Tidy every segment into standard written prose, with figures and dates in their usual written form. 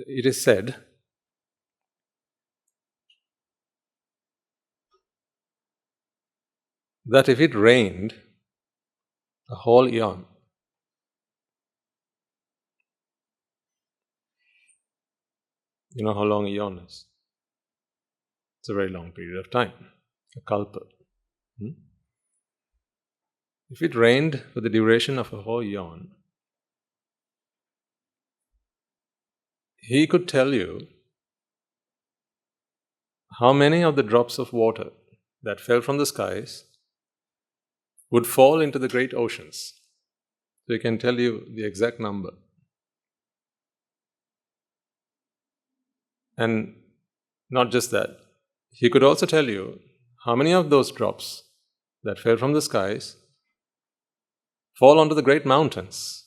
it is said that if it rained a whole eon, you know how long a eon is? It's a very long period of time, a kalpa. If it rained for the duration of a whole eon, he could tell you how many of the drops of water that fell from the skies would fall into the great oceans. So he can tell you the exact number. And not just that, he could also tell you how many of those drops that fell from the skies fall onto the great mountains.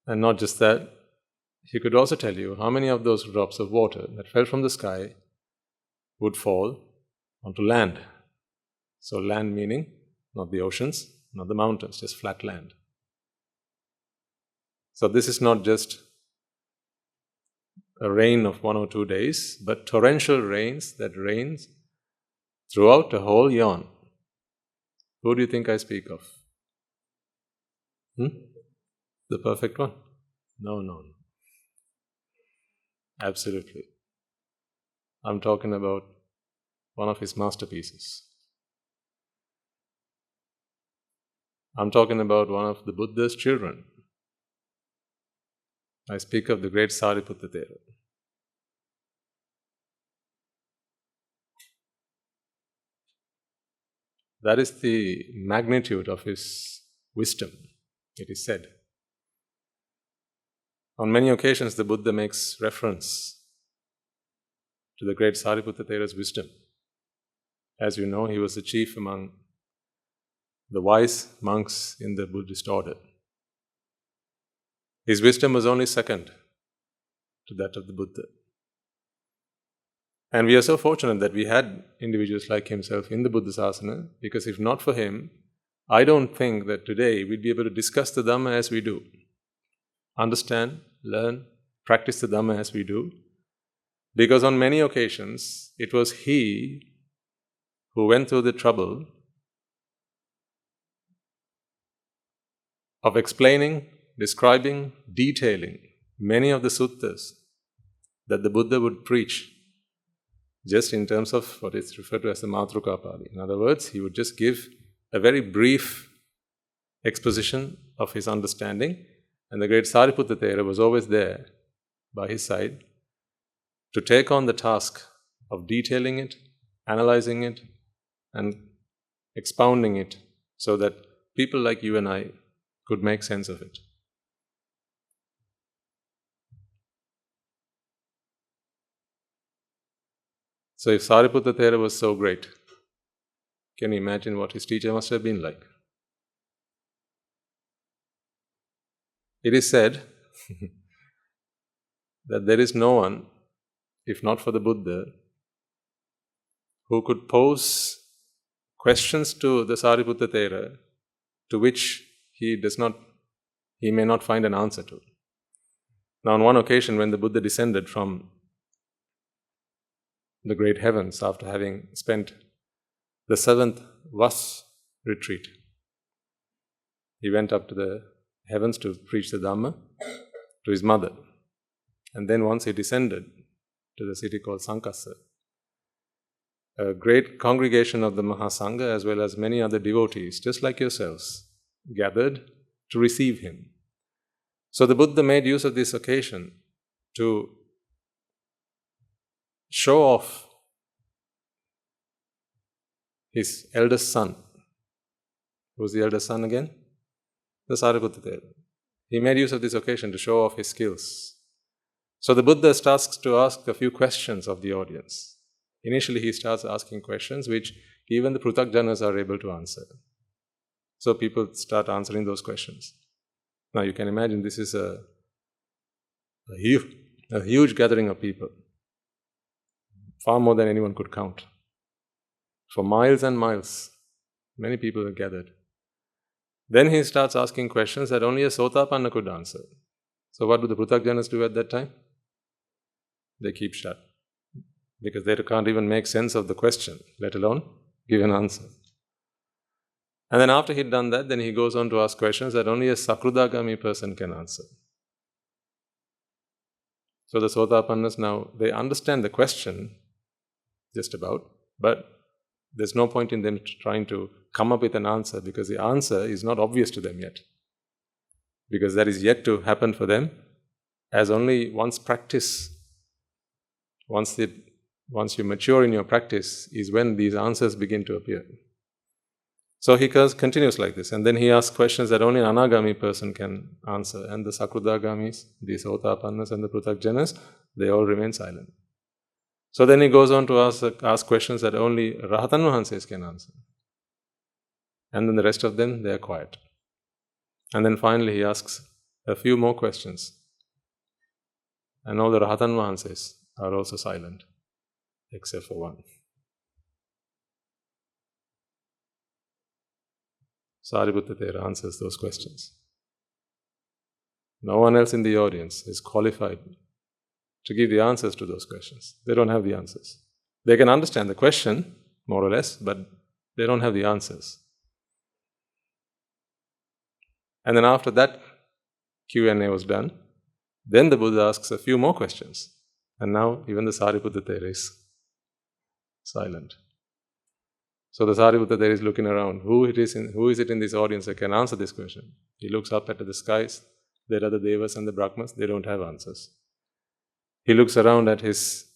And not just that, he could also tell you how many of those drops of water that fell from the sky would fall onto land. So land meaning not the oceans, not the mountains, just flat land. So this is not just a rain of 1 or 2 days, but torrential rains that rains throughout a whole eon. Who do you think I speak of? The perfect one? No. Absolutely. I'm talking about one of his masterpieces. I'm talking about one of the Buddha's children. I speak of the great Sáriputta Thero. That is the magnitude of his wisdom, it is said. On many occasions, the Buddha makes reference to the great Sáriputta Thero's wisdom. As you know, he was the chief among the wise monks in the Buddhist order. His wisdom was only second to that of the Buddha. And we are so fortunate that we had individuals like himself in the Buddha Sasana, because if not for him, I don't think that today we'd be able to discuss the Dhamma as we do. Understand, learn, practice the Dhamma as we do. Because on many occasions, it was he who went through the trouble of explaining, describing, detailing many of the suttas that the Buddha would preach, just in terms of what is referred to as the Matruka Pali. In other words, he would just give a very brief exposition of his understanding, and the great Sáriputta Thero was always there by his side to take on the task of detailing it, analyzing it, and expounding it so that people like you and I could make sense of it. So if Sáriputta Thero was so great, can you imagine what his teacher must have been like? It is said that there is no one, if not for the Buddha, who could pose questions to the Sáriputta Thero to which he may not find an answer to. Now, on one occasion when the Buddha descended from the great heavens after having spent the 7th Vas retreat, he went up to the heavens to preach the Dhamma to his mother. And then once he descended to the city called Sankassa, a great congregation of the Mahasangha as well as many other devotees, just like yourselves, gathered to receive him. So the Buddha made use of this occasion to show off his eldest son. Who's the eldest son again? The Sáriputta Thero. He made use of this occasion to show off his skills. So the Buddha starts to ask a few questions of the audience. Initially he starts asking questions which even the Pruthakjanas are able to answer. So people start answering those questions. Now you can imagine this is a huge gathering of people. Far more than anyone could count. For miles and miles, many people are gathered. Then he starts asking questions that only a Sotapanna could answer. So what do the Pruthagjanas do at that time? They keep shut. Because they can't even make sense of the question, let alone give an answer. And then after he'd done that, then he goes on to ask questions that only a Sakrudagami person can answer. So the Sotapannas now, they understand the question, just about, but there's no point in them trying to come up with an answer because the answer is not obvious to them yet. Because that is yet to happen for them, as only once you mature in your practice is when these answers begin to appear. So he continues like this, and then he asks questions that only an Anagami person can answer, and the Sakrudagamis, the Sotapannas and the Pruthagjanas, they all remain silent. So then he goes on to ask questions that only Rahatan Mahanses can answer. And then the rest of them, they are quiet. And then finally he asks a few more questions. And all the Rahatan Mahanses are also silent, except for one. Sáriputta Thero answers those questions. No one else in the audience is qualified to give the answers to those questions. They don't have the answers. They can understand the question, more or less, but they don't have the answers. And then after that Q&A was done, then the Buddha asks a few more questions. And now even the Sáriputta Thero is silent. So the Sáriputta Thero is looking around. Who is it in this audience that can answer this question? He looks up at the skies. There are the Devas and the Brahmas. They don't have answers. He looks around at his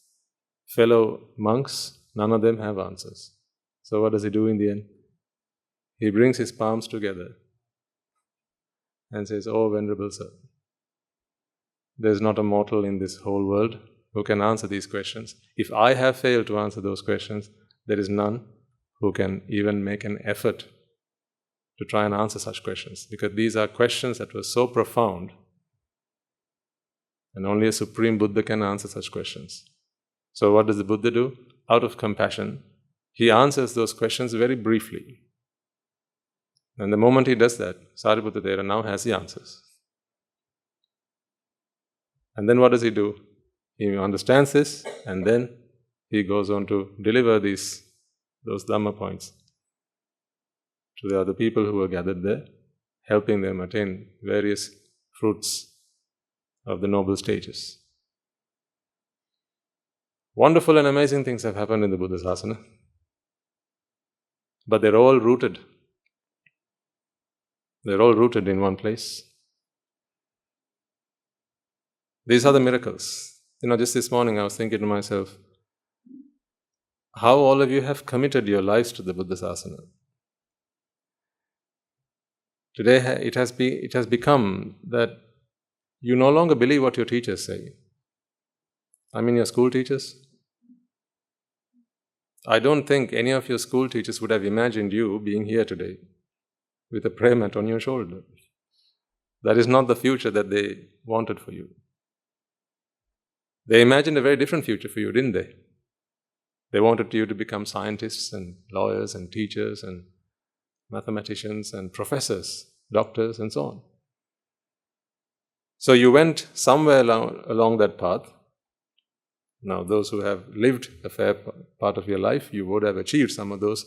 fellow monks. None of them have answers. So what does he do in the end? He brings his palms together and says, "Oh, Venerable Sir, there is not a mortal in this whole world who can answer these questions. If I have failed to answer those questions, there is none who can even make an effort to try and answer such questions, because these are questions that were so profound, and only a Supreme Buddha can answer such questions." So what does the Buddha do? Out of compassion, he answers those questions very briefly. And the moment he does that, Sáriputta Thero now has the answers. And then what does he do? He understands this, and then he goes on to deliver those Dhamma points to the other people who are gathered there, helping them attain various fruits of the noble stages. Wonderful and amazing things have happened in the Buddha's asana, but they're all rooted. They're all rooted in one place. These are the miracles. Just this morning I was thinking to myself, how all of you have committed your lives to the Buddha's asana. Today it has become that you no longer believe what your teachers say. I mean your school teachers. I don't think any of your school teachers would have imagined you being here today with a prayer mat on your shoulder. That is not the future that they wanted for you. They imagined a very different future for you, didn't they? They wanted you to become scientists and lawyers and teachers and mathematicians and professors, doctors and so on. So you went somewhere along that path. Now those who have lived a fair part of your life, you would have achieved some of those.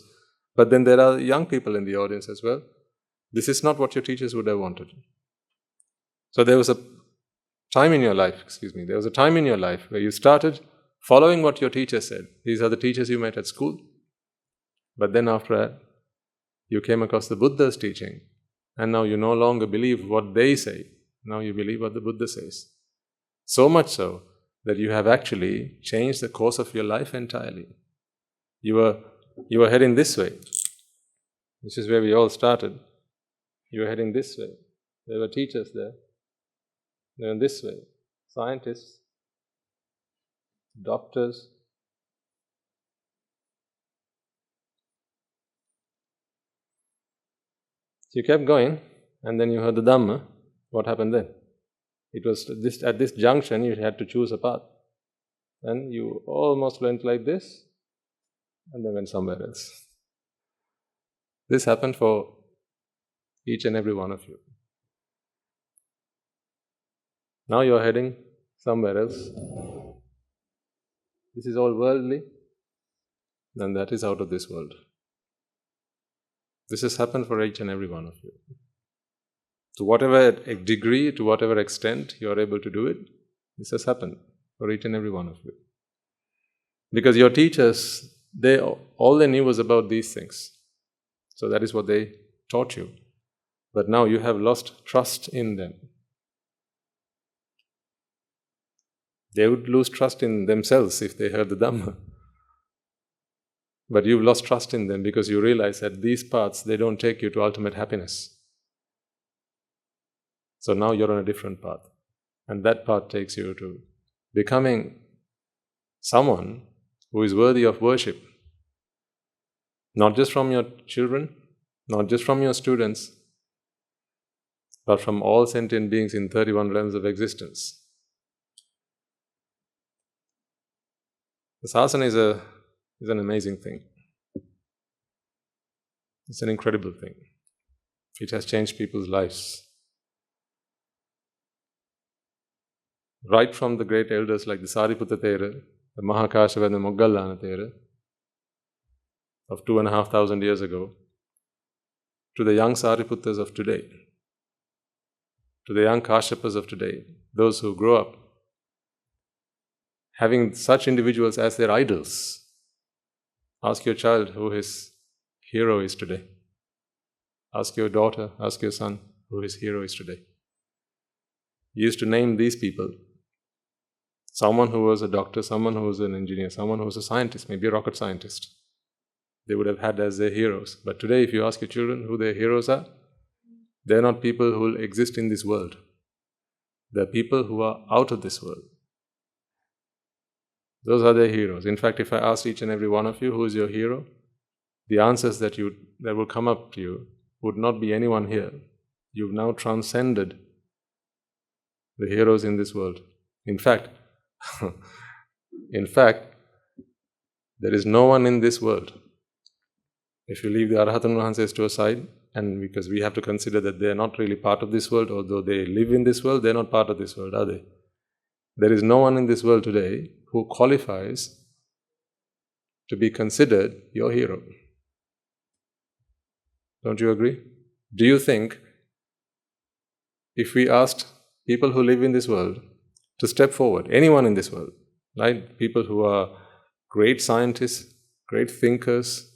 But then there are young people in the audience as well. This is not what your teachers would have wanted. So there was a time in your life where you started following what your teacher said. These are the teachers you met at school. But then after that, you came across the Buddha's teaching, and now you no longer believe what they say. Now you believe what the Buddha says. So much so that you have actually changed the course of your life entirely. You were heading this way. This is where we all started. You were heading this way. There were teachers there. They were this way. Scientists, doctors. So you kept going, and then you heard the Dhamma. What happened then? It was at this junction you had to choose a path. And you almost went like this, and then went somewhere else. This happened for each and every one of you. Now you're heading somewhere else. This is all worldly, then that is out of this world. This has happened for each and every one of you. To whatever degree, to whatever extent you are able to do it, this has happened for each and every one of you. Because your teachers, all they knew was about these things. So that is what they taught you. But now you have lost trust in them. They would lose trust in themselves if they heard the Dhamma. But you've lost trust in them because you realize that these paths, they don't take you to ultimate happiness. So now you're on a different path. And that path takes you to becoming someone who is worthy of worship. Not just from your children, not just from your students, but from all sentient beings in 31 realms of existence. The sasana is an amazing thing. It's an incredible thing. It has changed people's lives. Right from the great elders like the Sáriputta Thero, the Mahakāśyapa and the Moggallana Thero of 2,500 years ago, to the young Sāriputtas of today, to the young Kāśyapas of today, those who grow up having such individuals as their idols. Ask your child who his hero is today. Ask your daughter, ask your son who his hero is today. He used to name these people. Someone who was a doctor, someone who was an engineer, someone who was a scientist, maybe a rocket scientist. They would have had as their heroes. But today, if you ask your children who their heroes are, they're not people who will exist in this world. They're people who are out of this world. Those are their heroes. In fact, if I asked each and every one of you who is your hero, the answers that will come up to you would not be anyone here. You've now transcended the heroes in this world. In fact, there is no one in this world. If you leave the Arahatan Vahanses to a side, and because we have to consider that they are not really part of this world, although they live in this world, they are not part of this world, are they? There is no one in this world today who qualifies to be considered your hero. Don't you agree? Do you think if we asked people who live in this world to step forward, anyone in this world, right? People who are great scientists, great thinkers,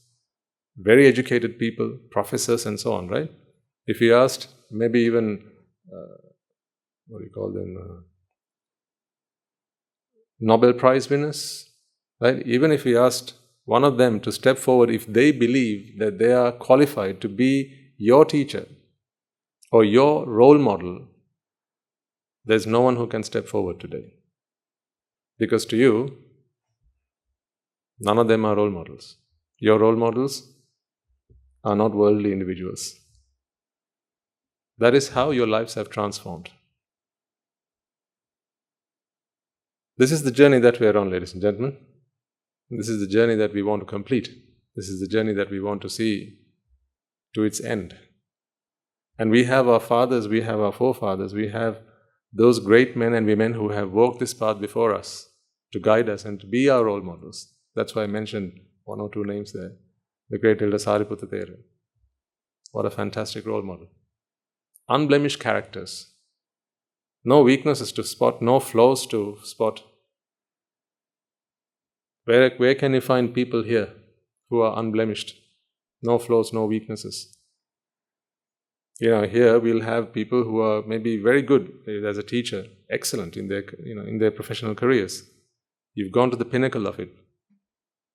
very educated people, professors and so on, right? If we asked maybe even, what do you call them, Nobel Prize winners, right? Even if we asked one of them to step forward, if they believe that they are qualified to be your teacher or your role model, there's no one who can step forward today. Because to you, none of them are role models. Your role models are not worldly individuals. That is how your lives have transformed. This is the journey that we are on, ladies and gentlemen. This is the journey that we want to complete. This is the journey that we want to see to its end. And we have our fathers, we have our forefathers, we have those great men and women who have walked this path before us to guide us and to be our role models. That's why I mentioned one or two names there. The great elder Sáriputta Thero. What a fantastic role model. Unblemished characters. No weaknesses to spot, no flaws to spot. Where can you find people here who are unblemished? No flaws, no weaknesses. Here we'll have people who are maybe very good as a teacher, excellent in their professional careers. You've gone to the pinnacle of it.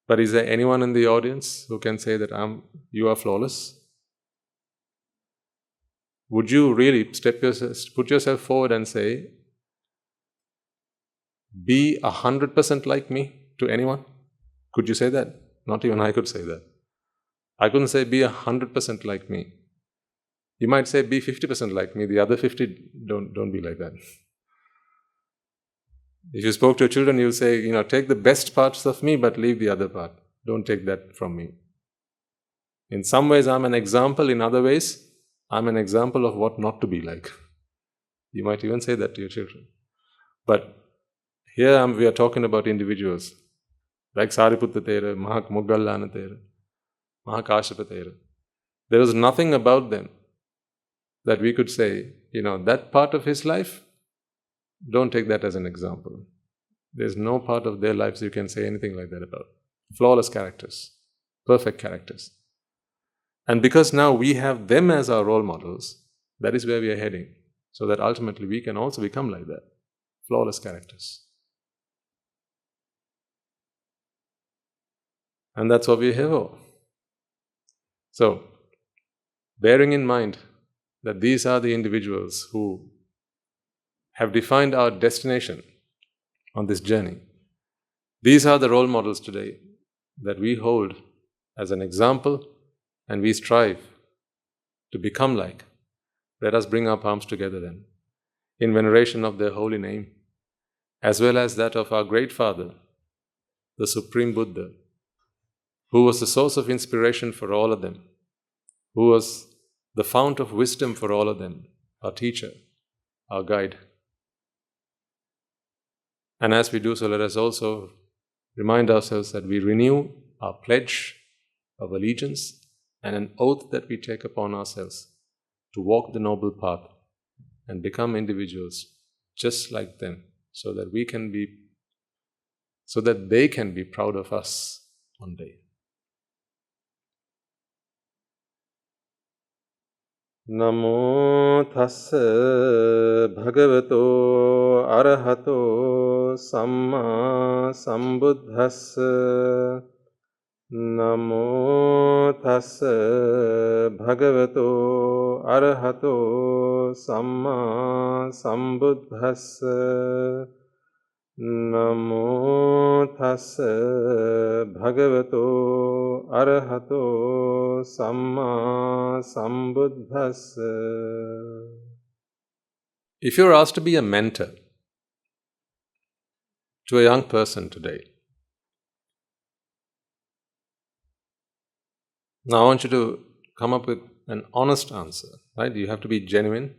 But is there anyone in the audience who can say that you are flawless? Would you really put yourself forward and say, be 100% like me to anyone? Could you say that? Not even I could say that. I couldn't say be 100% like me. You might say be 50% like me, the other 50 don't be like that. If you spoke to your children, you'll say, take the best parts of me but leave the other part. Don't take that from me. In some ways I'm an example, in other ways I'm an example of what not to be like. You might even say that to your children. But here we are talking about individuals like Sáriputta Thero, Moggallana Thero, Mahakāśyapa Thero. There was nothing about them that we could say, that part of his life, don't take that as an example. There's no part of their lives you can say anything like that about. Flawless characters, perfect characters. And because now we have them as our role models, that is where we are heading, so that ultimately we can also become like that. Flawless characters. And that's what we're here for. So, bearing in mind that these are the individuals who have defined our destination on this journey, these are the role models today that we hold as an example and we strive to become like. Let us bring our palms together then, in veneration of their holy name, as well as that of our great Father, the Supreme Buddha, who was the source of inspiration for all of them, who was the fount of wisdom for all of them, our teacher, our guide. And as we do so, let us also remind ourselves that we renew our pledge of allegiance and an oath that we take upon ourselves to walk the noble path and become individuals just like them, so that they can be proud of us one day. Namo tassa bhagavato arahato samma sambuddhassa. Namo tassa bhagavato arahato samma sambuddhassa. Namo tassa bhagavato arahato samma sambuddhassa. If you're asked to be a mentor to a young person today, now I want you to come up with an honest answer, right? You have to be genuine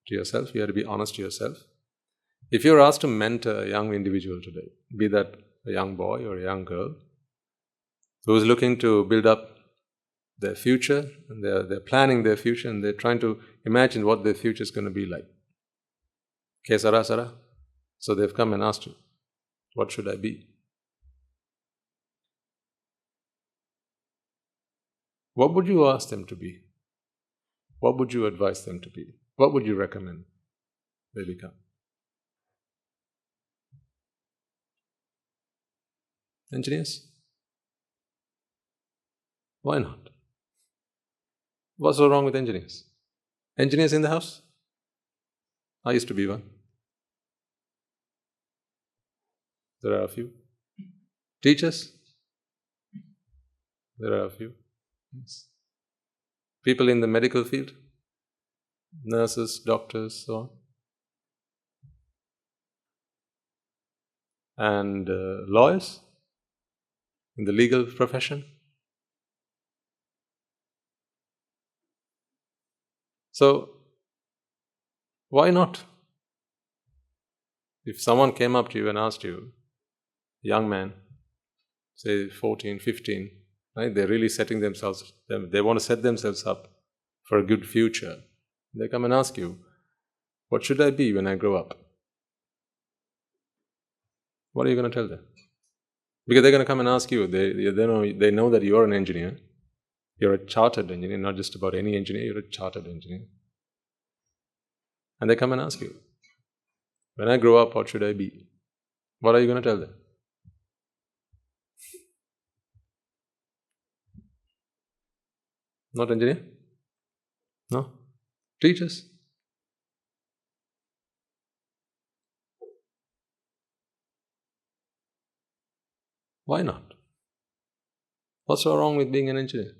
to yourself. You have to be honest to yourself. If you're asked to mentor a young individual today, be that a young boy or a young girl, who is looking to build up their future, and they're planning their future, and they're trying to imagine what their future is going to be like. Kesara. So they've come and asked you, what should I be? What would you ask them to be? What would you advise them to be? What would you recommend they become? Engineers? Why not? What's so wrong with engineers? Engineers in the house? I used to be one. There are a few. Teachers? There are a few. Yes. People in the medical field? Nurses, doctors, so on. And lawyers? In the legal profession? So, why not? If someone came up to you and asked you, young man, say 14, 15, right? They're really setting themselves, they want to set themselves up for a good future. They come and ask you, what should I be when I grow up? What are you going to tell them? Because they're going to come and ask you, they know that you're an engineer. You're a chartered engineer, not just about any engineer, you're a chartered engineer. And they come and ask you, when I grow up, what should I be? What are you going to tell them? Not engineer? No? Teachers? Why not? What's so wrong with being an engineer?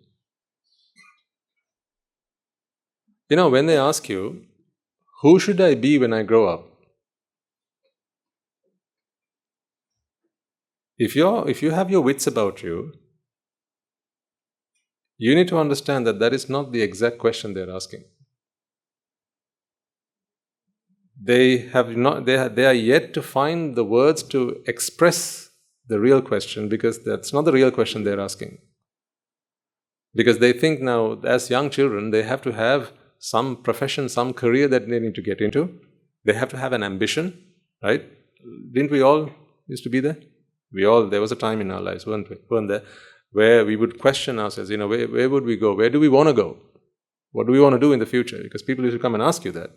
When they ask you, who should I be when I grow up? If you have your wits about you, you need to understand that is not the exact question they're asking. they are yet to find the words to express the real question, because that's not the real question they're asking. Because they think now, as young children, they have to have some profession, some career that they need to get into. They have to have an ambition, right? Didn't we all used to be there? There was a time in our lives, weren't there, where we would question ourselves, where would we go? Where do we want to go? What do we want to do in the future? Because people used to come and ask you that.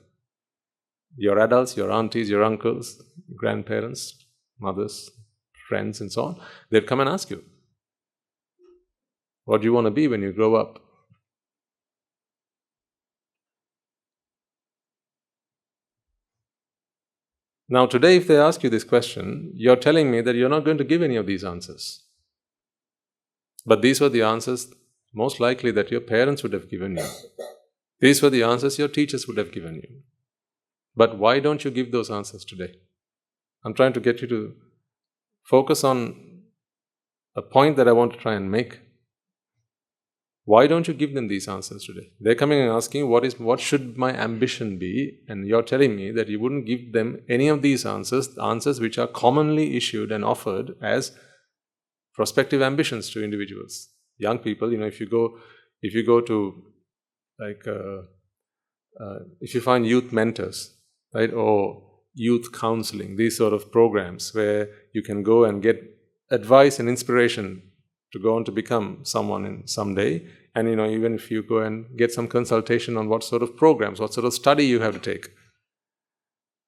Your adults, your aunties, your uncles, grandparents, mothers, friends, and so on, they'd come and ask you, what do you want to be when you grow up? Now today, if they ask you this question, you're telling me that you're not going to give any of these answers. But these were the answers most likely that your parents would have given you. These were the answers your teachers would have given you. But why don't you give those answers today? I'm trying to get you to focus on a point that I want to try and make. Why don't you give them these answers today? They're coming and asking, what should my ambition be? And you're telling me that you wouldn't give them any of these answers which are commonly issued and offered as prospective ambitions to individuals. Young people, if you go to, like, if you find youth mentors, right, or youth counseling, these sort of programs where you can go and get advice and inspiration to go on to become someone in someday, and even if you go and get some consultation on what sort of programs, what sort of study you have to take.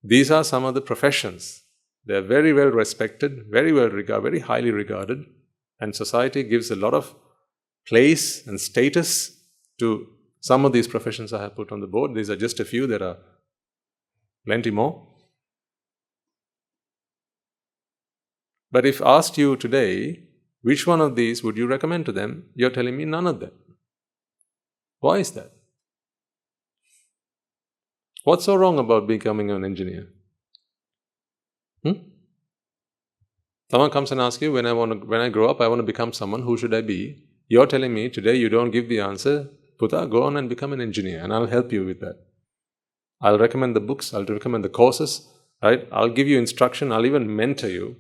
These are some of the professions. They are very well respected, very well regarded, very highly regarded, and society gives a lot of place and status to some of these professions I have put on the board. These are just a few, there are plenty more. But if asked you today, which one of these would you recommend to them? You're telling me none of them. Why is that? What's so wrong about becoming an engineer? Someone comes and asks you, when I grow up, I want to become someone, who should I be? You're telling me today you don't give the answer, Putta, go on and become an engineer, and I'll help you with that. I'll recommend the books, I'll recommend the courses, right? I'll give you instruction, I'll even mentor you.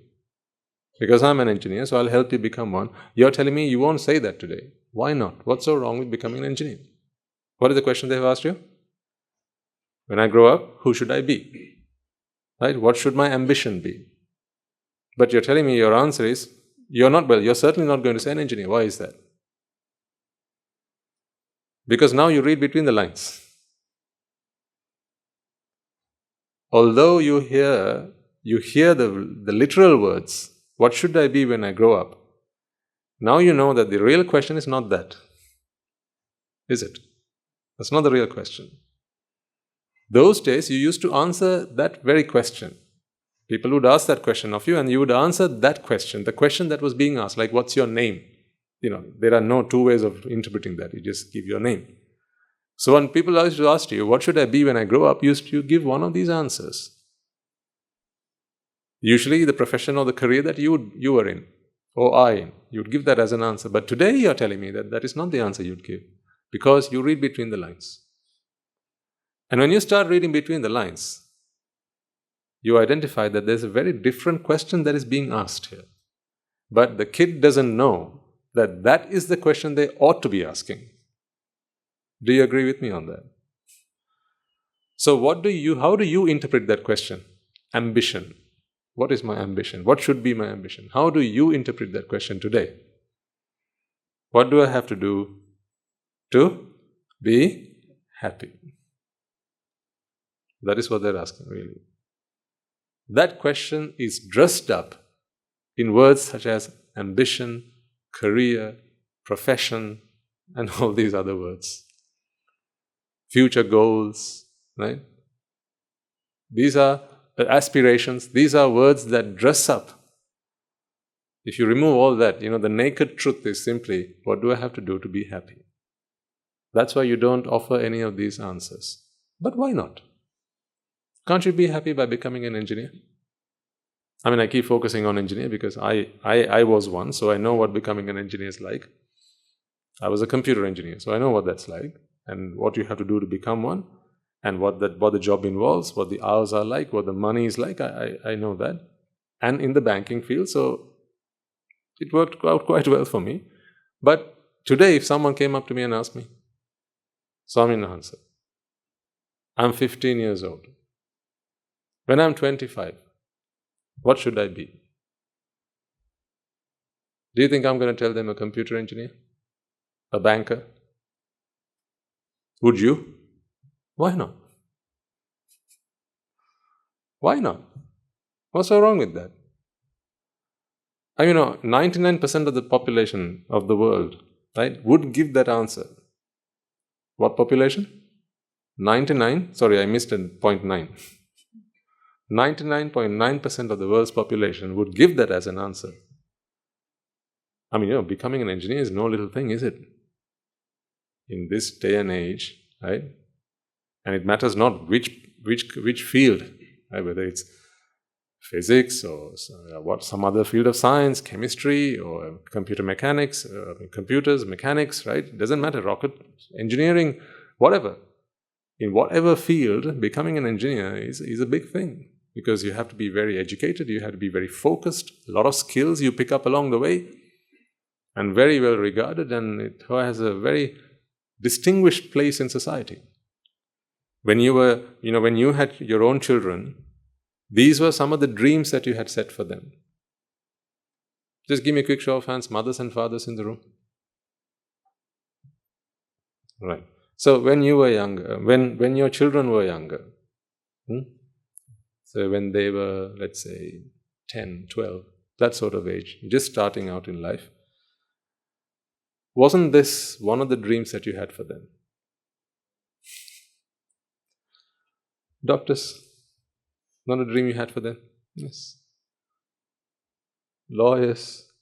Because I'm an engineer, so I'll help you become one. You're telling me you won't say that today. Why not? What's so wrong with becoming an engineer? What is the question they've asked you? When I grow up, who should I be? Right? What should my ambition be? But you're telling me your answer is, you're certainly not going to say an engineer. Why is that? Because now you read between the lines. Although you hear the literal words, what should I be when I grow up? Now you know that the real question is not that. Is it? That's not the real question. Those days you used to answer that very question. People would ask that question of you and you would answer that question, the question that was being asked, like, what's your name? There are no two ways of interpreting that. You just give your name. So when people used to ask you, what should I be when I grow up? You give one of these answers. Usually the profession or the career that you were in, or you would give that as an answer. But today you're telling me that is not the answer you'd give, because you read between the lines. And when you start reading between the lines, you identify that there's a very different question that is being asked here. But the kid doesn't know that is the question they ought to be asking. Do you agree with me on that? So how do you interpret that question? Ambition. What is my ambition? What should be my ambition? How do you interpret that question today? What do I have to do to be happy? That is what they're asking, really. That question is dressed up in words such as ambition, career, profession, and all these other words. Future goals, right? These are aspirations. These are words that dress up. If you remove all that, the naked truth is simply, what do I have to do to be happy? That's why you don't offer any of these answers. But why not? Can't you be happy by becoming an engineer? I keep focusing on engineer because I was one, so I know what becoming an engineer is like. I was a computer engineer, so I know what that's like and what you have to do to become one. and what the job involves, what the hours are like, what the money is like. I know that. And in the banking field, so it worked out quite well for me. But today, if someone came up to me and asked me, Swaminathan sir, I'm 15 years old. When I'm 25, what should I be? Do you think I'm going to tell them a computer engineer? A banker? Would you? Why not? Why not? What's so wrong with that? 99% of the population of the world, right, would give that answer. What population? 99, sorry, I missed a 0.9. 99.9% of the world's population would give that as an answer. Becoming an engineer is no little thing, is it? In this day and age, right? And it matters not which field, right? Whether it's physics or some other field of science, chemistry or computer mechanics, computers, mechanics, right? It doesn't matter, rocket engineering, whatever. In whatever field, becoming an engineer is a big thing, because you have to be very educated, you have to be very focused, a lot of skills you pick up along the way, and very well regarded, and it has a very distinguished place in society. When you had your own children, these were some of the dreams that you had set for them. Just give me a quick show of hands, mothers and fathers in the room. Right. So when you were younger, when your children were younger, so when they were, let's say, 10, 12, that sort of age, just starting out in life, wasn't this one of the dreams that you had for them? Doctors, not a dream you had for them? Yes. Lawyers.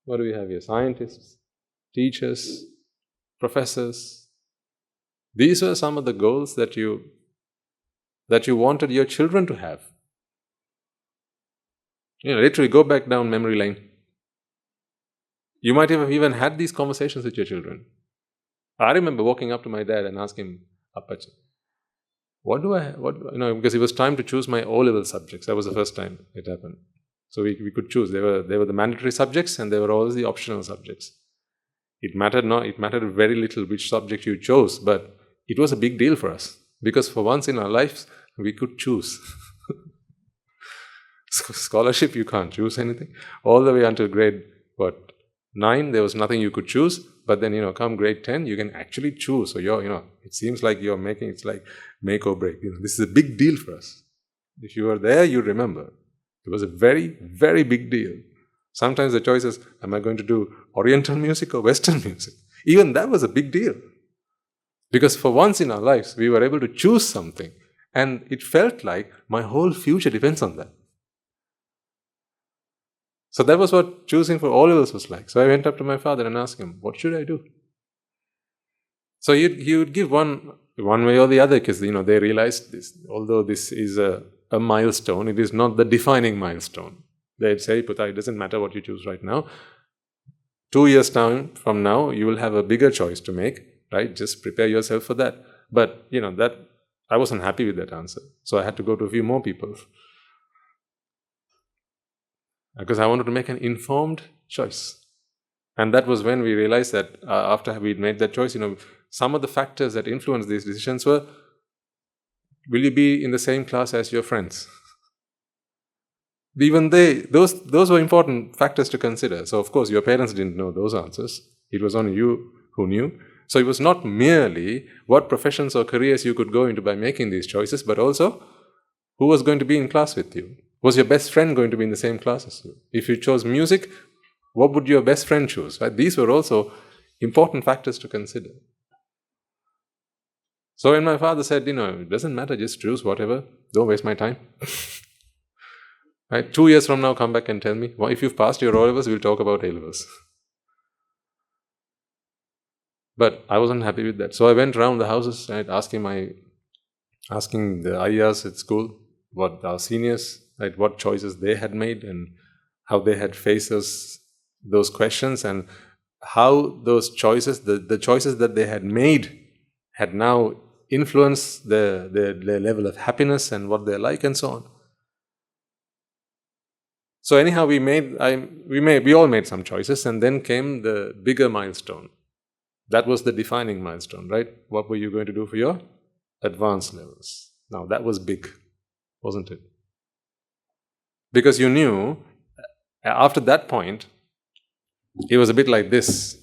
What do we have here? Scientists, teachers, professors. These were some of the goals that you wanted your children to have. Literally go back down memory lane. You might have even had these conversations with your children. I remember walking up to my dad and asking him, Appacha, because it was time to choose my O-level subjects. That was the first time it happened. So we could choose. They were the mandatory subjects and they were always the optional subjects. It mattered very little which subject you chose, but it was a big deal for us, because for once in our lives, we could choose. Scholarship, you can't choose anything. All the way until grade, 9, there was nothing you could choose, but then, come grade 10, you can actually choose. So it seems like it's like make or break. This is a big deal for us. If you were there, you remember. It was a very, very big deal. Sometimes the choice is, am I going to do Oriental music or Western music? Even that was a big deal. Because for once in our lives, we were able to choose something, and it felt like my whole future depends on that. So that was what choosing for O-levels was like. So I went up to my father and asked him, what should I do? So he would give one way or the other, because they realized this, although this is a milestone, it is not the defining milestone. They'd say, Putta, it doesn't matter what you choose right now. 2 years from now, you will have a bigger choice to make, right? Just prepare yourself for that. But, that I wasn't happy with that answer. So I had to go to a few more people. Because I wanted to make an informed choice. And that was when we realized that after we'd made that choice, some of the factors that influenced these decisions were, will you be in the same class as your friends? Even those were important factors to consider. So of course, your parents didn't know those answers. It was only you who knew. So it was not merely what professions or careers you could go into by making these choices, but also who was going to be in class with you. Was your best friend going to be in the same class as you? If you chose music, what would your best friend choose? Right? These were also important factors to consider. So when my father said, it doesn't matter, just choose whatever, don't waste my time. Right? 2 years from now, come back and tell me, well, if you've passed your O-levels, we'll talk about A-levels. But I wasn't happy with that. So I went around the houses, right, asking the ayahs at school, what our seniors, right, what choices they had made and how they had faced those questions, and how those choices, the choices that they had made, had now influenced their level of happiness and what they're like and so on. So anyhow, we all made some choices, and then came the bigger milestone. That was the defining milestone, right? What were you going to do for your advanced levels? Now that was big, wasn't it? Because you knew, after that point, it was a bit like this.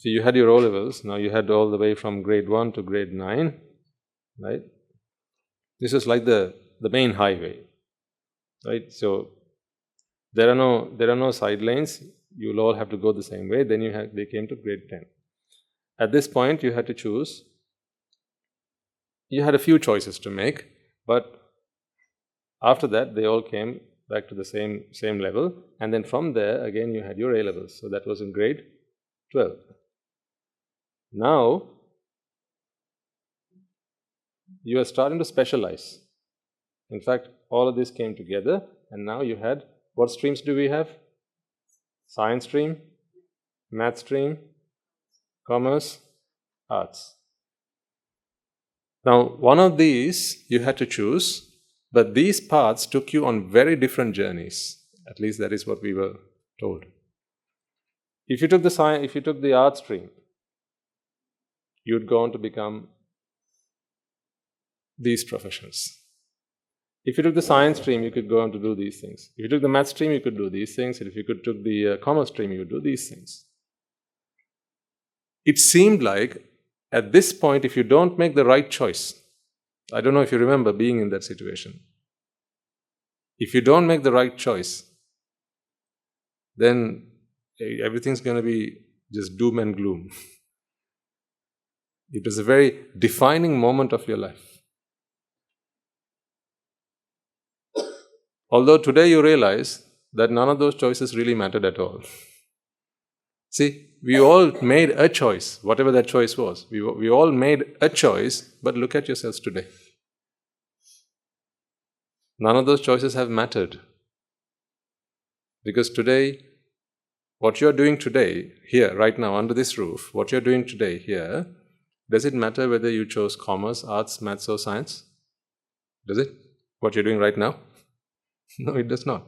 So you had your O-levels, now you had all the way from grade 1 to grade 9, right? This is like the main highway, right? So there are no side lanes. You'll all have to go the same way. Then they came to grade 10. At this point, you had to choose. You had a few choices to make, but after that, they all came back to the same level. And then from there, again, you had your A-levels. So that was in grade 12. Now, you are starting to specialize. In fact, all of this came together, and now you had, what streams do we have? Science stream, math stream, commerce, arts. Now, one of these you had to choose, but these paths took you on very different journeys. At least that is what we were told. If you took the art stream, you'd go on to become these professions. If you took the science stream, you could go on to do these things. If you took the math stream, you could do these things. And if you took the commerce stream, you would do these things. It seemed like, at this point, if you don't make the right choice, I don't know if you remember being in that situation. If you don't make the right choice, then everything's going to be just doom and gloom. It was a very defining moment of your life. Although today you realize that none of those choices really mattered at all. See, we all made a choice, whatever that choice was. We all made a choice, but look at yourselves today. None of those choices have mattered. Because today, what you're doing today, here, right now, under this roof, what you're doing today, here, does it matter whether you chose commerce, arts, maths, or science? Does it? What you're doing right now? No, it does not.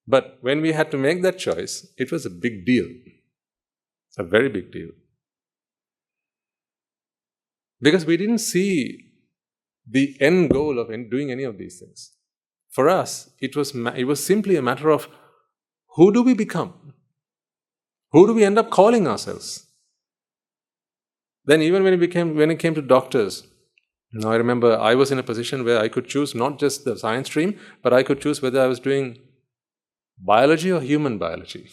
But when we had to make that choice, it was a big deal. A very big deal. Because we didn't see the end goal of doing any of these things. For us, it was simply a matter of, who do we become? Who do we end up calling ourselves? Then even when it came to doctors, now I remember I was in a position where I could choose not just the science stream, but I could choose whether I was doing biology or human biology.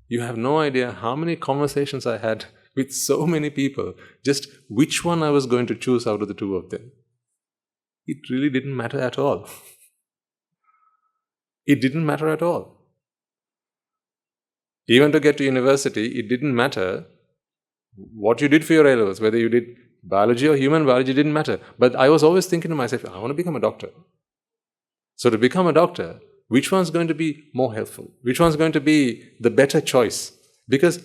You have no idea how many conversations I had with so many people, just which one I was going to choose out of the two of them. It really didn't matter at all. It didn't matter at all. Even to get to university, it didn't matter what you did for your A-levels, whether you did biology or human biology, didn't matter. But I was always thinking to myself, I want to become a doctor. So to become a doctor, which one's going to be more helpful? Which one's going to be the better choice? Because,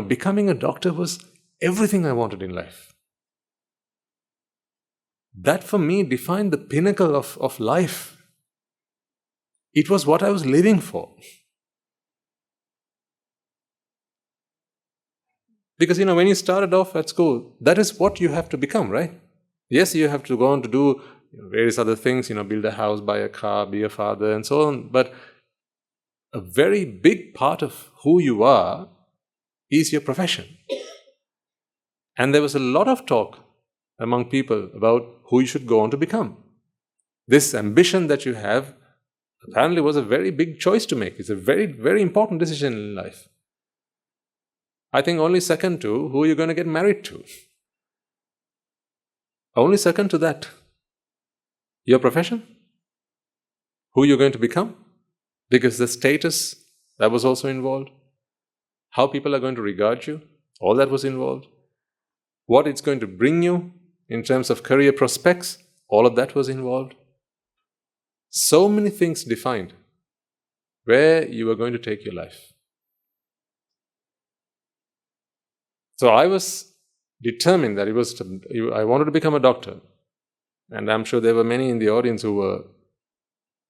becoming a doctor was everything I wanted in life. That for me defined the pinnacle of life. It was what I was living for. Because, when you started off at school, that is what you have to become, right? Yes, you have to go on to do various other things, build a house, buy a car, be a father, and so on. But a very big part of who you are is your profession. And there was a lot of talk among people about who you should go on to become. This ambition that you have apparently was a very big choice to make. It's a very, very important decision in life. I think only second to who you're going to get married to. Only second to that. Your profession? Who you're going to become? Because the status, that was also involved. How people are going to regard you, all that was involved. What it's going to bring you in terms of career prospects, all of that was involved. So many things defined where you were going to take your life. So I was determined that I wanted to become a doctor. And I'm sure there were many in the audience who were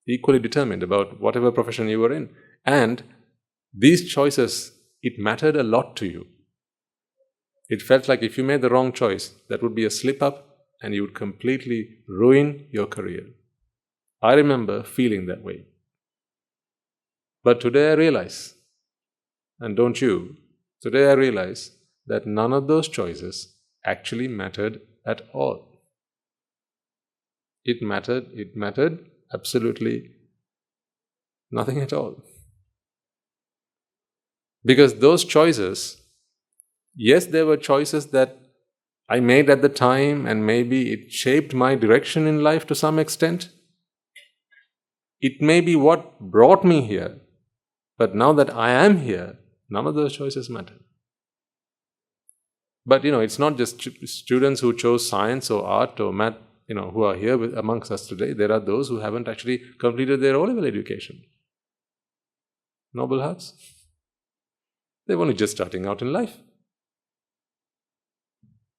equally determined about whatever profession you were in. And these choices, it mattered a lot to you. It felt like if you made the wrong choice, that would be a slip-up and you would completely ruin your career. I remember feeling that way. But today I realize, and don't you, today I realize that none of those choices actually mattered at all. It mattered absolutely nothing at all. Because those choices, yes, there were choices that I made at the time and maybe it shaped my direction in life to some extent. It may be what brought me here, but now that I am here, none of those choices matter. But it's not just students who chose science or art or math, who are here amongst us today. There are those who haven't actually completed their O-level education. Noble hearts. They're only just starting out in life.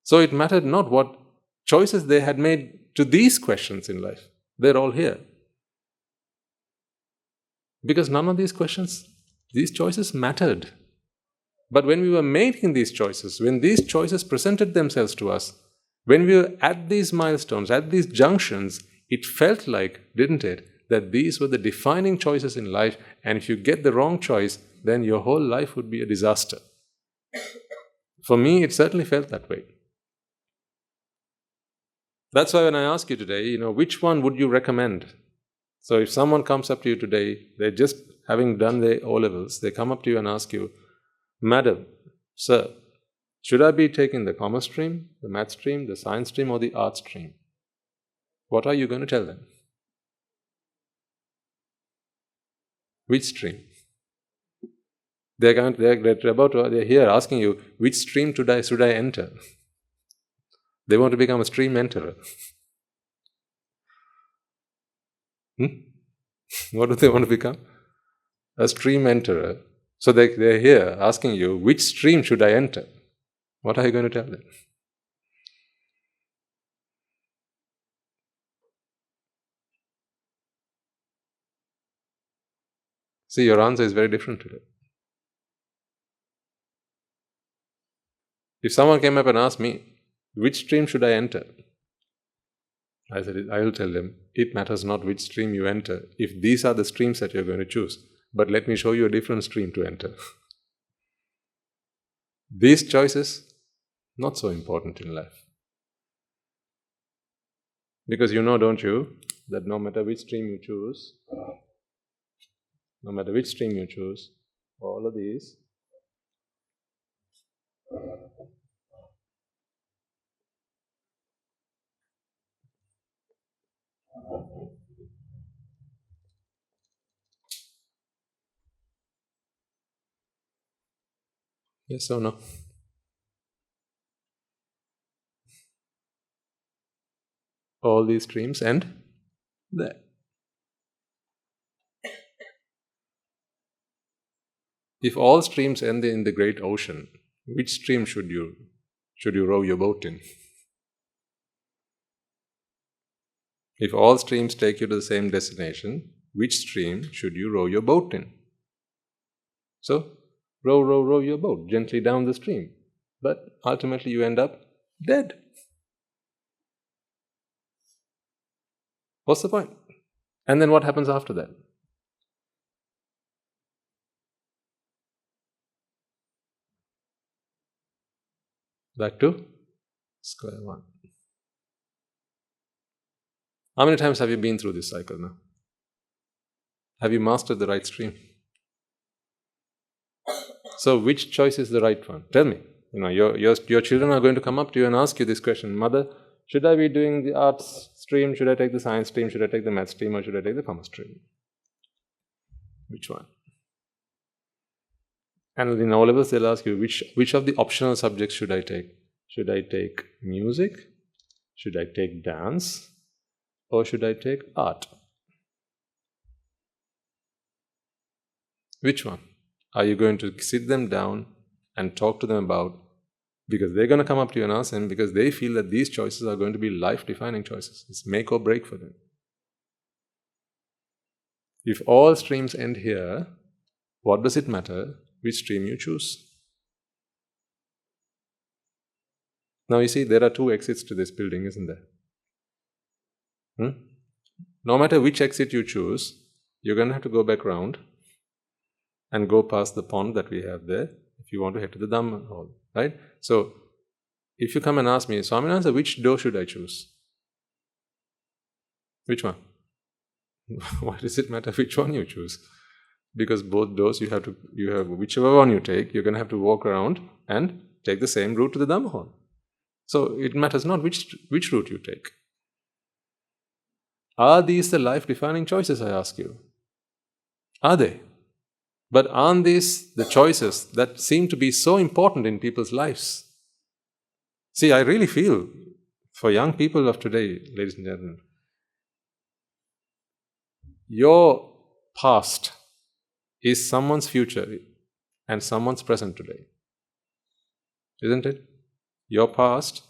So it mattered not what choices they had made to these questions in life. They're all here. Because none of these choices mattered. But when we were making these choices, when these choices presented themselves to us, when we were at these milestones, at these junctions, it felt like, didn't it, that these were the defining choices in life, and if you get the wrong choice, then your whole life would be a disaster. For me, it certainly felt that way. That's why when I ask you today, which one would you recommend? So if someone comes up to you today, they're just having done their O-levels, they come up to you and ask you, Madam, Sir, should I be taking the commerce stream, the math stream, the science stream, or the art stream? What are you going to tell them? Which stream? They're here asking you, which stream should I enter? They want to become a stream enterer. What do they want to become? A stream enterer. So they're here asking you, which stream should I enter? What are you going to tell them? See, your answer is very different today. If someone came up and asked me, which stream should I enter? I will tell them, it matters not which stream you enter, if these are the streams that you're going to choose. But let me show you a different stream to enter. These choices, not so important in life. Because don't you, that no matter which stream you choose, all of these yes or no? All these streams end there. If all streams end in the great ocean, which stream should you row your boat in? If all streams take you to the same destination, which stream should you row your boat in? So, row your boat gently down the stream. But ultimately you end up dead. What's the point? And then what happens after that? Back to square one. How many times have you been through this cycle now? Have you mastered the right stream? So which choice is the right one? Tell me. Your children are going to come up to you and ask you this question. Mother, should I be doing the arts stream? Should I take the science stream? Should I take the math stream? Or should I take the commerce stream? Which one? And in O-levels, they'll ask you, which of the optional subjects should I take? Should I take music? Should I take dance? Or should I take art? Which one? Are you going to sit them down and talk to them about, because they're going to come up to you and ask them, because they feel that these choices are going to be life-defining choices. It's make or break for them. If all streams end here, what does it matter which stream you choose? Now you see, there are two exits to this building, isn't there? No matter which exit you choose, you're going to have to go back round and go past the pond that we have there if you want to head to the Dhamma hall, right? So, if you come and ask me, Swaminatha, which door should I choose? Which one? Why does it matter which one you choose? Because both doors you have whichever one you take, you're going to have to walk around and take the same route to the Dhamma hall. So it matters not which route you take. Are these the life-defining choices, I ask you? Are they? But aren't these the choices that seem to be so important in people's lives? See, I really feel for young people of today, ladies and gentlemen, your past is someone's future and someone's present today. Isn't it? Your past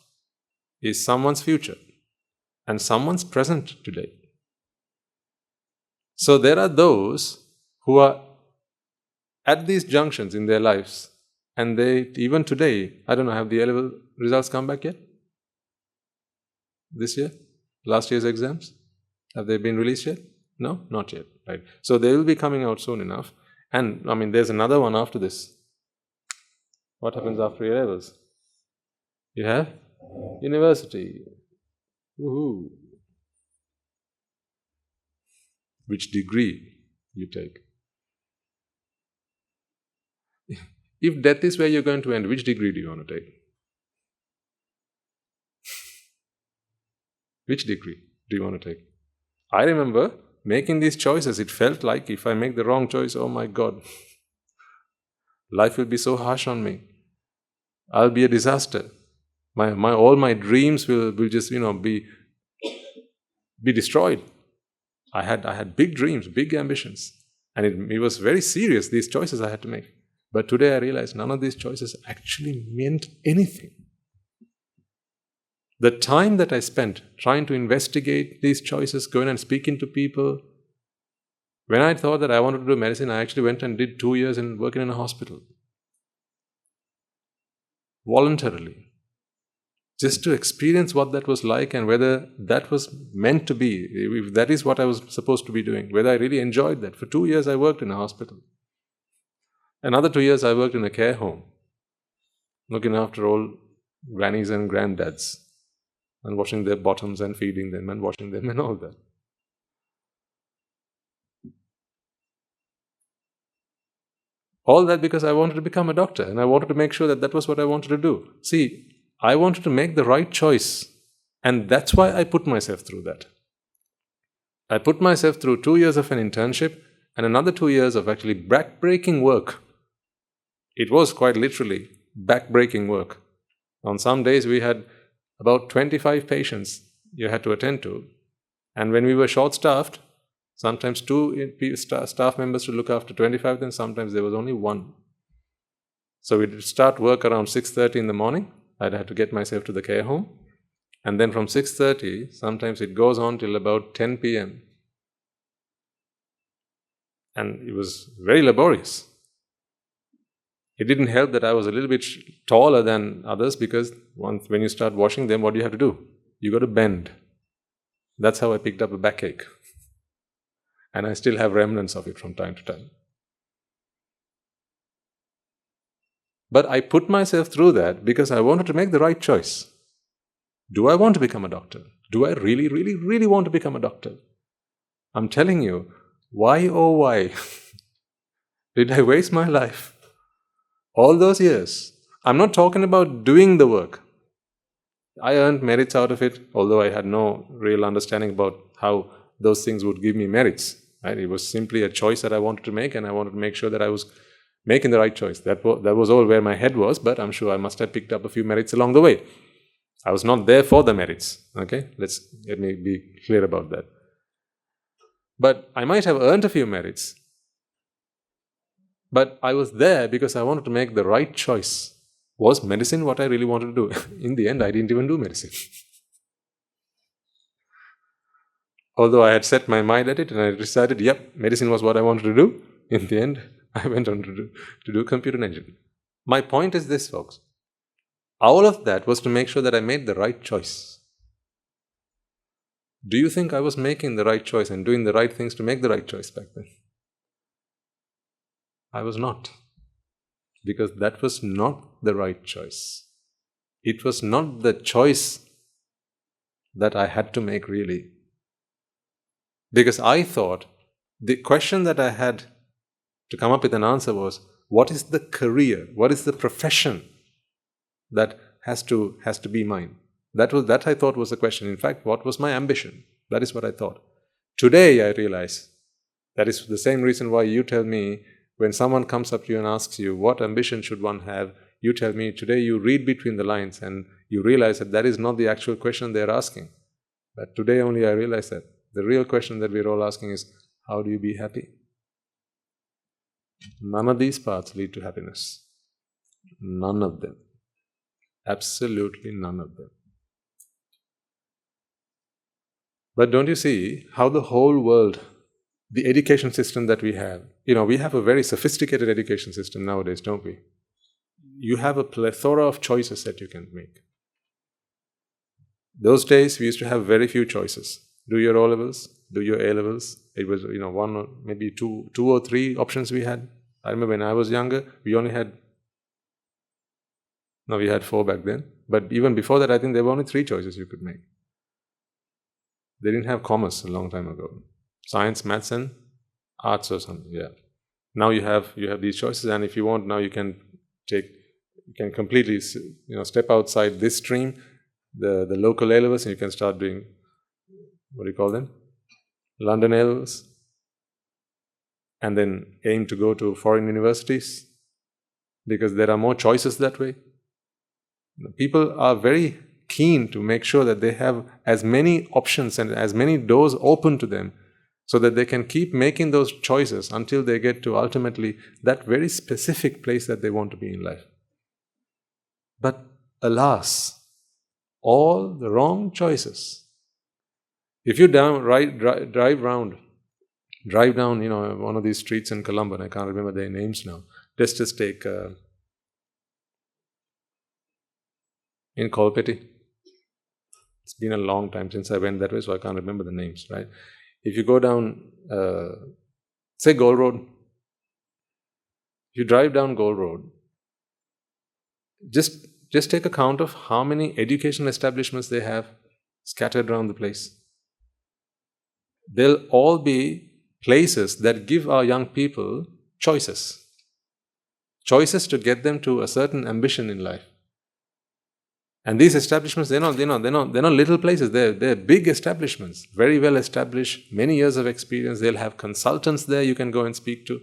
is someone's future and someone's present today. So there are those who are at these junctions in their lives, and they, even today, I don't know, have the A-level results come back yet? This year? Last year's exams? Have they been released yet? No? Not yet, right? So they will be coming out soon enough. And, I mean, there's another one after this. What happens after A-levels? You have university. Woohoo! Which degree you take? If death is where you're going to end, which degree do you want to take? Which degree do you want to take? I remember making these choices. It felt like if I make the wrong choice, oh my God, life will be so harsh on me. I'll be a disaster. All my dreams will just be destroyed. I had big dreams, big ambitions, and it was very serious, these choices I had to make. But today I realize none of these choices actually meant anything. The time that I spent trying to investigate these choices, going and speaking to people, when I thought that I wanted to do medicine, I actually went and did 2 years in working in a hospital. Voluntarily. Just to experience what that was like and whether that was meant to be, if that is what I was supposed to be doing, whether I really enjoyed that. For 2 years I worked in a hospital. Another 2 years I worked in a care home, looking after all grannies and granddads and washing their bottoms and feeding them and washing them and all that. All that because I wanted to become a doctor and I wanted to make sure that that was what I wanted to do. See, I wanted to make the right choice, and that's why I put myself through that. I put myself through 2 years of an internship and another 2 years of actually back-breaking work. It was quite literally back-breaking work. On some days we had about 25 patients you had to attend to, and when we were short-staffed, sometimes 2 staff members to look after 25, then sometimes there was only 1. So we'd start work around 6:30 in the morning. I'd have to get myself to the care home. And then from 6:30, sometimes it goes on till about 10 p.m. And it was very laborious. It didn't help that I was a little bit taller than others, because when you start washing them, what do you have to do? You got to bend. That's how I picked up a backache. And I still have remnants of it from time to time. But I put myself through that because I wanted to make the right choice. Do I want to become a doctor? Do I really, really, really want to become a doctor? I'm telling you, why oh why did I waste my life? All those years. I'm not talking about doing the work. I earned merits out of it, although I had no real understanding about how those things would give me merits. Right? It was simply a choice that I wanted to make, and I wanted to make sure that I was making the right choice. That was all where my head was, but I'm sure I must have picked up a few merits along the way. I was not there for the merits. Okay? Let me be clear about that. But I might have earned a few merits, But I was there because I wanted to make the right choice. Was medicine what I really wanted to do? In the end, I didn't even do medicine. Although I had set my mind at it and I decided, yep, medicine was what I wanted to do. In the end, I went on to do computer engineering. My point is this, folks. All of that was to make sure that I made the right choice. Do you think I was making the right choice and doing the right things to make the right choice back then? I was not. Because that was not the right choice. It was not the choice that I had to make, really. Because I thought the question that I had to come up with an answer was, what is the career? What is the profession that has to be mine? That I thought was the question. In fact, what was my ambition? That is what I thought. Today I realize that is the same reason why you tell me, when someone comes up to you and asks you, what ambition should one have? You tell me, today you read between the lines and you realize that is not the actual question they're asking. But today only I realize that the real question that we're all asking is, how do you be happy? None of these paths lead to happiness. None of them. Absolutely none of them. But don't you see how the whole world, the education system that we have, we have a very sophisticated education system nowadays, don't we? You have a plethora of choices that you can make. Those days, we used to have very few choices. Do your O-levels, do your A-levels. It was, one or maybe two or three options we had. I remember when I was younger, we had 4 back then. But even before that, I think there were only 3 choices you could make. They didn't have commerce a long time ago. Science, maths, and arts or something. Yeah. Now you have these choices, and if you want, now you can completely step outside this stream, the local A-levels, and you can start doing, what do you call them? London A-levels, and then aim to go to foreign universities, because there are more choices that way. People are very keen to make sure that they have as many options and as many doors open to them, so that they can keep making those choices until they get to ultimately that very specific place that they want to be in life. But alas, all the wrong choices. If you drive down, one of these streets in Colombo, and I can't remember their names now. Let's just take in Kolpeti. It's been a long time since I went that way, so I can't remember the names, right? If you go down, say Gold Road, if you drive down Gold Road, just take a count of how many educational establishments they have scattered around the place. They'll all be places that give our young people choices. Choices to get them to a certain ambition in life. And these establishments, they're not little places. They're big establishments, very well established, many years of experience. They'll have consultants there you can go and speak to.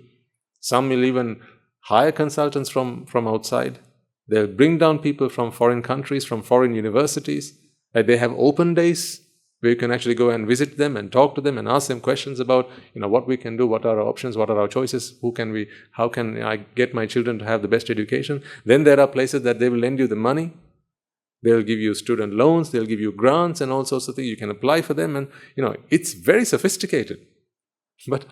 Some will even hire consultants from outside. They'll bring down people from foreign countries, from foreign universities. They have open days where you can actually go and visit them and talk to them and ask them questions about, what we can do, what are our options, what are our choices, how can I get my children to have the best education. Then there are places that they will lend you the money. They'll give you student loans, they'll give you grants and all sorts of things. You can apply for them, and it's very sophisticated. But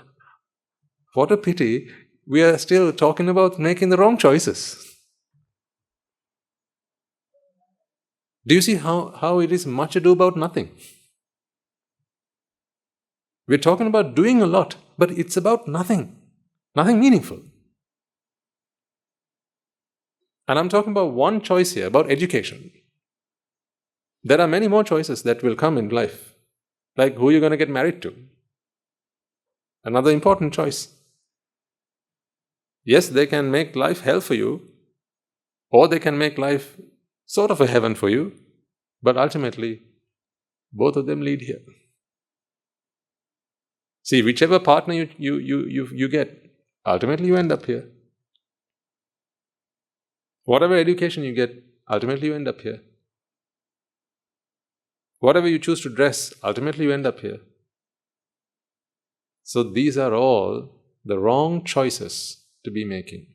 what a pity, we are still talking about making the wrong choices. Do you see how it is much ado about nothing? We're talking about doing a lot, but it's about nothing meaningful. And I'm talking about one choice here, about education. There are many more choices that will come in life, like who you're going to get married to. Another important choice. Yes, they can make life hell for you, or they can make life sort of a heaven for you, but ultimately, both of them lead here. See, whichever partner you get, ultimately you end up here. Whatever education you get, ultimately you end up here. Whatever you choose to dress, ultimately you end up here. So these are all the wrong choices to be making.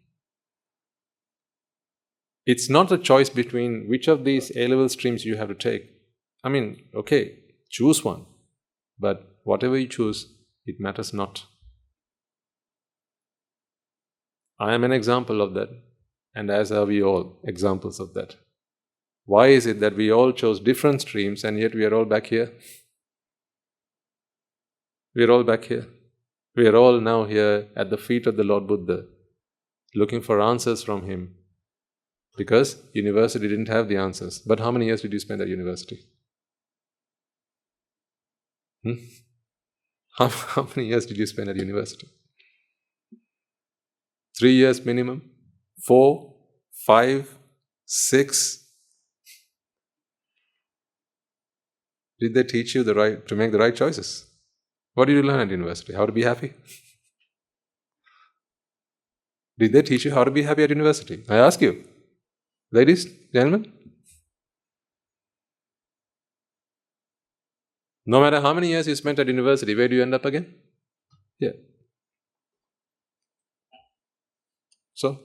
It's not a choice between which of these A-level streams you have to take. I mean, okay, choose one. But whatever you choose, it matters not. I am an example of that. And as are we all examples of that. Why is it that we all chose different streams and yet we are all back here? We are all back here. We are all now here at the feet of the Lord Buddha, looking for answers from him. Because university didn't have the answers. But how many years did you spend at university? How many years did you spend at university? 3 years minimum? 4? 5? 6? Did they teach you to make the right choices? What did you learn at university? How to be happy? Did they teach you how to be happy at university? I ask you. Ladies, gentlemen? No matter how many years you spent at university, where do you end up again? Here. So,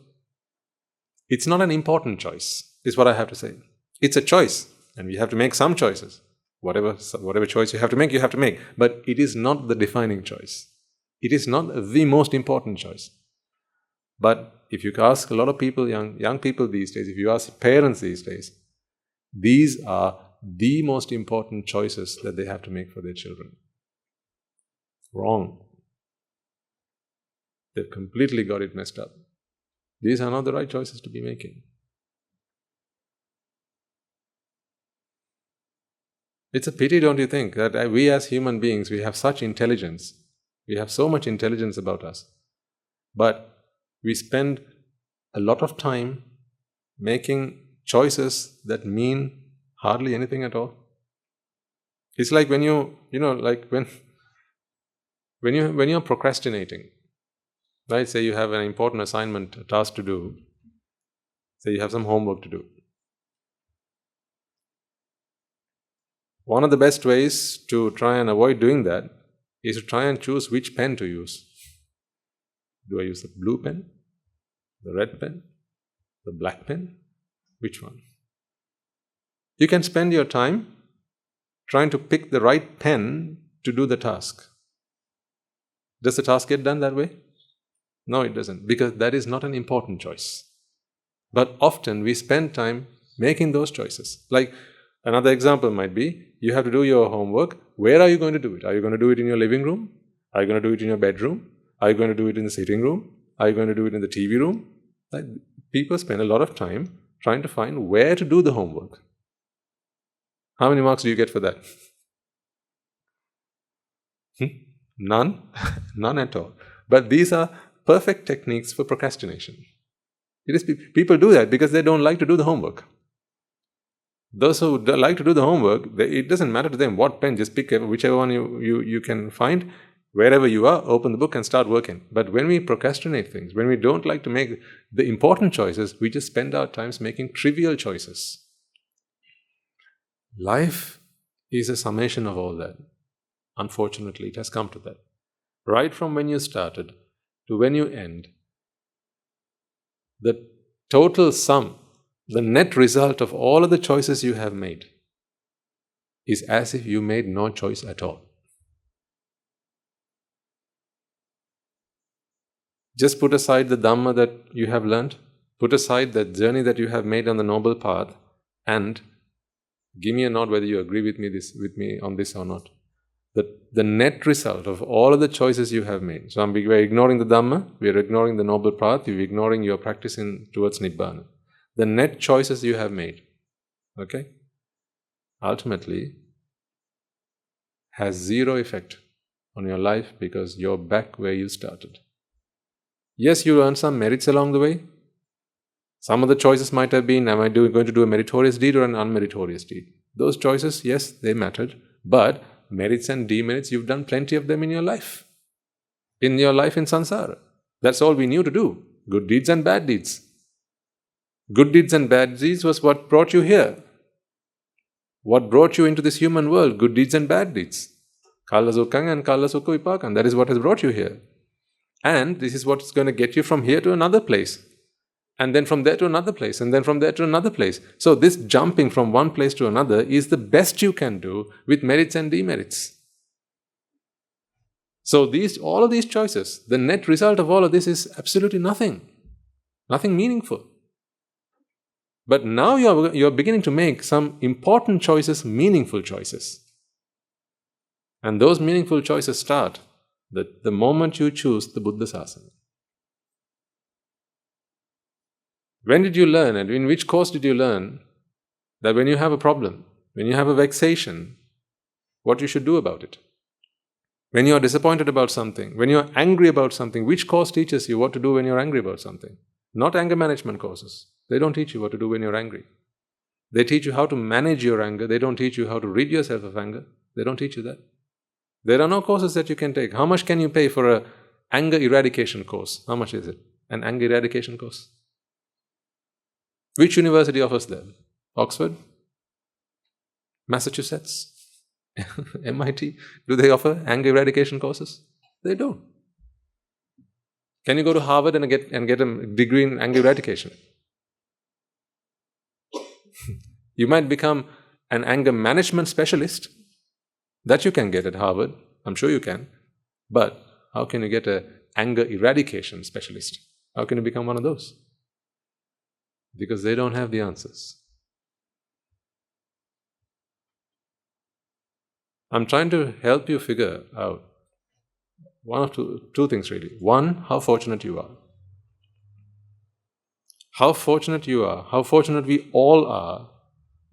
it's not an important choice, is what I have to say. It's a choice, and we have to make some choices. Whatever choice you have to make. But it is not the defining choice. It is not the most important choice. But if you ask a lot of people, young people these days, if you ask parents these days, these are the most important choices that they have to make for their children. Wrong. They've completely got it messed up. These are not the right choices to be making. It's a pity, don't you think, that we as human beings, we have such intelligence. We have so much intelligence about us. But we spend a lot of time making choices that mean hardly anything at all. It's like when when you're procrastinating, right? Say you have an important assignment, a task to do. Say you have some homework to do. One of the best ways to try and avoid doing that is to try and choose which pen to use. Do I use the blue pen, the red pen, the black pen? Which one? You can spend your time trying to pick the right pen to do the task. Does the task get done that way? No, it doesn't, because that is not an important choice. But often we spend time making those choices. Like another example might be, you have to do your homework. Where are you going to do it? Are you going to do it in your living room? Are you going to do it in your bedroom? Are you going to do it in the sitting room? Are you going to do it in the TV room? Like, people spend a lot of time trying to find where to do the homework. How many marks do you get for that? None? None at all. But these are perfect techniques for procrastination. People do that because they don't like to do the homework. Those who like to do the homework, it doesn't matter to them what pen, just pick whichever one you can find. Wherever you are, open the book and start working. But when we procrastinate things, when we don't like to make the important choices, we just spend our times making trivial choices. Life is a summation of all that. Unfortunately, it has come to that. Right from when you started to when you end, the total sum, the net result of all of the choices you have made is as if you made no choice at all. Just put aside the Dhamma that you have learnt, put aside the journey that you have made on the noble path, and give me a nod whether you agree with me on this or not. The net result of all of the choices you have made. So we're ignoring the Dhamma, we're ignoring the noble path, we're ignoring your practice towards Nibbána. The net choices you have made, okay, ultimately has zero effect on your life because you're back where you started. Yes, you earn some merits along the way. Some of the choices might have been, am I going to do a meritorious deed or an unmeritorious deed? Those choices, yes, they mattered, but merits and demerits, you've done plenty of them in your life. In your life in samsara. That's all we knew to do. Good deeds and bad deeds. Good deeds and bad deeds was what brought you here. What brought you into this human world? Good deeds and bad deeds. Kala sukkang and kala sukha vipakam. That is what has brought you here. And this is what's going to get you from here to another place. And then from there to another place. And then from there to another place. So this jumping from one place to another is the best you can do with merits and demerits. So all of these choices, the net result of all of this is absolutely nothing. Nothing meaningful. But now you're beginning to make some important choices, meaningful choices. And those meaningful choices start the moment you choose the Buddha Sasana. When did you learn, and in which course did you learn, that when you have a problem, when you have a vexation, what you should do about it? When you are disappointed about something, when you are angry about something, which course teaches you what to do when you're angry about something? Not anger management courses. They don't teach you what to do when you're angry. They teach you how to manage your anger. They don't teach you how to rid yourself of anger. They don't teach you that. There are no courses that you can take. How much can you pay for an anger eradication course? How much is it? An anger eradication course? Which university offers them? Oxford? Massachusetts? MIT? Do they offer anger eradication courses? They don't. Can you go to Harvard and get a degree in anger eradication? You might become an anger management specialist. That you can get at Harvard. I'm sure you can. But how can you get an anger eradication specialist? How can you become one of those? Because they don't have the answers. I'm trying to help you figure out one of two things really. One, how fortunate you are. How fortunate you are, how fortunate we all are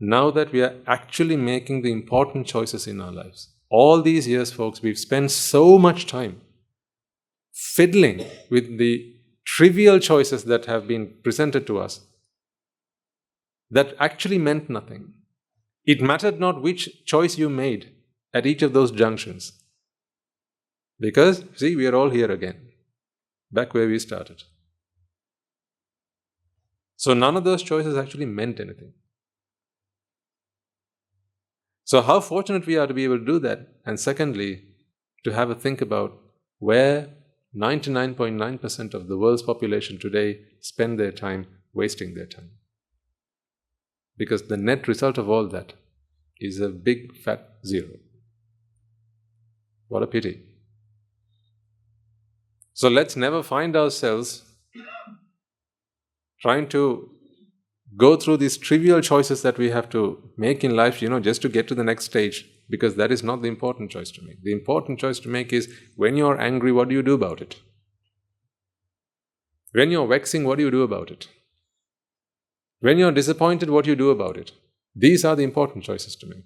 now that we are actually making the important choices in our lives. All these years, folks, we've spent so much time fiddling with the trivial choices that have been presented to us that actually meant nothing. It mattered not which choice you made at each of those junctions. Because, see, we are all here again, back where we started. So none of those choices actually meant anything. So how fortunate we are to be able to do that, and secondly, to have a think about where 99.9% of the world's population today spend their time wasting their time. Because the net result of all that is a big fat zero. What a pity. So let's never find ourselves trying to go through these trivial choices that we have to make in life, just to get to the next stage, because that is not the important choice to make. The important choice to make is, when you're angry, what do you do about it? When you're vexing, what do you do about it? When you're disappointed, what do you do about it? These are the important choices to make.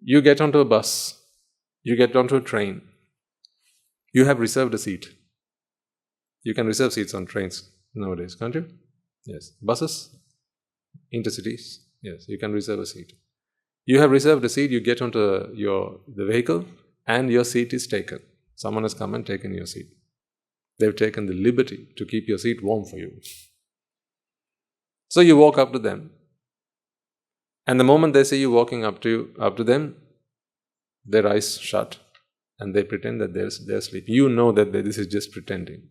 You get onto a bus, you get onto a train, you have reserved a seat. You can reserve seats on trains nowadays, can't you? Yes. Buses, intercities, yes, you can reserve a seat. You have reserved a seat, you get onto the vehicle, and your seat is taken. Someone has come and taken your seat. They've taken the liberty to keep your seat warm for you. So you walk up to them, and the moment they see you walking up to them, their eyes shut, and they pretend that they're asleep. You know that this is just pretending.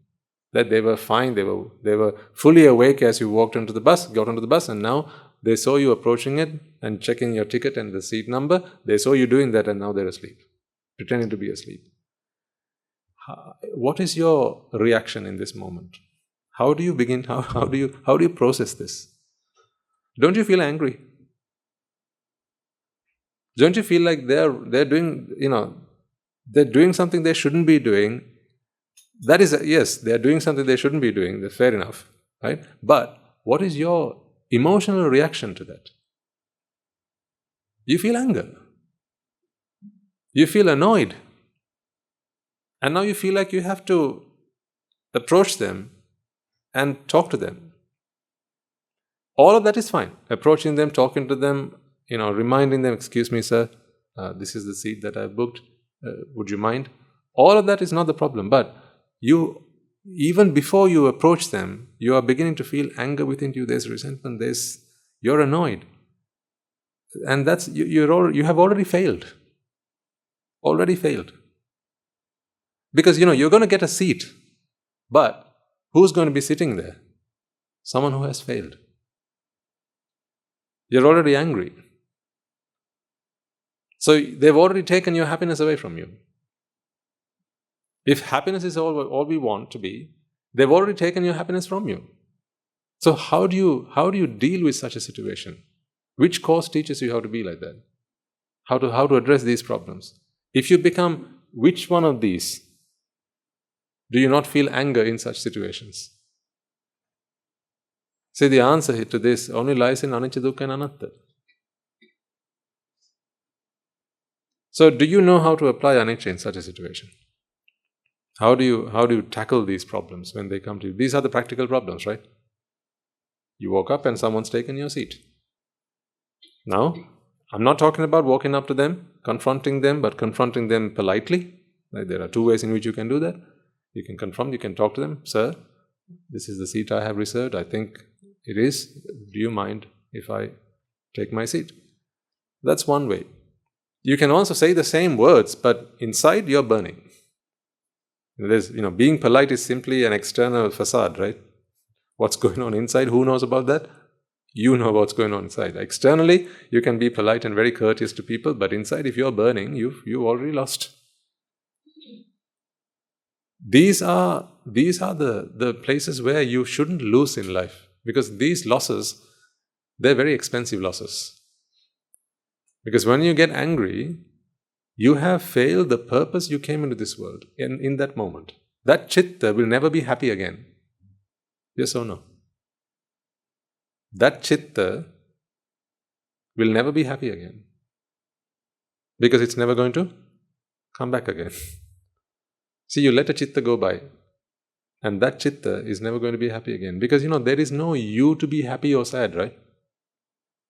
That they were fine, they were fully awake as you got onto the bus, and now they saw you approaching it and checking your ticket and the seat number. They saw you doing that, and now they're asleep, pretending to be asleep. What is your reaction in this moment? How do you begin? How do you process this? Don't you feel angry? Don't you feel like they're doing, they're doing something they shouldn't be doing? That is, yes, they're doing something they shouldn't be doing. That's fair enough, right? But what is your emotional reaction to that? You feel anger. You feel annoyed. And now you feel like you have to approach them and talk to them. All of that is fine. Approaching them, talking to them, reminding them, excuse me, sir, this is the seat that I've booked. Would you mind? All of that is not the problem. But even before you approach them, you are beginning to feel anger within you. There's resentment. You're annoyed. And that's, you have already failed. already failed. Because, you're going to get a seat, but who's going to be sitting there? Someone who has failed. You're already angry. So they've already taken your happiness away from you. If happiness is all we want to be, they've already taken your happiness from you. So how do you deal with such a situation? Which course teaches you how to be like that? How to address these problems? If you become which one of these, do you not feel anger in such situations? See, the answer to this only lies in anicca, dukkha and anatta. So do you know how to apply anicca in such a situation? How do you tackle these problems when they come to you? These are the practical problems, right? You woke up and someone's taken your seat. Now, I'm not talking about walking up to them, confronting them, but confronting them politely. Right? There are two ways in which you can do that. You can confront, you can talk to them. Sir, this is the seat I have reserved. I think it is. Do you mind if I take my seat? That's one way. You can also say the same words, but inside you're burning. Being polite is simply an external facade, right? What's going on inside, who knows about that? You know what's going on inside. Externally, you can be polite and very courteous to people, but inside, if you're burning, you've already lost. These are the places where you shouldn't lose in life, because these losses, they're very expensive losses. Because when you get angry, you have failed the purpose you came into this world in that moment. That citta will never be happy again. Yes or no? That citta will never be happy again. Because it's never going to come back again. See, you let a citta go by, and that citta is never going to be happy again. Because, there is no you to be happy or sad, right?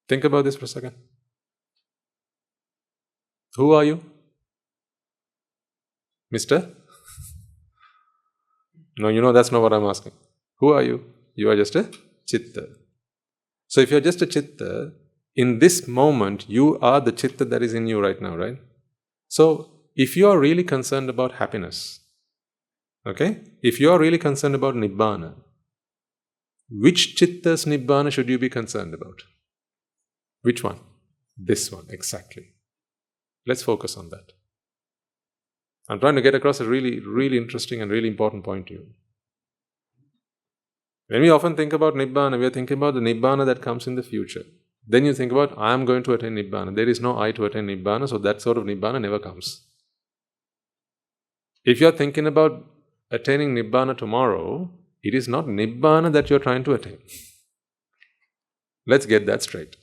Think about this for a second. Who are you? Mister? No, that's not what I'm asking. Who are you? You are just a citta. So if you're just a citta, in this moment, you are the citta that is in you right now, right? So if you are really concerned about happiness, okay? If you are really concerned about Nibbána, which citta's Nibbána should you be concerned about? Which one? This one, exactly. Let's focus on that. I'm trying to get across a really, really interesting and really important point to you. When we often think about Nibbána, we are thinking about the Nibbána that comes in the future. Then you think about, I am going to attain Nibbána. There is no I to attain Nibbána, so that sort of Nibbána never comes. If you are thinking about attaining Nibbána tomorrow, it is not Nibbána that you are trying to attain. Let's get that straight.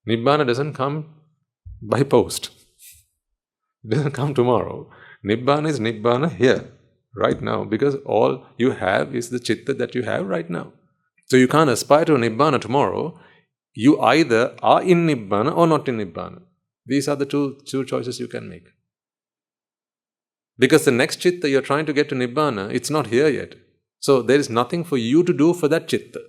Nibbána doesn't come by post. It doesn't come tomorrow. Nibbána is Nibbána here, right now, because all you have is the citta that you have right now. So you can't aspire to Nibbána tomorrow. You either are in Nibbána or not in Nibbána. These are the two choices you can make. Because the next citta you're trying to get to Nibbána, it's not here yet. So there is nothing for you to do for that citta.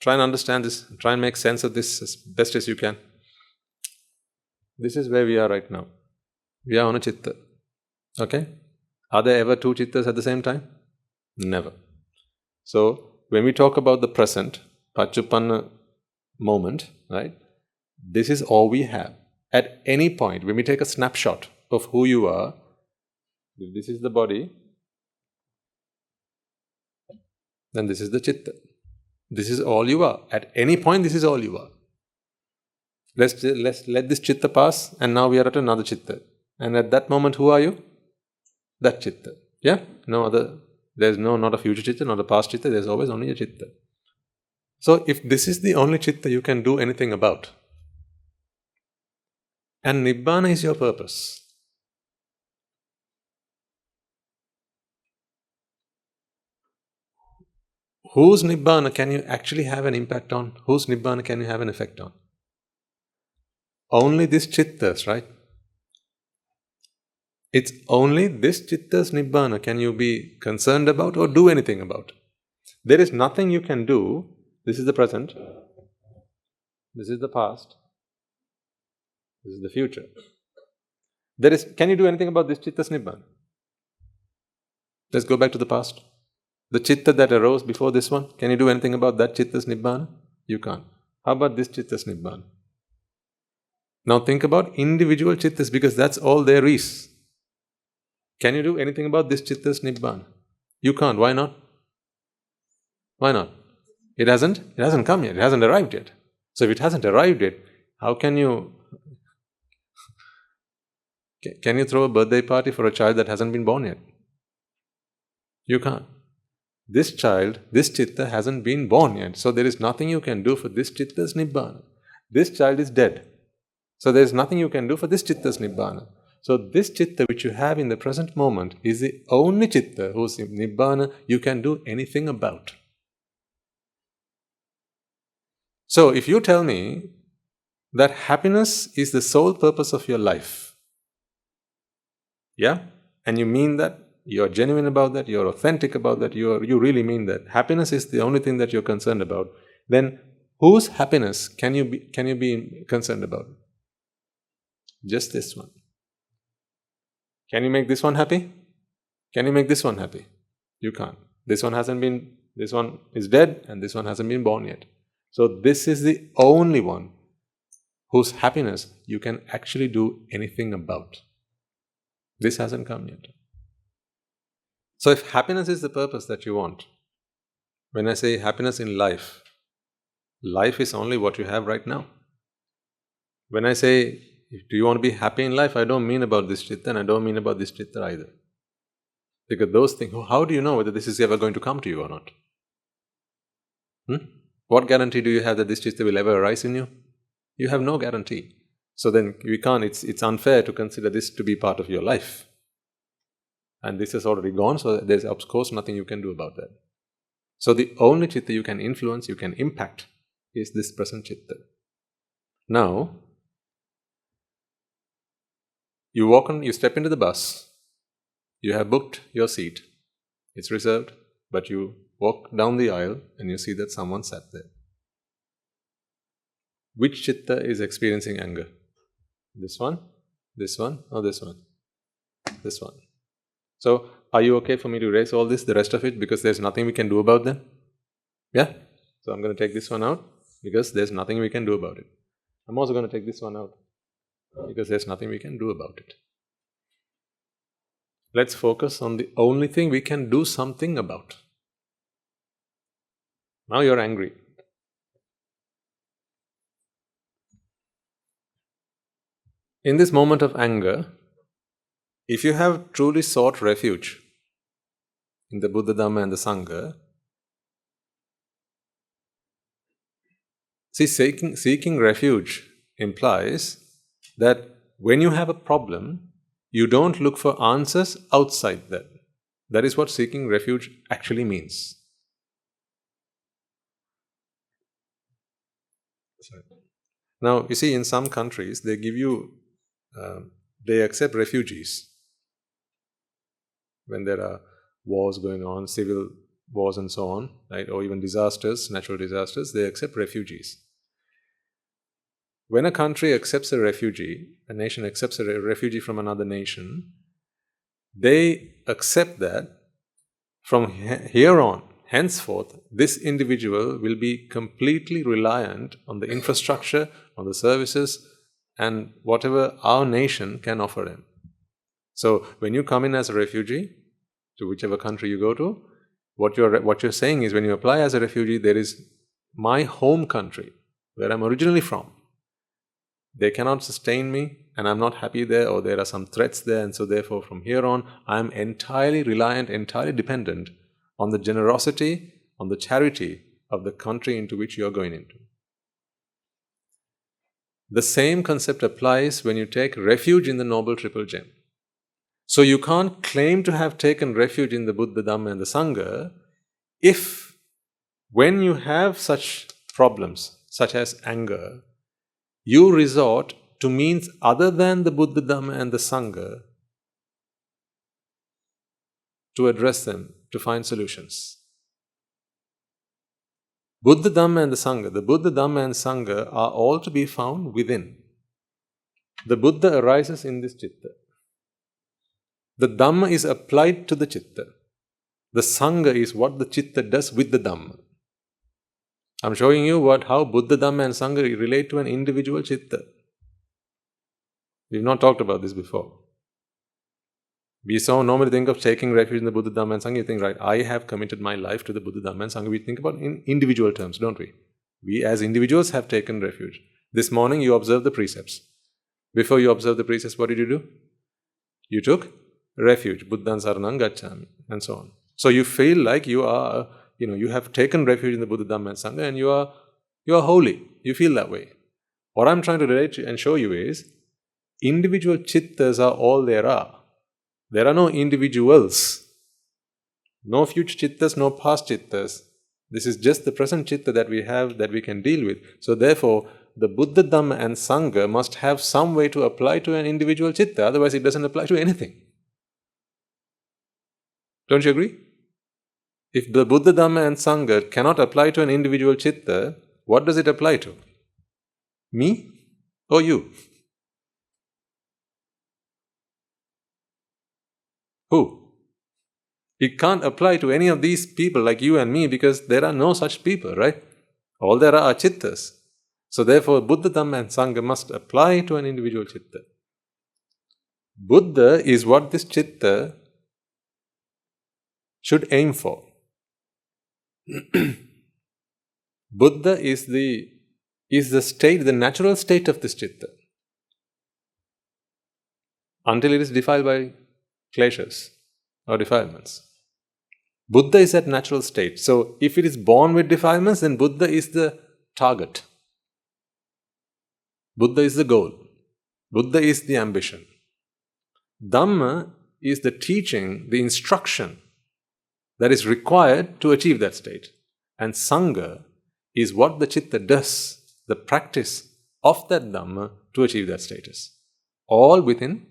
Try and understand this. Try and make sense of this as best as you can. This is where we are right now. We are on a citta. Okay? Are there ever two cittas at the same time? Never. So, when we talk about the present, Pacchuppanna moment, right? This is all we have. At any point, when we take a snapshot of who you are, if this is the body, then this is the citta. This is all you are. At any point, this is all you are. Let's let this citta pass, and now we are at another citta. And at that moment, who are you? That citta. Yeah? No other. There's not a future citta, not a past citta. There's always only a citta. So if this is the only citta you can do anything about, and Nibbána is your purpose, whose Nibbána can you actually have an impact on? Whose Nibbána can you have an effect on? Only this citta's, right? It's only this citta's Nibbána can you be concerned about or do anything about. There is nothing you can do. This is the present. This is the past. This is the future. Can you do anything about this chitta's Nibbana? Let's go back to the past. The chitta that arose before this one, can you do anything about that chitta's Nibbana? You can't. How about this chitta's Nibbana? Now think about individual chittas, because that's all there is. Can you do anything about this chitta's Nibbana? You can't. Why not? Why not? It hasn't come yet. It hasn't arrived yet. So if it hasn't arrived yet, how can you throw a birthday party for a child that hasn't been born yet? You can't. This child, this chitta hasn't been born yet. So there is nothing you can do for this chitta's Nibbana. This child is dead. So there is nothing you can do for this chitta's Nibbana. So this chitta which you have in the present moment is the only chitta whose Nibbana you can do anything about. So if you tell me that happiness is the sole purpose of your life, yeah? And you mean that, you're genuine about that, you're authentic about that, you really mean that happiness is the only thing that you're concerned about, then whose happiness can you be concerned about? Just this one. Can you make this one happy? Can you make this one happy? You can't. This one is dead and this one hasn't been born yet. So this is the only one whose happiness you can actually do anything about. This hasn't come yet. So if happiness is the purpose that you want, when I say happiness in life, life is only what you have right now. When I say, do you want to be happy in life, I don't mean about this chitta and I don't mean about this chitta either. Because those things, how do you know whether this is ever going to come to you or not? What guarantee do you have that this chitta will ever arise in you? You have no guarantee. So then it's unfair to consider this to be part of your life. And this is already gone, so there's of course nothing you can do about that. So the only chitta you can influence, you can impact, is this present chitta. Now, you step into the bus, you have booked your seat, it's reserved, but you walk down the aisle and you see that someone sat there. Which chitta is experiencing anger? This one, or this one? This one. So, are you okay for me to erase all this, the rest of it, because there's nothing we can do about them? Yeah? So I'm going to take this one out, because there's nothing we can do about it. I'm also going to take this one out, because there's nothing we can do about it. Let's focus on the only thing we can do something about. Now you're angry. In this moment of anger, if you have truly sought refuge in the Buddha, Dhamma and the Sangha, see, seeking refuge implies that when you have a problem, you don't look for answers outside that. That is what seeking refuge actually means. Now, you see, in some countries, they accept refugees. When there are wars going on, civil wars and so on, right, or even disasters, natural disasters, they accept refugees. When a country accepts a refugee, a nation accepts a refugee from another nation, they accept that from here on, henceforth, this individual will be completely reliant on the infrastructure, on the services, and whatever our nation can offer him. So, when you come in as a refugee, to whichever country you go to, what you're saying is, when you apply as a refugee, there is my home country, where I'm originally from. They cannot sustain me, and I'm not happy there, or there are some threats there, and so therefore from here on, I'm entirely reliant, entirely dependent on the generosity, on the charity of the country into which you're going into. The same concept applies when you take refuge in the Noble Triple Gem. So you can't claim to have taken refuge in the Buddha, Dhamma and the Sangha if, when you have such problems, such as anger, you resort to means other than the Buddha, Dhamma and the Sangha to address them, to find solutions. Buddha, Dhamma and the Sangha. The Buddha, Dhamma and Sangha are all to be found within. The Buddha arises in this citta. The Dhamma is applied to the citta. The Sangha is what the citta does with the Dhamma. I'm showing you how Buddha, Dhamma and Sangha relate to an individual citta. We've not talked about this before. We normally think of taking refuge in the Buddha, Dhamma and Sangha. You think, right, I have committed my life to the Buddha, Dhamma and Sangha. We think about in individual terms, don't we? We as individuals have taken refuge. This morning you observed the precepts. Before you observed the precepts, what did you do? You took refuge. Buddhan saranang gacchami, and so on. So you feel like you are, you have taken refuge in the Buddha, Dhamma and Sangha, and you are holy. You feel that way. What I'm trying to relate to and show you is, individual chittas are all there are. There are no individuals. No future chittas, no past chittas. This is just the present citta that we have, that we can deal with. So therefore, the Buddha, Dhamma and Sangha must have some way to apply to an individual citta. Otherwise, it doesn't apply to anything. Don't you agree? If the Buddha, Dhamma and Sangha cannot apply to an individual citta, what does it apply to? Me or you? Who? It can't apply to any of these people like you and me because there are no such people, right? All there are chittas. So therefore, Buddha, Dhamma and Sangha must apply to an individual citta. Buddha is what this citta should aim for. Buddha is the state, the natural state of this citta. Until it is defiled by kleshas or defilements. Buddha is that natural state. So if it is born with defilements, then Buddha is the target. Buddha is the goal. Buddha is the ambition. Dhamma is the teaching, the instruction that is required to achieve that state. And Sangha is what the citta does, the practice of that Dhamma to achieve that status. All within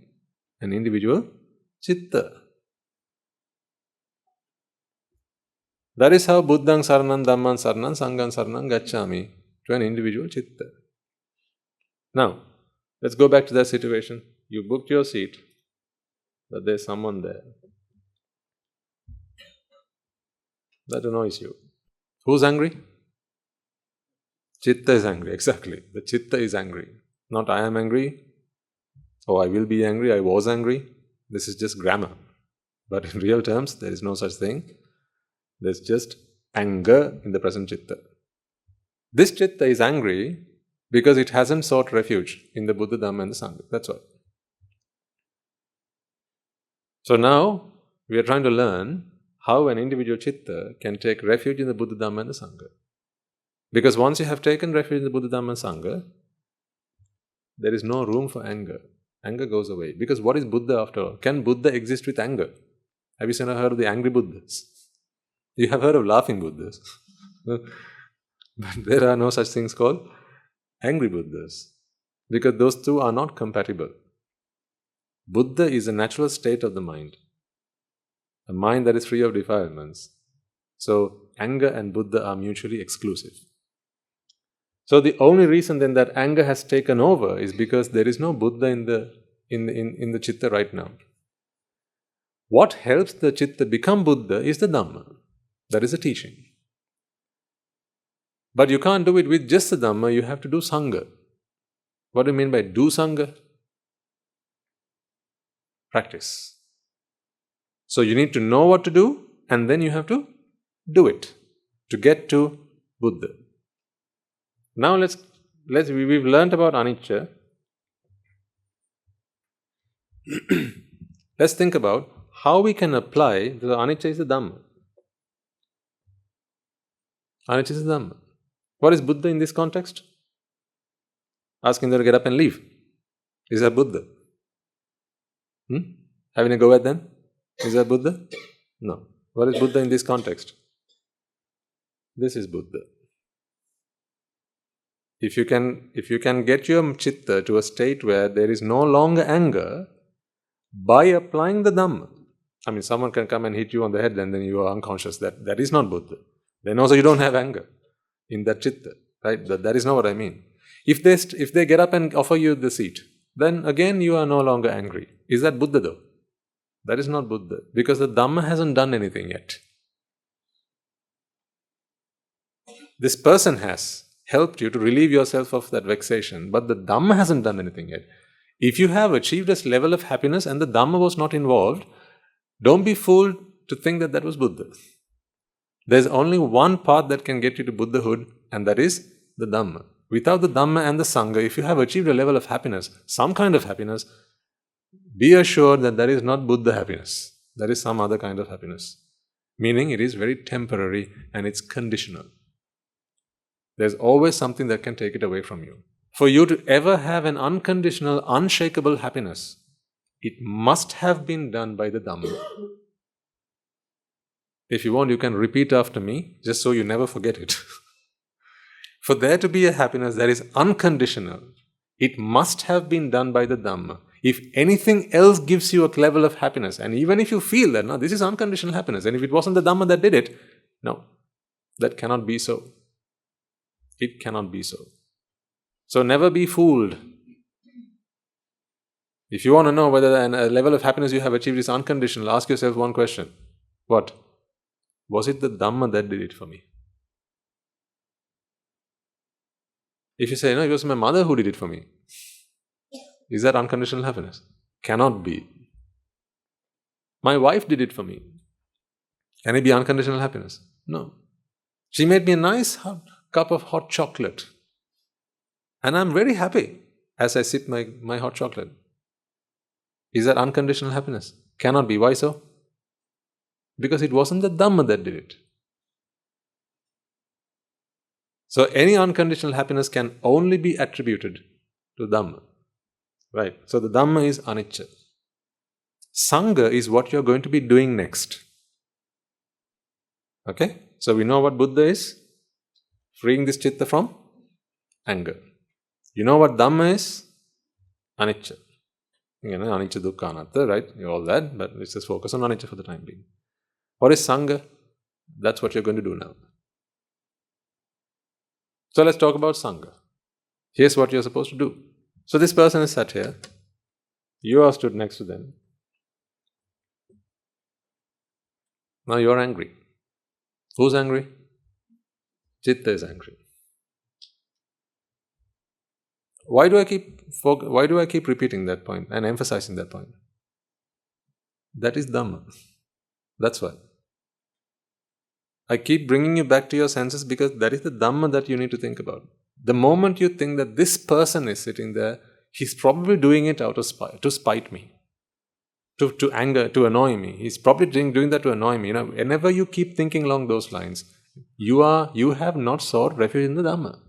an individual citta. That is how Buddhang saranam, Dhamman saranam, Sangham saranam gacchami to an individual citta. Now, let's go back to that situation. You booked your seat, but there's someone there that annoys you. Who's angry? Citta is angry, exactly. The citta is angry. Not I am angry, or I will be angry, I was angry. This is just grammar. But in real terms, there is no such thing. There's just anger in the present citta. This citta is angry because it hasn't sought refuge in the Buddha, Dhamma and the Sangha. That's all. So now, we are trying to learn how an individual citta can take refuge in the Buddha, Dhamma and the Sangha. Because once you have taken refuge in the Buddha, Dhamma and Sangha, there is no room for anger. Anger goes away. Because what is Buddha after all? Can Buddha exist with anger? Have you heard of the angry Buddhas? You have heard of laughing Buddhas. But there are no such things called angry Buddhas. Because those two are not compatible. Buddha is a natural state of the mind. A mind that is free of defilements. So, anger and Buddha are mutually exclusive. So the only reason then that anger has taken over is because there is no Buddha in the citta right now. What helps the citta become Buddha is the Dhamma. That is the teaching. But you can't do it with just the Dhamma, you have to do Sangha. What do you mean by do Sangha? Practice. So you need to know what to do and then you have to do it to get to Buddha. Now we've learnt about anicca. Let's think about how we can apply the anicca is the Dhamma. Anicca is the Dhamma. What is Buddha in this context? Asking them to get up and leave. Is that Buddha? Having a go at them? Is that Buddha? No. What is Buddha in this context? This is Buddha. If you can get your citta to a state where there is no longer anger by applying the Dhamma. I mean, someone can come and hit you on the head and then you are unconscious. That is not Buddha. Then also you don't have anger. in that citta. Right? That is not what I mean. If they get up and offer you the seat, then again you are no longer angry. Is that Buddha though? That is not Buddha, because the Dhamma hasn't done anything yet. This person has helped you to relieve yourself of that vexation, but the Dhamma hasn't done anything yet. If you have achieved a level of happiness and the Dhamma was not involved, don't be fooled to think that was Buddha. There's only one path that can get you to Buddhahood, and that is the Dhamma. Without the Dhamma and the Sangha, if you have achieved a level of happiness, some kind of happiness, be assured that is not Buddha happiness. That is some other kind of happiness. Meaning it is very temporary and it's conditional. There's always something that can take it away from you. For you to ever have an unconditional, unshakable happiness, it must have been done by the Dhamma. If you want, you can repeat after me, just so you never forget it. For there to be a happiness that is unconditional, it must have been done by the Dhamma. If anything else gives you a level of happiness, and even if you feel that, no, this is unconditional happiness, and if it wasn't the Dhamma that did it, no, that cannot be so. It cannot be so. So never be fooled. If you want to know whether a level of happiness you have achieved is unconditional, ask yourself one question. What? Was it the Dhamma that did it for me? If you say, no, it was my mother who did it for me, is that unconditional happiness? Cannot be. My wife did it for me. Can it be unconditional happiness? No. She made me a nice cup of hot chocolate. And I'm very happy as I sip my hot chocolate. Is that unconditional happiness? Cannot be. Why so? Because it wasn't the Dhamma that did it. So any unconditional happiness can only be attributed to Dhamma. Right? So the Dhamma is anicca. Sangha is what you're going to be doing next. Okay? So we know what Buddha is? Freeing this citta from anger. You know what Dhamma is? Anicca. Anicca, dukkha, anatta, right? All that, but let's just focus on anicca for the time being. What is Sangha? That's what you're going to do now. So let's talk about Sangha. Here's what you're supposed to do. So this person is sat here. You are stood next to them. Now you're angry. Who's angry? Citta is angry. Why do I keep repeating that point and emphasizing that point? That is Dhamma. That's why. I keep bringing you back to your senses because that is the Dhamma that you need to think about. The moment you think that this person is sitting there, he's probably doing it out of spite, to spite me, to anger, to annoy me. He's probably doing that to annoy me. Whenever you keep thinking along those lines, you have not sought refuge in the Dhamma.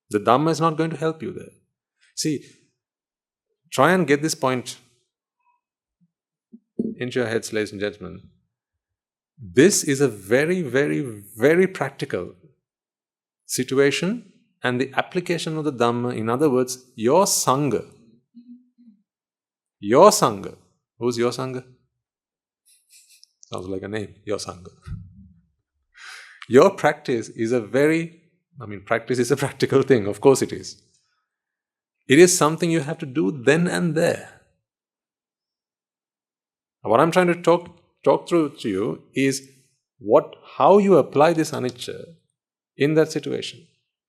The Dhamma is not going to help you there. See, try and get this point into your heads, ladies and gentlemen. This is a very, very, very practical situation, and the application of the Dhamma, in other words, your Sangha. Your Sangha. Who's your Sangha? Sounds like a name, your Sangha. Your practice is practice is a practical thing, of course it is. It is something you have to do then and there. What I'm trying to talk through to you is how you apply this anicca in that situation.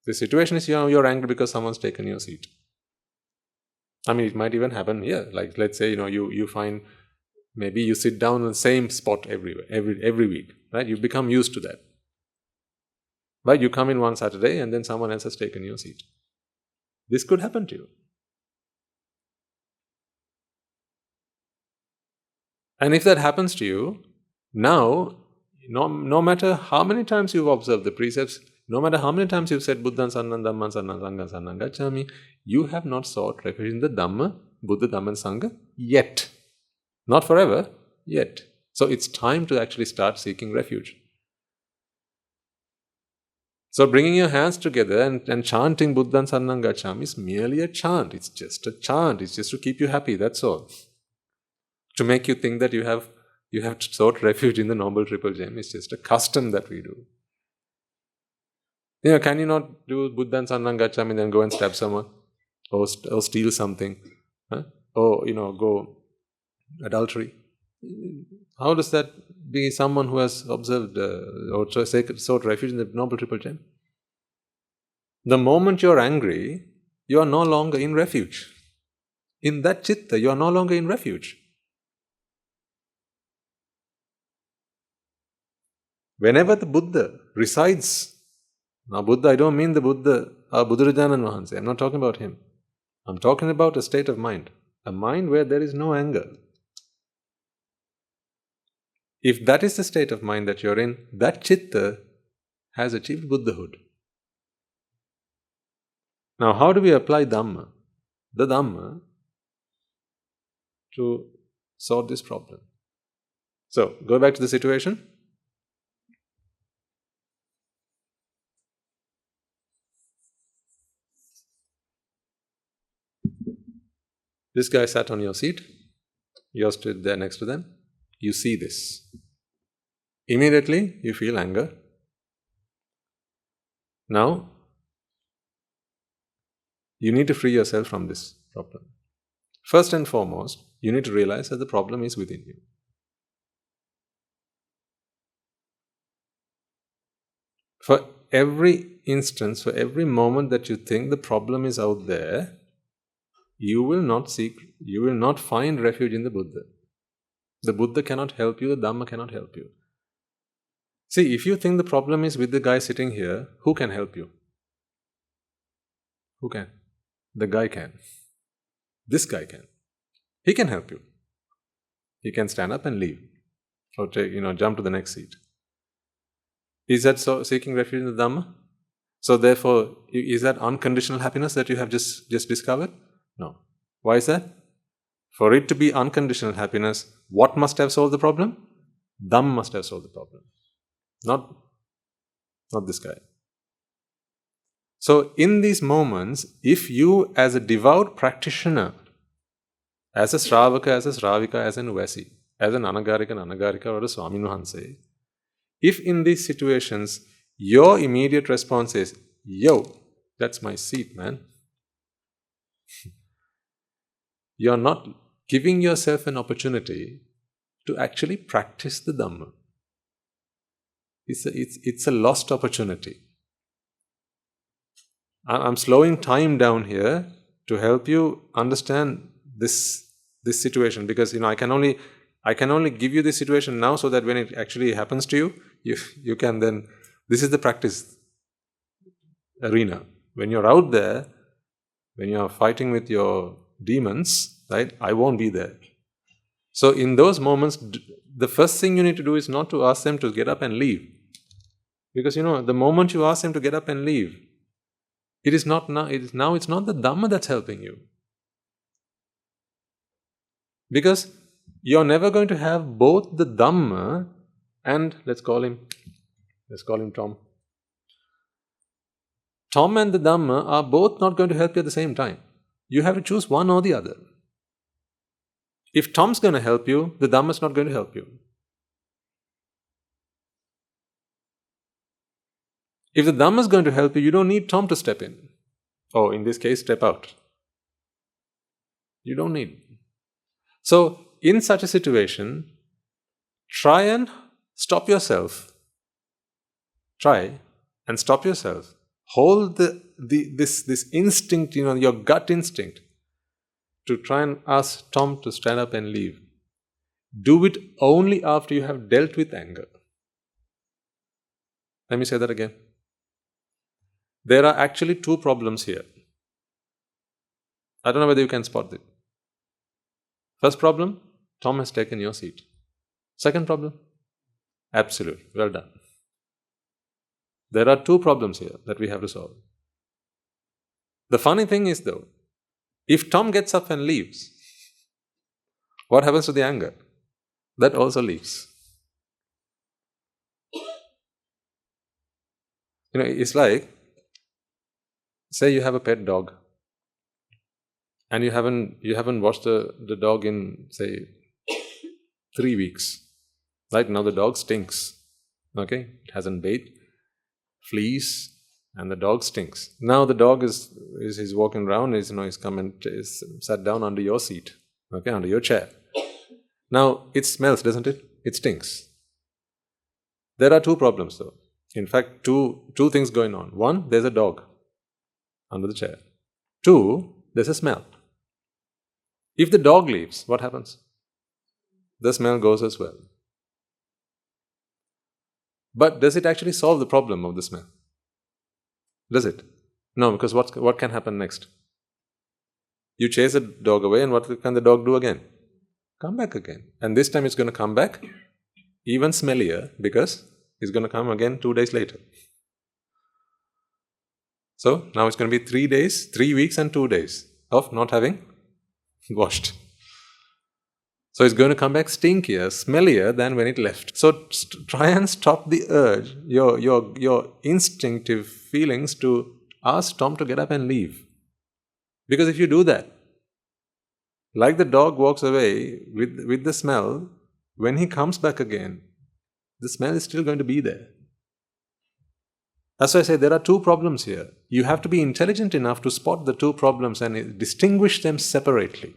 The situation is you're angry because someone's taken your seat. It might even happen here. Like, let's say, you find maybe you sit down in the same spot every week, right? You become used to that. But you come in one Saturday and then someone else has taken your seat. This could happen to you. And if that happens to you, now, no matter how many times you've observed the precepts, no matter how many times you've said Buddhan Sarnan, Dhamman Sarnan, Sanghan Sarnan Gacchami, you have not sought refuge in the Dhamma, Buddha, Dhamma and Sangha yet. Not forever, yet. So it's time to actually start seeking refuge. So bringing your hands together and chanting Buddhan Sarnan Gacchami is merely a chant. It's just a chant. It's just to keep you happy, that's all. To make you think that you have sought refuge in the Noble Triple Gem is just a custom that we do. Can you not do Buddhan Sannam Gacchami and then go and stab someone? Or steal something? Huh? Or, go adultery? How does that be someone who has observed or sought refuge in the Noble Triple Gem? The moment you're angry, you are no longer in refuge. In that citta, you are no longer in refuge. Whenever the Buddha resides, now Buddha, I don't mean the Buddha, Buddharajanan Vahanse, I'm not talking about him. I'm talking about a state of mind. A mind where there is no anger. If that is the state of mind that you're in, that citta has achieved Buddhahood. Now, how do we apply Dhamma? The Dhamma to solve this problem. So, go back to the situation. This guy sat on your seat. You stood there next to them. You see this. Immediately, you feel anger. Now, you need to free yourself from this problem. First and foremost, you need to realize that the problem is within you. For every instance, for every moment that you think the problem is out there, you will not find refuge in the Buddha. The Buddha cannot help you, the Dhamma cannot help you. See, if you think the problem is with the guy sitting here, who can help you? Who can? The guy can. This guy can. He can help you. He can stand up and leave. Or jump to the next seat. Is that seeking refuge in the Dhamma? So therefore, is that unconditional happiness that you have just discovered? No. Why is that? For it to be unconditional happiness, what must have solved the problem? Dhamma must have solved the problem. Not this guy. So in these moments, if you as a devout practitioner, as a Shravaka, as a Shravika, as an Uvasi, as an Anagarika or a Swamin Vahanse, if in these situations your immediate response is, yo, that's my seat, man. You're not giving yourself an opportunity to actually practice the Dhamma. It's a lost opportunity. I'm slowing time down here to help you understand this situation, because I can only give you this situation now so that when it actually happens to you, you can then, this is the practice arena. When you're out there, when you're fighting with your demons, right, I won't be there. So in those moments, the first thing you need to do is not to ask them to get up and leave. Because the moment you ask them to get up and leave, it's not the Dhamma that's helping you. Because you're never going to have both the Dhamma and, let's call him Tom. Tom and the Dhamma are both not going to help you at the same time. You have to choose one or the other. If Tom's going to help you, the Dhamma's not going to help you. If the Dhamma is going to help you, you don't need Tom to step in. Or in this case, step out. You don't need. So, in such a situation, try and stop yourself. Try and stop yourself. Hold this instinct, your gut instinct, to try and ask Tom to stand up and leave. Do it only after you have dealt with anger. Let me say that again. There are actually two problems here. I don't know whether you can spot it. First problem, Tom has taken your seat. Second problem, absolute. Well done. There are two problems here that we have to solve. The funny thing is though, if Tom gets up and leaves, what happens to the anger? That also leaves. It's like, say you have a pet dog and you haven't washed the dog in, say, 3 weeks. Right now the dog stinks. Okay? It hasn't bathed. Fleas, and the dog stinks. Now the dog is walking around, he's come and is sat down under your seat, okay, under your chair. Now it smells, doesn't it? It stinks. There are two problems though. In fact, two things going on. One, there's a dog under the chair. Two, there's a smell. If the dog leaves, what happens? The smell goes as well. But does it actually solve the problem of the smell? Does it? No, because what can happen next? You chase a dog away, and what can the dog do again? Come back again. And this time it's going to come back even smellier, because it's going to come again 2 days later. So now it's going to be 3 weeks and 2 days of not having washed. So it's going to come back stinkier, smellier than when it left. So try and stop the urge, your instinctive feelings to ask Tom to get up and leave. Because if you do that, like the dog walks away with the smell, when he comes back again, the smell is still going to be there. That's why I say there are two problems here. You have to be intelligent enough to spot the two problems and distinguish them separately.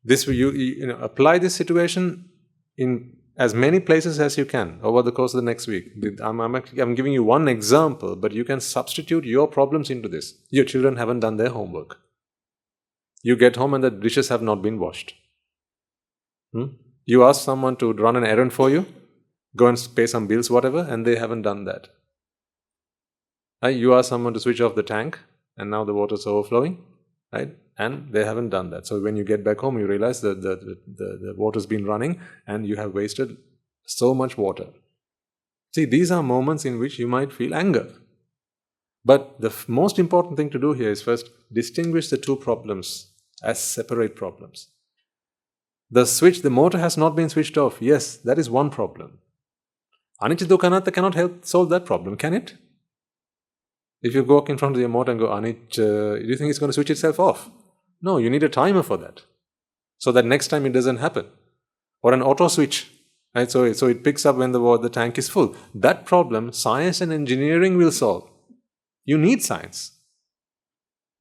This you apply this situation in as many places as you can over the course of the next week. I'm giving you one example, but you can substitute your problems into this. Your children haven't done their homework. You get home and the dishes have not been washed. You ask someone to run an errand for you, go and pay some bills, whatever, and they haven't done that. You ask someone to switch off the tank, and now the water's overflowing, right? And they haven't done that. So when you get back home, you realize that the water's been running and you have wasted so much water. See, these are moments in which you might feel anger. But the most important thing to do here is first distinguish the two problems as separate problems. The motor has not been switched off. Yes, that is one problem. Anicca dukkha anatta cannot help solve that problem, can it? If you walk in front of your motor and go, Anicca, do you think it's going to switch itself off? No, you need a timer for that. So that next time it doesn't happen. Or an auto switch. Right? So it picks up when the tank is full. That problem, science and engineering will solve. You need science.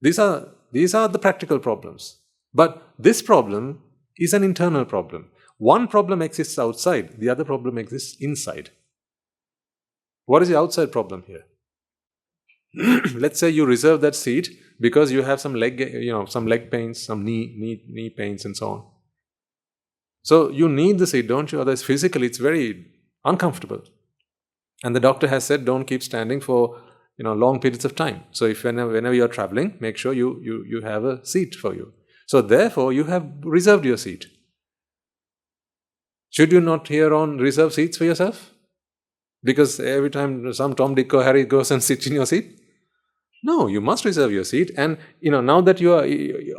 These are the practical problems. But this problem is an internal problem. One problem exists outside, the other problem exists inside. What is the outside problem here? Let's say you reserve that seat because you have some leg pains, some knee pains and so on. So you need the seat, don't you? Otherwise physically it's very uncomfortable. And the doctor has said don't keep standing for long periods of time. So if whenever you're traveling, make sure you have a seat for you. So therefore you have reserved your seat. Should you not here on reserve seats for yourself? Because every time some Tom, Dick or Harry goes and sits in your seat? No, you must reserve your seat. And now that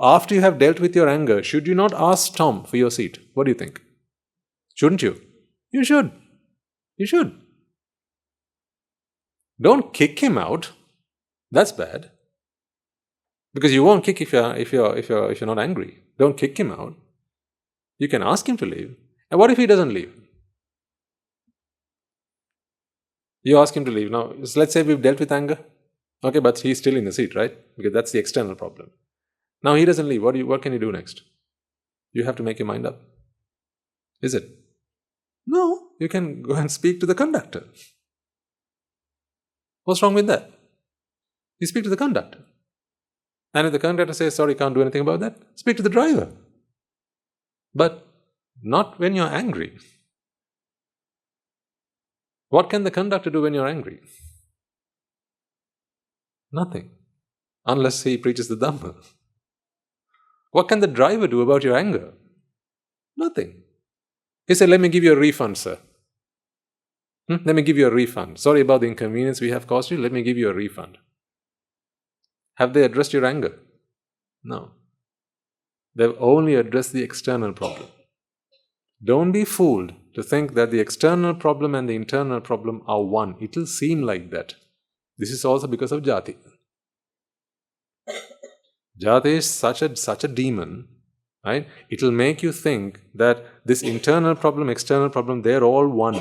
after you have dealt with your anger, should you not ask Tom for your seat? What do you think? Shouldn't you? You should. You should. Don't kick him out. That's bad. Because you won't kick if you're not angry. Don't kick him out. You can ask him to leave. And what if he doesn't leave? You ask him to leave. Now, let's say we've dealt with anger. Okay, but he's still in the seat, right? Because that's the external problem. Now he doesn't leave. What can you do next? You have to make your mind up. Is it? No, you can go and speak to the conductor. What's wrong with that? You speak to the conductor. And if the conductor says, sorry, can't do anything about that, speak to the driver. But not when you're angry. What can the conductor do when you're angry? Nothing. Unless he preaches the Dhamma. What can the driver do about your anger? Nothing. He said, let me give you a refund, sir. Let me give you a refund. Sorry about the inconvenience we have caused you. Let me give you a refund. Have they addressed your anger? No. They've only addressed the external problem. Don't be fooled to think that the external problem and the internal problem are one. It will seem like that. This is also because of Játhi. Játhi is such a demon, right? It will make you think that this internal problem, external problem, they're all one.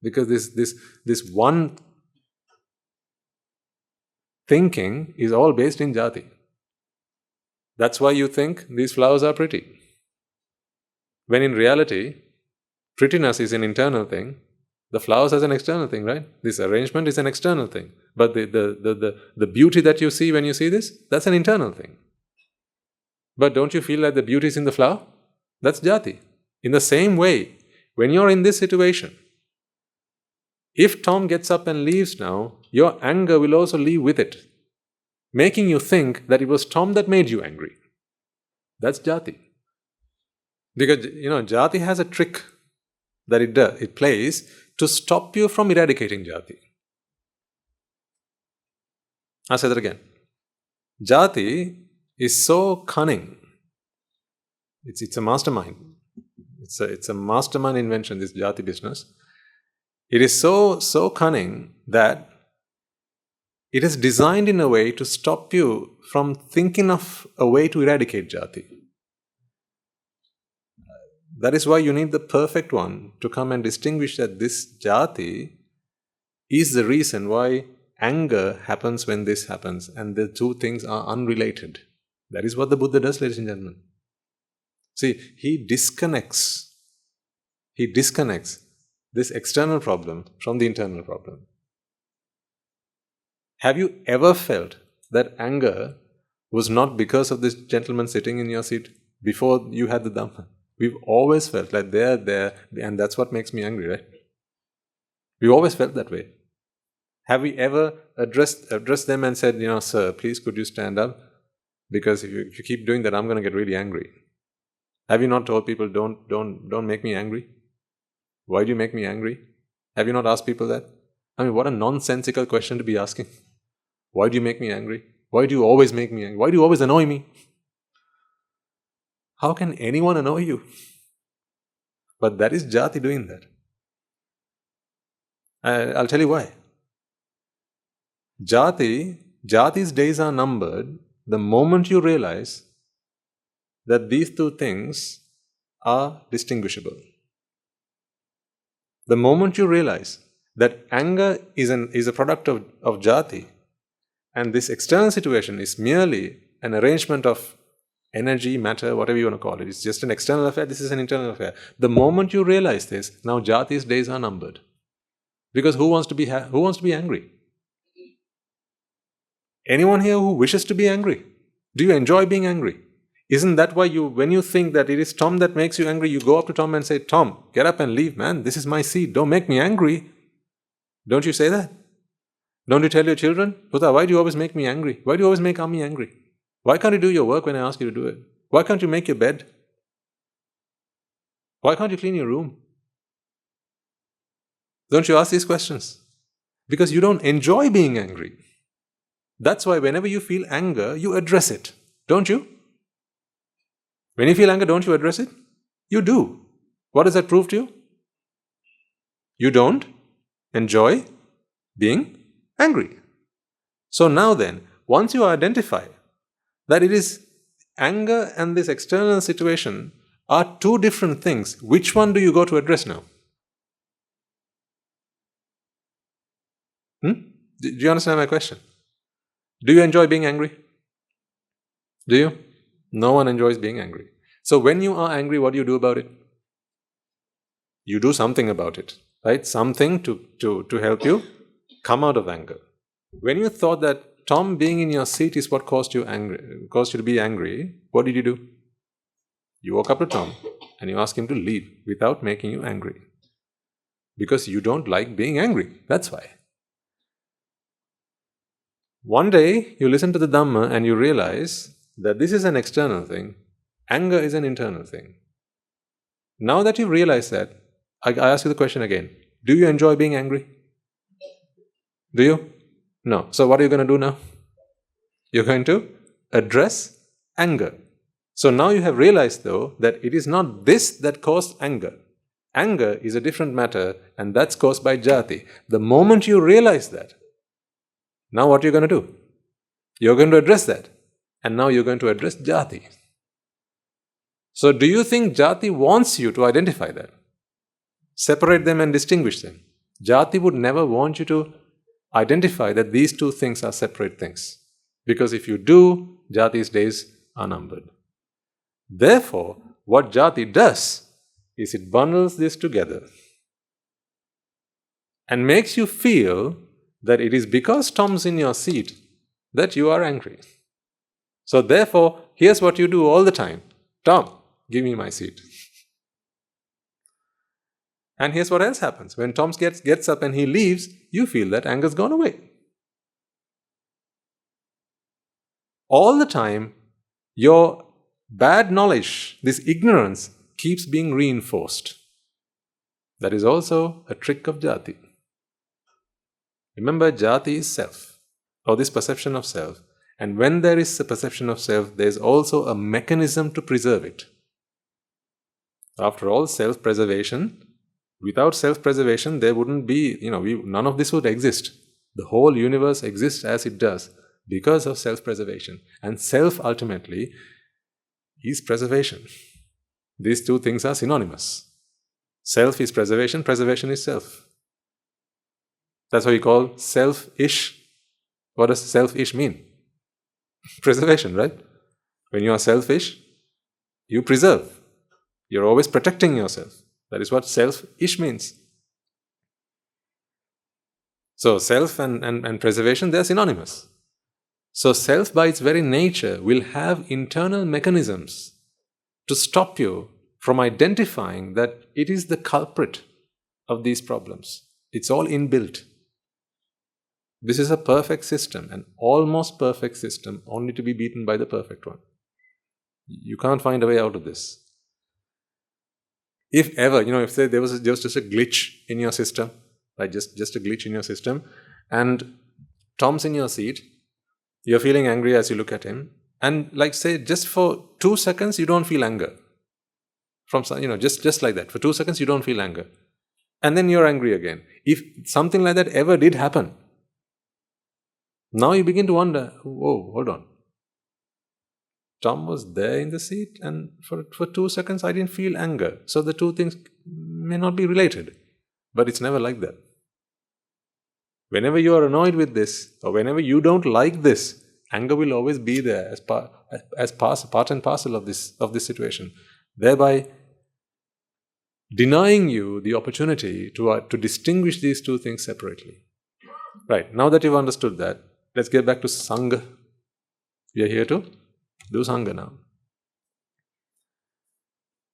Because this one thinking is all based in jati. That's why you think these flowers are pretty. When in reality, prettiness is an internal thing, the flowers is an external thing, right? This arrangement is an external thing. But the beauty that you see when you see this, that's an internal thing. But don't you feel like the beauty is in the flower? That's jati. In the same way, when you're in this situation, if Tom gets up and leaves now, your anger will also leave with it, making you think that it was Tom that made you angry. That's jati. Because, jati has a trick that it plays to stop you from eradicating jati. I'll say that again. Jati is so cunning. It's a mastermind. It's a mastermind invention, this jati business. It is so cunning that it is designed in a way to stop you from thinking of a way to eradicate jati. That is why you need the perfect one to come and distinguish that this jati is the reason why anger happens when this happens, and the two things are unrelated. That is what the Buddha does, ladies and gentlemen. See, he disconnects this external problem from the internal problem. Have you ever felt that anger was not because of this gentleman sitting in your seat before you had the Dhamma? We've always felt like they're there, and that's what makes me angry, right? We've always felt that way. Have we ever addressed them and said, sir, please could you stand up? Because if you keep doing that, I'm going to get really angry. Have you not told people, don't make me angry? Why do you make me angry? Have you not asked people that? I mean, what a nonsensical question to be asking. Why do you make me angry? Why do you always make me angry? Why do you always annoy me? How can anyone annoy you? But that is jati doing that. I'll tell you why. Jati's days are numbered the moment you realize that these two things are distinguishable. The moment you realize that anger is a product of jati, and this external situation is merely an arrangement of energy, matter, whatever you want to call it. It's just an external affair, this is an internal affair. The moment you realize this, now jati's days are numbered. Because who wants to be angry? Anyone here who wishes to be angry? Do you enjoy being angry? Isn't that why when you think that it is Tom that makes you angry, you go up to Tom and say, Tom, get up and leave, man. This is my seat. Don't make me angry. Don't you say that? Don't you tell your children, Puta, why do you always make me angry? Why do you always make Ami angry? Why can't you do your work when I ask you to do it? Why can't you make your bed? Why can't you clean your room? Don't you ask these questions? Because you don't enjoy being angry. That's why whenever you feel anger, you address it. Don't you? When you feel anger, don't you address it? You do. What does that prove to you? You don't enjoy being angry. So now then, once you identify that it is anger and this external situation are two different things, which one do you go to address now? Do you understand my question? Do you enjoy being angry? Do you? No one enjoys being angry. So when you are angry, what do you do about it? You do something about it, right? Something to help you come out of anger. When you thought that Tom being in your seat is what caused you to be angry, what did you do? You walk up to Tom and you ask him to leave without making you angry. Because you don't like being angry. That's why. One day, you listen to the Dhamma and you realize that this is an external thing, anger is an internal thing. Now that you've realized that, I ask you the question again. Do you enjoy being angry? Do you? No. So what are you going to do now? You're going to address anger. So now you have realized though that it is not this that caused anger. Anger is a different matter and that's caused by jati. The moment you realize that, now what you're going to do? You're going to address that. And now you're going to address jati. So do you think jati wants you to identify that? Separate them and distinguish them. Játhi would never want you to identify that these two things are separate things. Because if you do, Jati's days are numbered. Therefore, what Játhi does is it bundles this together and makes you feel that it is because Tom's in your seat that you are angry. So therefore, here's what you do all the time. Tom, give me my seat. And here's what else happens. When Tom gets up and he leaves, you feel that anger's gone away. All the time, your bad knowledge, this ignorance, keeps being reinforced. That is also a trick of Játhi. Remember, Játhi is self, or this perception of self. And when there is a perception of self, there is also a mechanism to preserve it. After all, self-preservation, without self-preservation, there wouldn't be, none of this would exist. The whole universe exists as it does because of self-preservation. And self, ultimately, is preservation. These two things are synonymous. Self is preservation, preservation is self. That's what we call self-ish. What does self-ish mean? Preservation, right? When you are selfish, you preserve. You're always protecting yourself. That is what self-ish means. So self and preservation, they are synonymous. So self by its very nature will have internal mechanisms to stop you from identifying that it is the culprit of these problems. It's all inbuilt. This is a perfect system, an almost perfect system, only to be beaten by the perfect one. You can't find a way out of this. If ever, if there was just a glitch in your system, right, just a glitch in your system, and Tom's in your seat, you're feeling angry as you look at him, and say just for 2 seconds you don't feel anger. Just like that, for 2 seconds you don't feel anger. And then you're angry again. If something like that ever did happen, now you begin to wonder, whoa, hold on. Tom was there in the seat and for 2 seconds I didn't feel anger. So the two things may not be related. But it's never like that. Whenever you are annoyed with this, or whenever you don't like this, anger will always be there as part and parcel of this situation, thereby denying you the opportunity to distinguish these two things separately. Right, now that you've understood that, let's get back to Sangha. We are here to do Sangha now.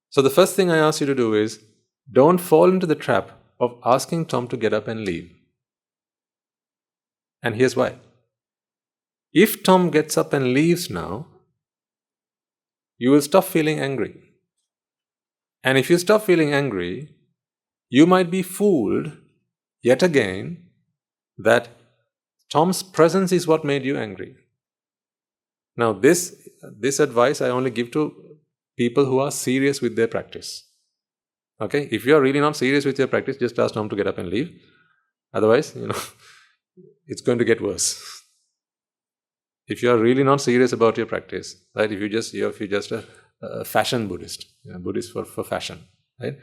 So the first thing I ask you to do is, don't fall into the trap of asking Tom to get up and leave. And here's why. If Tom gets up and leaves now, you will stop feeling angry. And if you stop feeling angry, you might be fooled yet again that Tom's presence is what made you angry. Now this advice I only give to people who are serious with their practice. Okay? If you are really not serious with your practice, just ask Tom to get up and leave. Otherwise, it's going to get worse. If you are really not serious about your practice, right? If you're just a fashion Buddhist, Buddhist for fashion, right?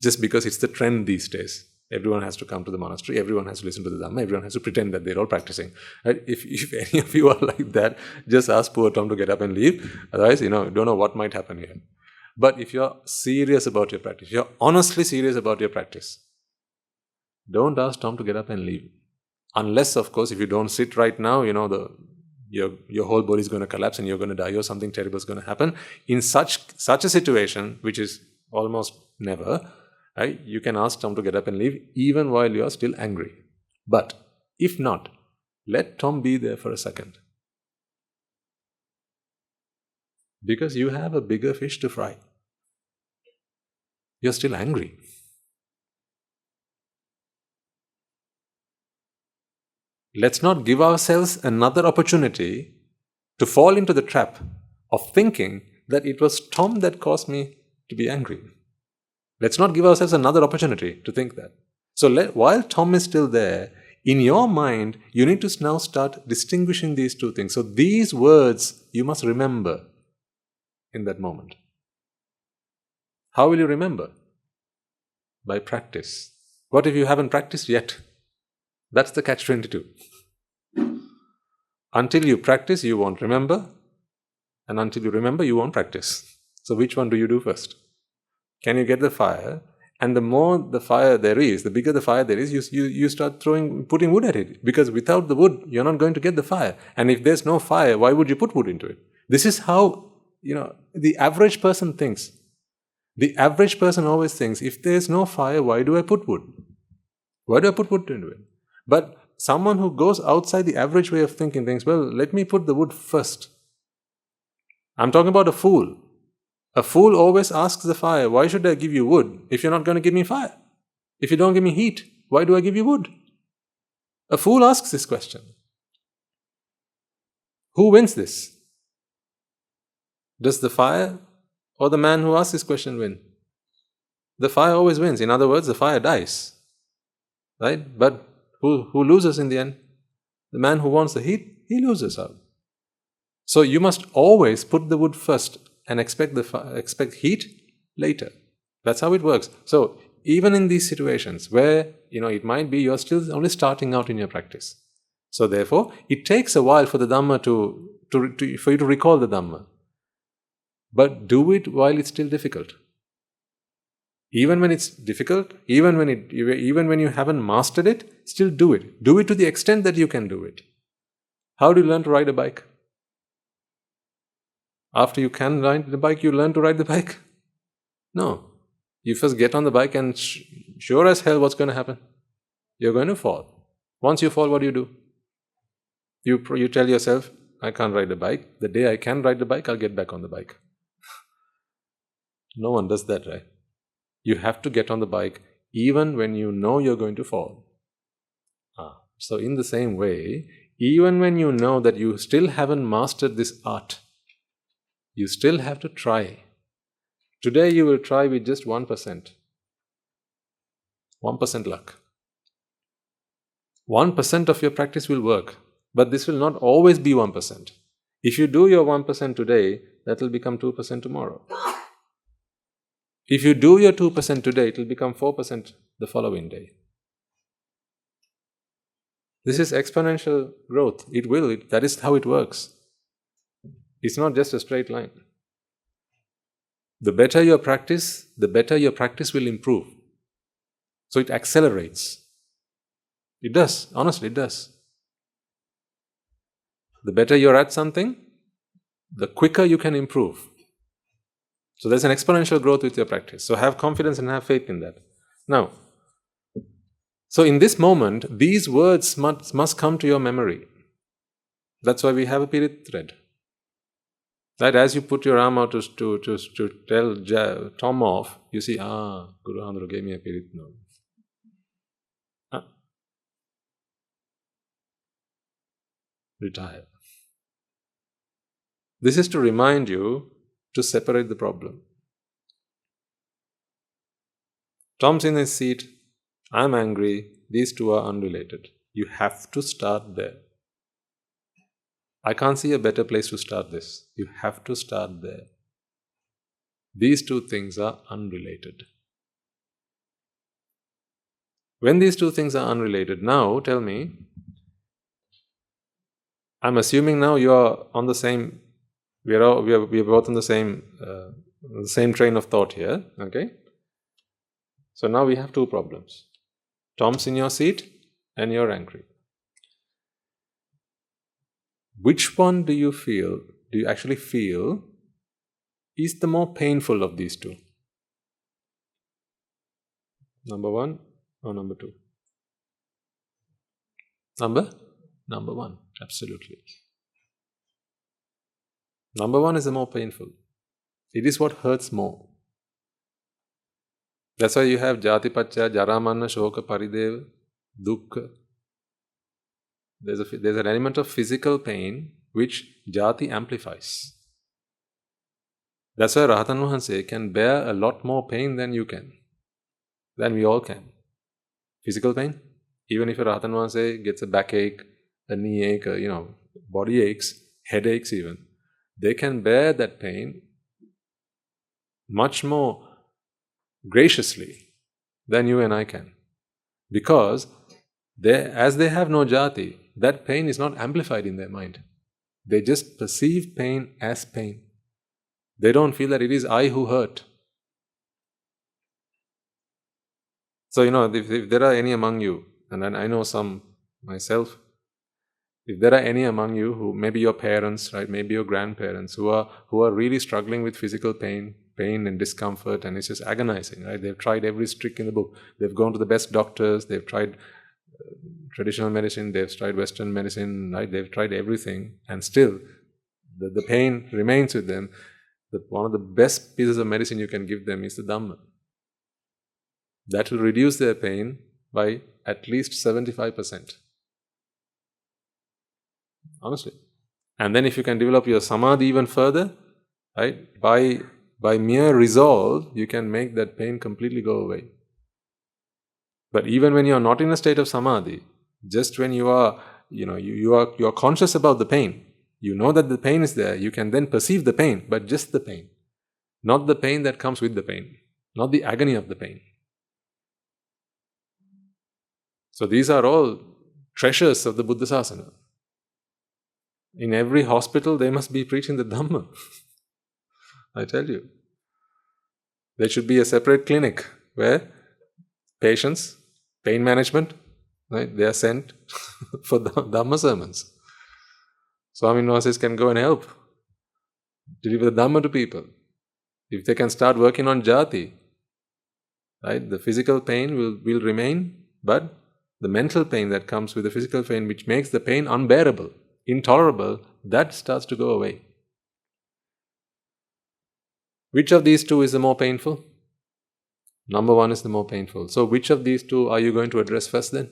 Just because it's the trend these days. Everyone has to come to the monastery, everyone has to listen to the Dhamma, everyone has to pretend that they're all practicing. Right? If any of you are like that, just ask poor Tom to get up and leave. Otherwise, you don't know what might happen here. But if you're serious about your practice, if you're honestly serious about your practice, don't ask Tom to get up and leave. Unless, of course, if you don't sit right now, your whole body is going to collapse and you're going to die or something terrible is going to happen. In such a situation, which is almost never, right, you can ask Tom to get up and leave even while you are still angry. But if not, let Tom be there for a second. Because you have a bigger fish to fry. You're still angry. Let's not give ourselves another opportunity to fall into the trap of thinking that it was Tom that caused me to be angry. Let's not give ourselves another opportunity to think that. So while Tom is still there, in your mind, you need to now start distinguishing these two things. So these words you must remember in that moment. How will you remember? By practice. What if you haven't practiced yet? That's the catch-22. Until you practice, you won't remember. And until you remember, you won't practice. So which one do you do first? Can you get the fire? And the more the fire there is, the bigger the fire there is, you start putting wood at it. Because without the wood, you're not going to get the fire. And if there's no fire, why would you put wood into it? This is how, the average person thinks. The average person always thinks, if there's no fire, why do I put wood? Why do I put wood into it? But someone who goes outside the average way of thinking thinks, well, let me put the wood first. I'm talking about a fool. A fool always asks the fire, why should I give you wood if you're not going to give me fire? If you don't give me heat, why do I give you wood? A fool asks this question. Who wins this? Does the fire or the man who asks this question win? The fire always wins. In other words, the fire dies. Right? But who loses in the end? The man who wants the heat, he loses out. So you must always put the wood first and expect heat later. That's how it works. So even in these situations where it might be you're still only starting out in your practice. So therefore, it takes a while for the Dhamma for you to recall the Dhamma. But do it while it's still difficult. Even when it's difficult, even when you haven't mastered it, still do it. Do it to the extent that you can do it. How do you learn to ride a bike? After you can ride the bike, you learn to ride the bike? No. You first get on the bike and sure as hell what's going to happen? You're going to fall. Once you fall, what do? You tell yourself, I can't ride the bike. The day I can ride the bike, I'll get back on the bike. No one does that, right? You have to get on the bike even when you know you're going to fall. So in the same way, even when you know that you still haven't mastered this art, you still have to try. Today you will try with just 1%. 1% luck. 1% of your practice will work, but this will not always be 1%. If you do your 1% today, that will become 2% tomorrow. If you do your 2% today, it will become 4% the following day. This is exponential growth. That is how it works. It's not just a straight line. The better your practice will improve. So it accelerates. It does. Honestly, it does. The better you're at something, the quicker you can improve. So there's an exponential growth with your practice. So have confidence and have faith in that. Now, so in this moment, these words must come to your memory. That's why we have a Pirit thread. That as you put your arm out to tell Tom off, you see, Guru Handru gave me a Pirit note. Retire. This is to remind you to separate the problem. Tom's in his seat, I'm angry, these two are unrelated. You have to start there. I can't see a better place to start this. You have to start there. These two things are unrelated. When these two things are unrelated, now tell me, I'm assuming now you are on the same, we are both on the same train of thought here, okay? So now we have two problems. Tom's in your seat and you're angry. Which one do you actually feel is the more painful of these two? Number one or number two? Number one, absolutely. Number one is the more painful. It is what hurts more. That's why you have Játhi, Jaramanna, Shoka, Parideva, Dukkha. There's an element of physical pain which Játhi amplifies. That's why Rahatan Vahanse can bear a lot more pain than you can, than we all can. Physical pain, even if a Rahatan Vahanse gets a backache, a knee ache, body aches, headaches even, they can bear that pain much more graciously than you and I can. Because as they have no jati, that pain is not amplified in their mind. They just perceive pain as pain. They don't feel that it is I who hurt. So, if there are any among you, and I know some myself, if there are any among you who, maybe your parents, right, maybe your grandparents, who are really struggling with physical pain and discomfort, and it's just agonizing, right? They've tried every trick in the book. They've gone to the best doctors, they've tried traditional medicine, they've tried Western medicine, right? They've tried everything, and still the pain remains with them. One of the best pieces of medicine you can give them is the Dhamma. That will reduce their pain by at least 75%. Honestly. And then if you can develop your samadhi even further, right, by mere resolve, you can make that pain completely go away. But even when you are not in a state of samadhi, just when you are, you are conscious about the pain, you know that the pain is there, you can then perceive the pain, but just the pain. Not the pain that comes with the pain, not the agony of the pain. So these are all treasures of the Buddha Sasana. In every hospital, they must be preaching the Dhamma. I tell you. There should be a separate clinic where patients, pain management, right, they are sent for Dhamma sermons. Swami Nwasis can go and help deliver the Dhamma to people. If they can start working on jati, right, the physical pain will remain, but the mental pain that comes with the physical pain, which makes the pain unbearable, intolerable, that starts to go away. Which of these two is the more painful? Number one is the more painful. So which of these two are you going to address first then?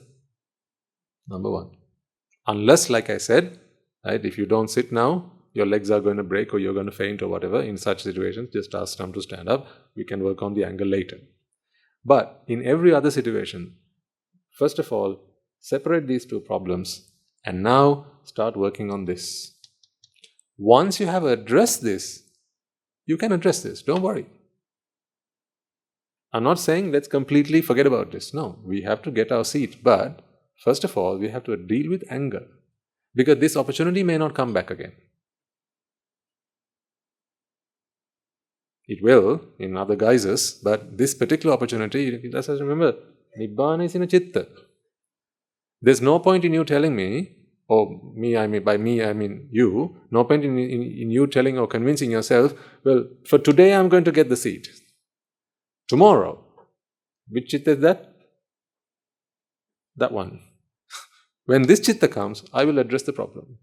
Number one. Unless, like I said, right, if you don't sit now, your legs are going to break or you're going to faint or whatever. In such situations, just ask them to stand up. We can work on the anger later. But in every other situation, first of all, separate these two problems and now start working on this. Once you have addressed this, you can address this. Don't worry. I'm not saying let's completely forget about this. No, we have to get our seat. But first of all, we have to deal with anger. Because this opportunity may not come back again. It will in other guises, but this particular opportunity, let's remember, Nibbána is in a citta. There's no point in you telling me, or me, I mean, by me, I mean you, no point in you telling or convincing yourself, well, for today I'm going to get the seat. Tomorrow, which citta is that? That one. When this citta comes, I will address the problem.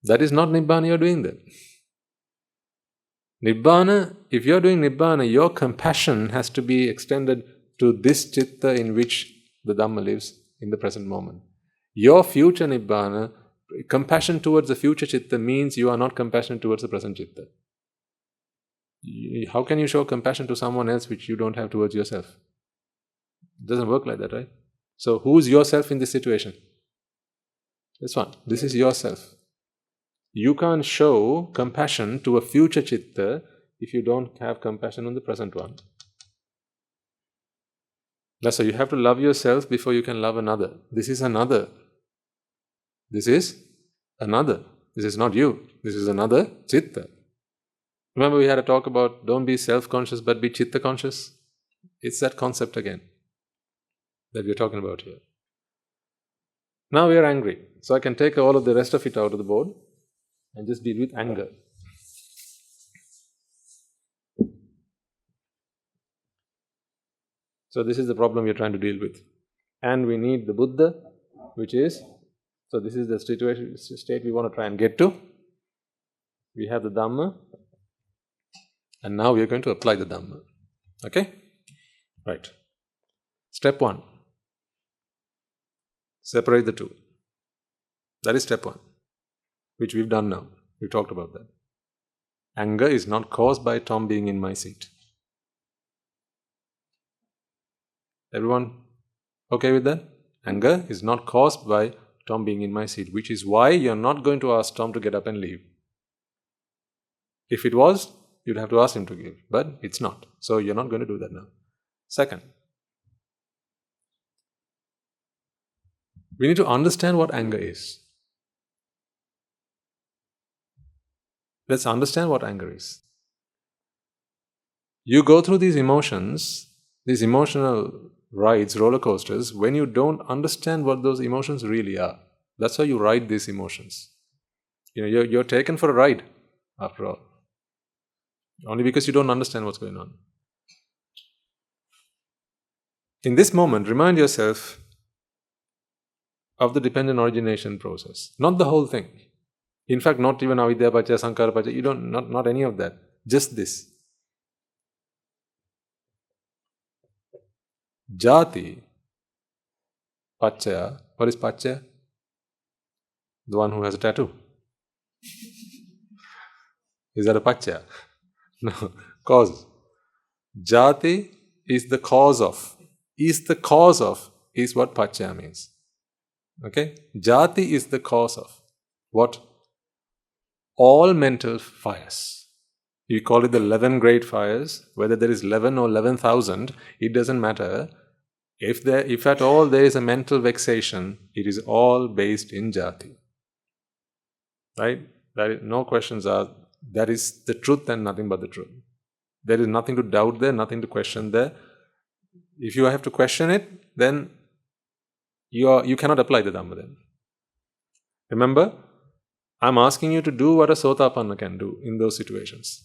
That is not Nibbána you're doing then. Nibbána, if you're doing Nibbána, your compassion has to be extended to this citta in which the Dhamma lives in the present moment. Your future Nibbána, compassion towards the future citta means you are not compassionate towards the present citta. How can you show compassion to someone else which you don't have towards yourself? It doesn't work like that, right? So who's yourself in this situation? This one. This is yourself. You can't show compassion to a future citta if you don't have compassion on the present one. That's why you have to love yourself before you can love another. This is another. This is another. This is not you. This is another citta. Remember we had a talk about don't be self-conscious but be citta-conscious? It's that concept again that we're talking about here. Now we are angry. So I can take all of the rest of it out of the board and just deal with anger. So this is the problem we're trying to deal with. And we need the Buddha, which is, so this is the state we want to try and get to. We have the Dhamma. And now we are going to apply the Dhamma. Okay? Right. Step 1. Separate the two. That is step 1, which we've done now. We talked about that. Anger is not caused by Tom being in my seat. Everyone okay with that? Anger is not caused by Tom being in my seat, which is why you're not going to ask Tom to get up and leave. If it was, you'd have to ask him to give, but it's not. So you're not going to do that now. Second, We need to understand what anger is. Let's understand what anger is. You go through these emotions, these emotional rides, roller coasters, when you don't understand what those emotions really are. That's how you ride these emotions. You're taken for a ride, after all. Only because you don't understand what's going on. In this moment, remind yourself of the dependent origination process. Not the whole thing. In fact, not even avidya pacha, sankara pacha, not any of that. Just this. Játi, pacha. What is pacha? The one who has a tattoo. Is that a pacha? No, cause. Játi is the cause of. Is the cause of is what pacha means. Okay? Játi is the cause of. What? All mental fires. You call it the 11 great fires. Whether there is 11 or 11,000, it doesn't matter. If at all there is a mental vexation, it is all based in Játi. Right? No questions are. That is the truth and nothing but the truth. There is nothing to doubt there, nothing to question there. If you have to question it, then you cannot apply the Dhamma then. Remember, I'm asking you to do what a Sotapanna can do in those situations.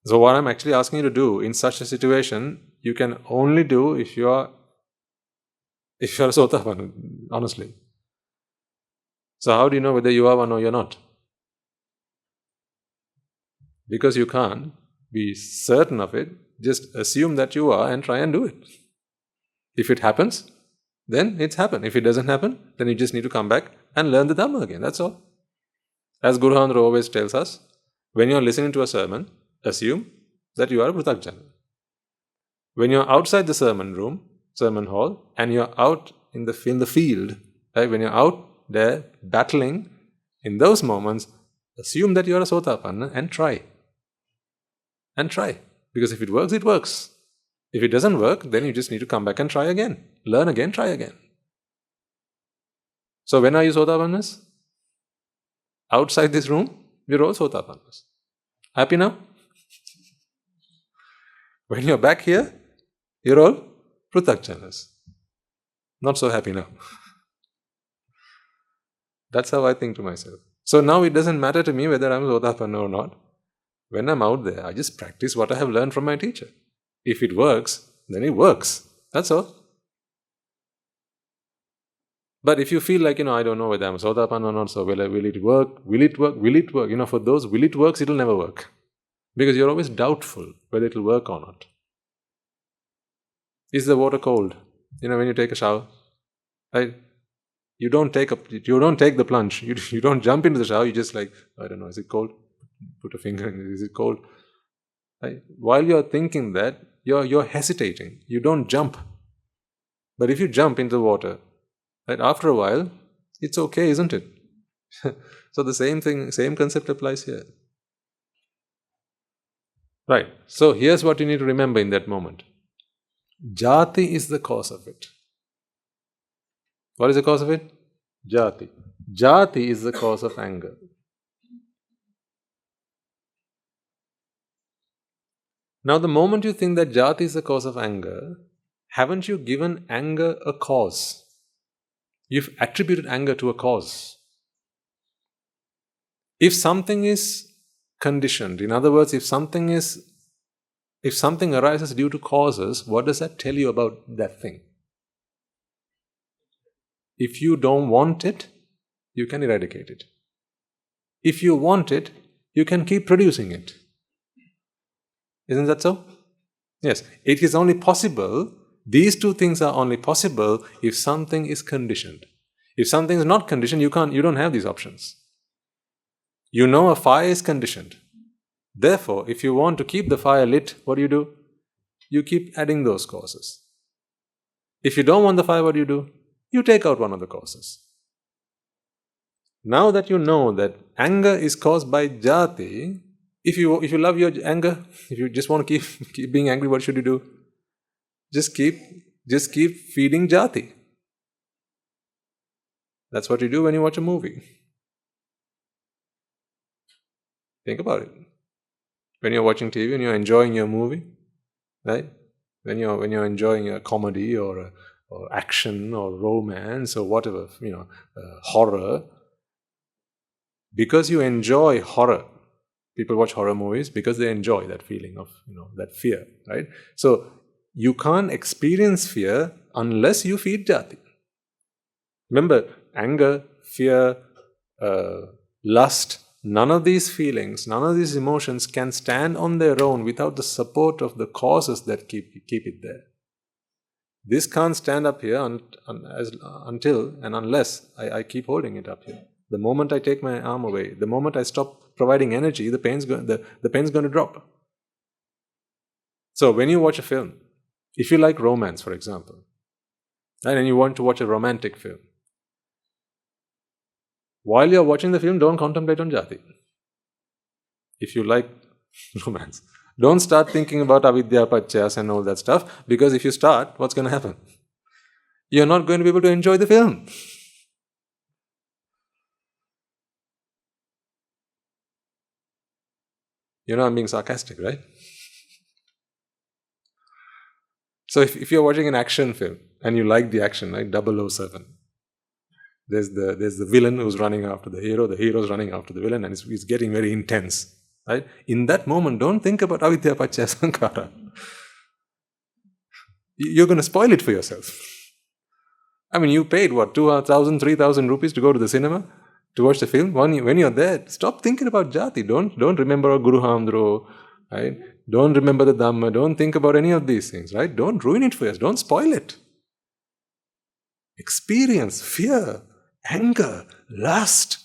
So what I'm actually asking you to do in such a situation, you can only do if you are a Sotapanna, honestly. So how do you know whether you are one or you're not? Because you can't be certain of it, just assume that you are and try and do it. If it happens, then it's happened. If it doesn't happen, then you just need to come back and learn the Dhamma again. That's all. As Guru Handra always tells us, when you're listening to a sermon, assume that you are a Pruthakjana. When you're outside the sermon hall, and you're out in the field, right? When you're out there battling, in those moments, assume that you are a Sotapanna and try. And try. Because if it works, it works. If it doesn't work, then you just need to come back and try again. Learn again, try again. So when are you Sotapannas? Outside this room, we're all Sotapannas. Happy now? When you're back here, you're all Pruthakjanas. Not so happy now. That's how I think to myself. So now it doesn't matter to me whether I'm Sotapanna or not. When I'm out there, I just practice what I have learned from my teacher. If it works, then it works. That's all. But if you feel like, I don't know whether I'm Sotapanna or not, so will it work? Will it work? Will it work? For those, will it works, it'll never work. Because you're always doubtful whether it'll work or not. Is the water cold? When you take a shower, right? You don't take the plunge. You don't jump into the shower. You just I don't know, is it cold? Put a finger in it. Is it cold? Right? While you're thinking that, you're hesitating. You don't jump. But if you jump into the water, right, after a while, it's okay, isn't it? So the same concept applies here. Right. So here's what you need to remember in that moment. Játi is the cause of it. What is the cause of it? Játi. Játi is the cause of anger. Now, the moment you think that Játi is the cause of anger, haven't you given anger a cause? You've attributed anger to a cause. If something is conditioned, in other words, if something arises due to causes, what does that tell you about that thing? If you don't want it, you can eradicate it. If you want it, you can keep producing it. Isn't that so? Yes. It is only possible, these two things are only possible if something is conditioned. If something is not conditioned, you don't have these options. A fire is conditioned. Therefore, if you want to keep the fire lit, what do? You keep adding those causes. If you don't want the fire, what do? You take out one of the causes. Now that you know that anger is caused by Játi, if you love your anger, if you just want to keep being angry, what should you do? Just keep feeding Játi. That's what you do when you watch a movie. Think about it. When you're watching TV and you're enjoying your movie, right? When you're enjoying a comedy or action or romance or whatever, horror, because you enjoy horror. People watch horror movies because they enjoy that feeling of, that fear, right? So you can't experience fear unless you feed Játi. Remember, anger, fear, lust, none of these feelings, none of these emotions can stand on their own without the support of the causes that keep it there. This can't stand up here until and unless I keep holding it up here. The moment I take my arm away, the moment I stop providing energy, the pain's going to drop. So when you watch a film, if you like romance, for example, and you want to watch a romantic film, while you're watching the film, don't contemplate on Játi. If you like romance, don't start thinking about avidya, paccayas and all that stuff, because if you start, what's going to happen? You're not going to be able to enjoy the film. I'm being sarcastic, right? So if you're watching an action film and you like the action, like 007, there's the villain who's running after the hero's running after the villain, and it's getting very intense, right? In that moment, don't think about avidya, paccaya, sankhara. You're going to spoil it for yourself. I mean, you paid, 2,000, 3,000 rupees to go to the cinema to watch the film. When you're there, stop thinking about Játi. Don't remember our Guru Hamdro, right? Don't remember the Dhamma. Don't think about any of these things, right? Don't ruin it for us. Don't spoil it. Experience fear, anger, lust,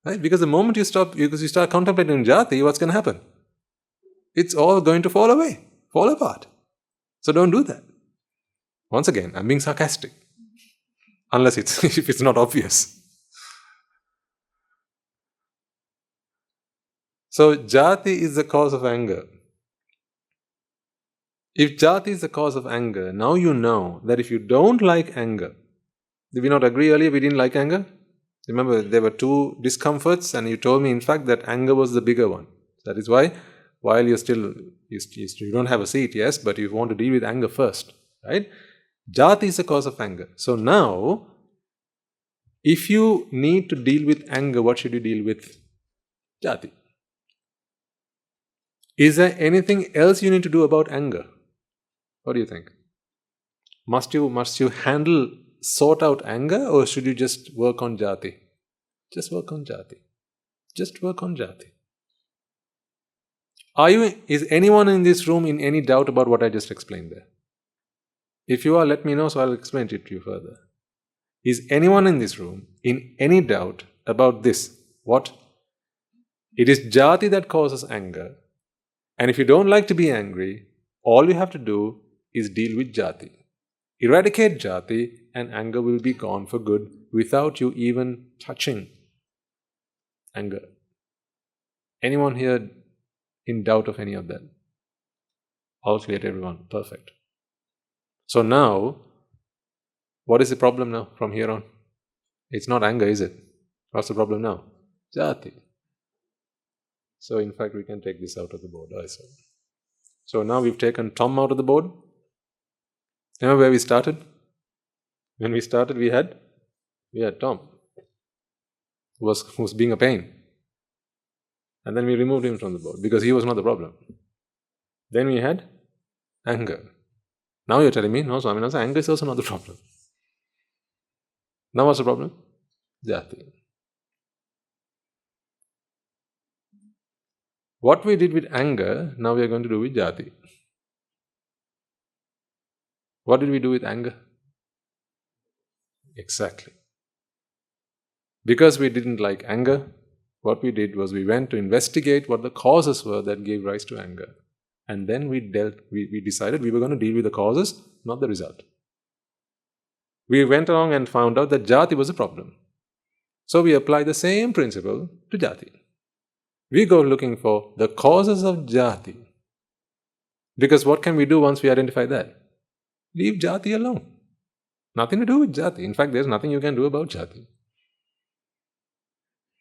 right? Because the moment you start contemplating Játi, what's going to happen? It's all going to fall apart. So don't do that. Once again, I'm being sarcastic, unless if it's not obvious. So Játi is the cause of anger. If Játi is the cause of anger, now you know that if you don't like anger, did we not agree earlier we didn't like anger? Remember, there were two discomforts, and you told me, in fact, that anger was the bigger one. That is why, while you don't have a seat, yes, but you want to deal with anger first, right? Játi is the cause of anger. So now, if you need to deal with anger, what should you deal with? Játi. Is there anything else you need to do about anger? What do you think? Must you sort out anger, or should you just work on Játi? Just work on Játi. Just work on Játi. Is anyone in this room in any doubt about what I just explained there? If you are, let me know so I'll explain it to you further. Is anyone in this room in any doubt about this? What? It is Játi that causes anger. And if you don't like to be angry, all you have to do is deal with Játi. Eradicate Játi, and anger will be gone for good without you even touching anger. Anyone here in doubt of any of that? All clear to everyone. Perfect. So now, what is the problem now from here on? It's not anger, is it? What's the problem now? Játi. So in fact, we can take this out of the board also. So now we've taken Tom out of the board. Remember where we started? When we started, we had Tom, who was being a pain. And then we removed him from the board because he was not the problem. Then we had anger. Now you're telling me, no, Swaminatha, anger is also not the problem. Now what's the problem? Játi. What we did with anger, now we are going to do with Játi. What did we do with anger? Exactly. Because we didn't like anger, what we did was we went to investigate what the causes were that gave rise to anger. And then we decided we were going to deal with the causes, not the result. We went along and found out that Játi was a problem. So we apply the same principle to Játi. We go looking for the causes of Játi. Because what can we do once we identify that? Leave Játi alone. Nothing to do with jati. In fact, there's nothing you can do about jati.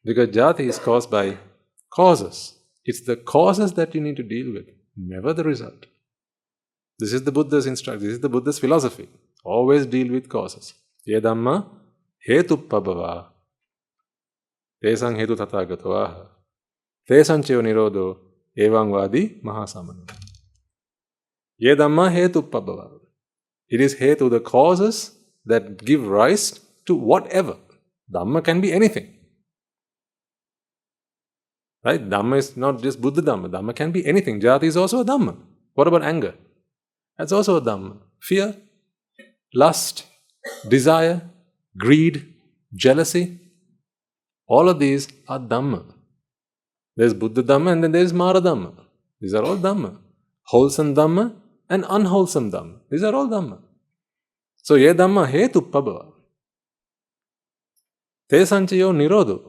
Because jati is caused by causes. It's the causes that you need to deal with, never the result. This is the Buddha's instruction. This is the Buddha's philosophy. Always deal with causes. Ye Dhamma hetuppabhava tesang hetu tathagatavaha tesang cheva nirodho evang vadi mahasamana. Ye Dhamma hetuppabhava. It is hetu, the causes that give rise to whatever. Dhamma can be anything. Right? Dhamma is not just Buddha Dhamma. Dhamma can be anything. Jati is also a Dhamma. What about anger? That's also a Dhamma. Fear, lust, desire, greed, jealousy. All of these are Dhamma. There's Buddha Dhamma and then there's Mara Dhamma. These are all Dhamma. Wholesome Dhamma and unwholesome Dhamma. These are all Dhamma. So, ye Dhamma hetuppabhava tesanchayo nirodho.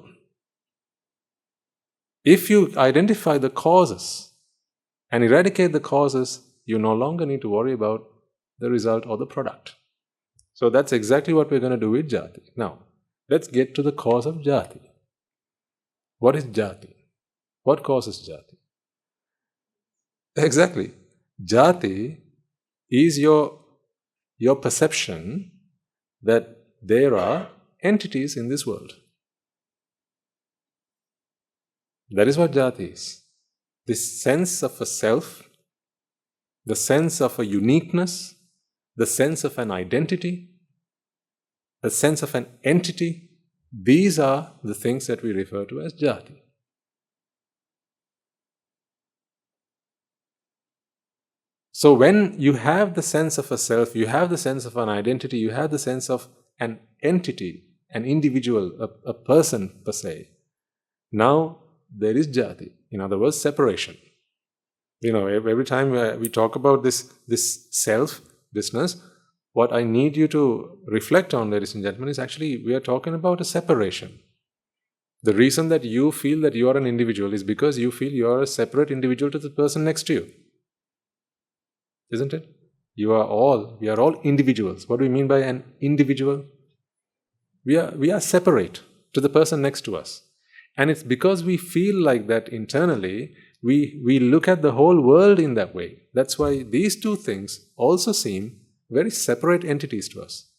If you identify the causes and eradicate the causes, you no longer need to worry about the result or the product. So that's exactly what we're going to do with jati. Now, let's get to the cause of jati. What is jati? What causes jati? Exactly. Jati is your perception that there are entities in this world. That is what jati is. This sense of a self, the sense of a uniqueness, the sense of an identity, the sense of an entity, these are the things that we refer to as jati. So when you have the sense of a self, you have the sense of an identity, you have the sense of an entity, an individual, a person per se, now there is jati. In other words, separation. Every time we talk about this self business, what I need you to reflect on, ladies and gentlemen, is actually we are talking about a separation. The reason that you feel that you are an individual is because you feel you are a separate individual to the person next to you. Isn't it? We are all individuals. What do we mean by an individual? We are separate to the person next to us. And it's because we feel like that internally, we look at the whole world in that way. That's why these two things also seem very separate entities to us.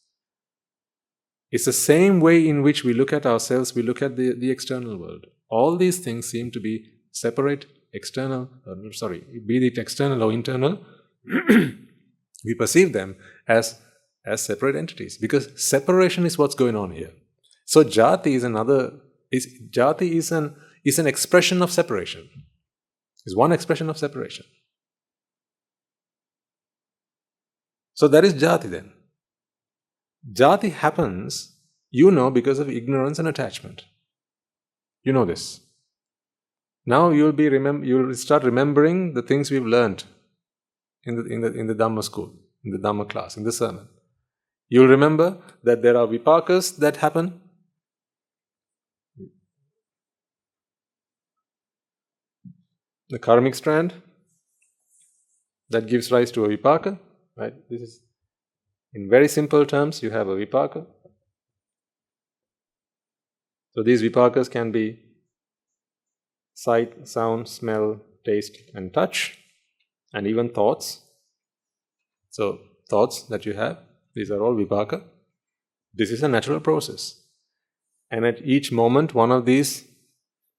It's the same way in which we look at ourselves, we look at the external world. All these things seem to be separate, external, be it external or internal, we perceive them as separate entities because separation is what's going on here. So jati is an expression of separation. Is one expression of separation. So that is jati then. Jati happens, because of ignorance and attachment. You know this. Now you'll start remembering the things we've learned in the Dhamma school, in the Dhamma class, in the sermon. You'll remember that there are vipakas that happen. The karmic strand that gives rise to a vipaka, right? This is, in very simple terms, you have a vipaka. So these vipakas can be sight, sound, smell, taste, and touch, and even thoughts. So thoughts that you have, these are all vipaka. This is a natural process. And at each moment, one of these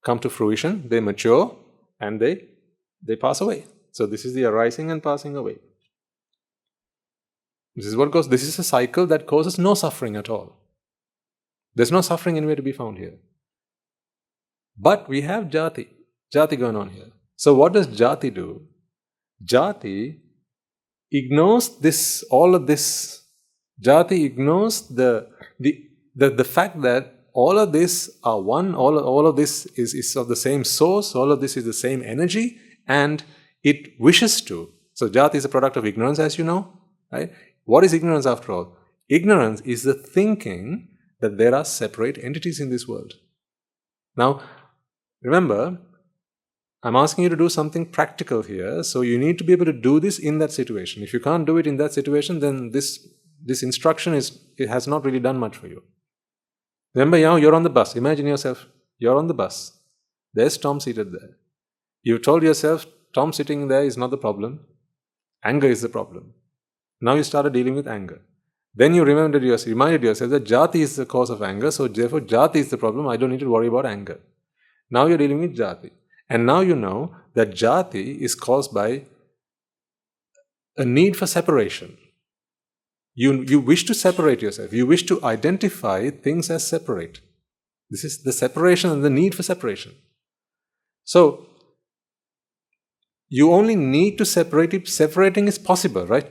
come to fruition, they mature, and they pass away. So this is the arising and passing away. This is a cycle that causes no suffering at all. There's no suffering anywhere to be found here. But we have jati going on here. So what does jati do? Jati ignores all of this. Jati ignores the fact that all of this are one, all of this is of the same source, all of this is the same energy, and it wishes to. So jati is a product of ignorance, as you know, right? What is ignorance after all? Ignorance is the thinking that there are separate entities in this world. Now, remember, I'm asking you to do something practical here, so you need to be able to do this in that situation. If you can't do it in that situation, then this instruction it has not really done much for you. Remember, you're on the bus. Imagine yourself, you're on the bus. There's Tom seated there. You told yourself, Tom sitting there is not the problem. Anger is the problem. Now you started dealing with anger. Then you reminded yourself that Játhi is the cause of anger, so therefore Játhi is the problem, I don't need to worry about anger. Now you're dealing with Játhi. And now you know that Játhi is caused by a need for separation. You wish to separate yourself. You wish to identify things as separate. This is the separation and the need for separation. So, you only need to separate if separating is possible, right?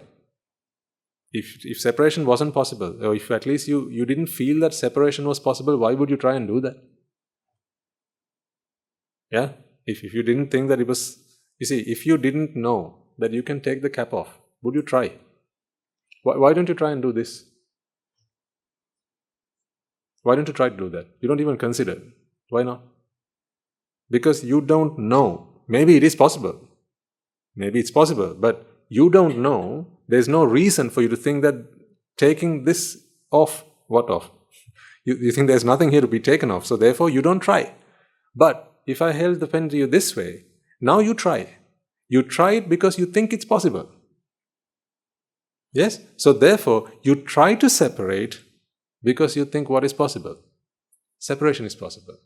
If separation wasn't possible, or if at least you didn't feel that separation was possible, why would you try and do that? Yeah? If you didn't think that it was... You see, if you didn't know that you can take the cap off, would you try? Why don't you try and do this? Why don't you try to do that? You don't even consider. Why not? Because you don't know. Maybe it is possible. Maybe it's possible, but you don't know. There's no reason for you to think that taking this off, what off? You think there's nothing here to be taken off, so therefore you don't try. But if I held the pen to you this way, now you try. You try it because you think it's possible. Yes? So therefore, you try to separate because you think what is possible. Separation is possible.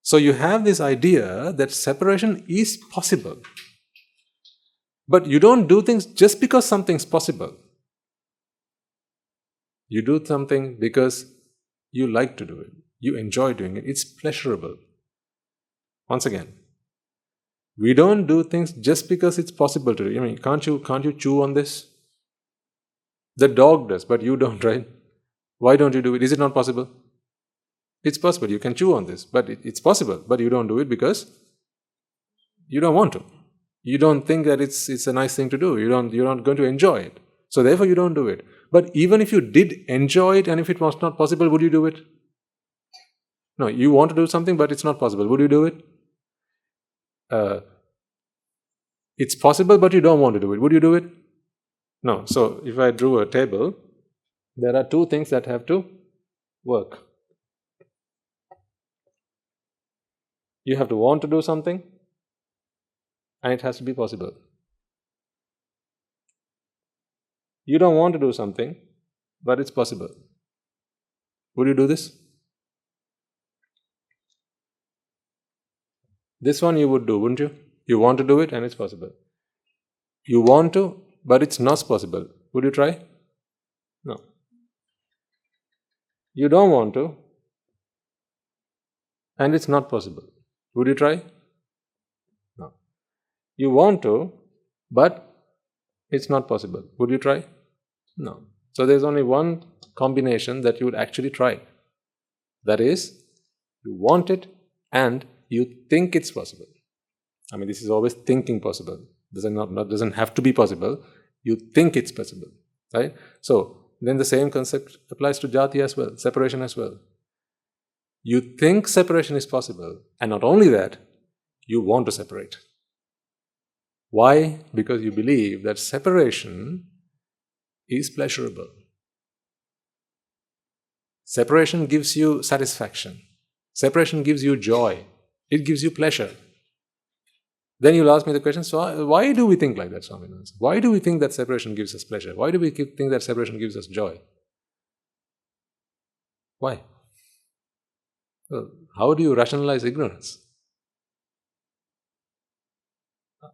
So you have this idea that separation is possible. But you don't do things just because something's possible. You do something because you like to do it. You enjoy doing it. It's pleasurable. Once again, we don't do things just because it's possible to do. I mean, can't you chew on this? The dog does, but you don't, right? Why don't you do it? Is it not possible? It's possible. You can chew on this, but it's possible. But you don't do it because you don't want to. You don't think that it's a nice thing to do. You're not going to enjoy it. So therefore you don't do it. But even if you did enjoy it and if it was not possible, would you do it? No, you want to do something but it's not possible. Would you do it? It's possible but you don't want to do it. Would you do it? No. So if I drew a table, there are two things that have to work. You have to want to do something and it has to be possible. You don't want to do something, but it's possible. Would you do this? This one you would do, wouldn't you? You want to do it and it's possible. You want to, but it's not possible. Would you try? No. You don't want to, and it's not possible. Would you try? No. You want to, but it's not possible. Would you try? No. So there's only one combination that you would actually try. That is, you want it and you think it's possible. I mean, this is always thinking possible. Doesn't have to be possible. You think it's possible, right? So then the same concept applies to Játhi as well, separation as well. You think separation is possible, and not only that, you want to separate. Why? Because you believe that separation is pleasurable. Separation gives you satisfaction. Separation gives you joy. It gives you pleasure. Then you'll ask me the question, so why do we think like that, Swaminathan? Why do we think that separation gives us pleasure? Why do we think that separation gives us joy? Why? Well, how do you rationalize ignorance?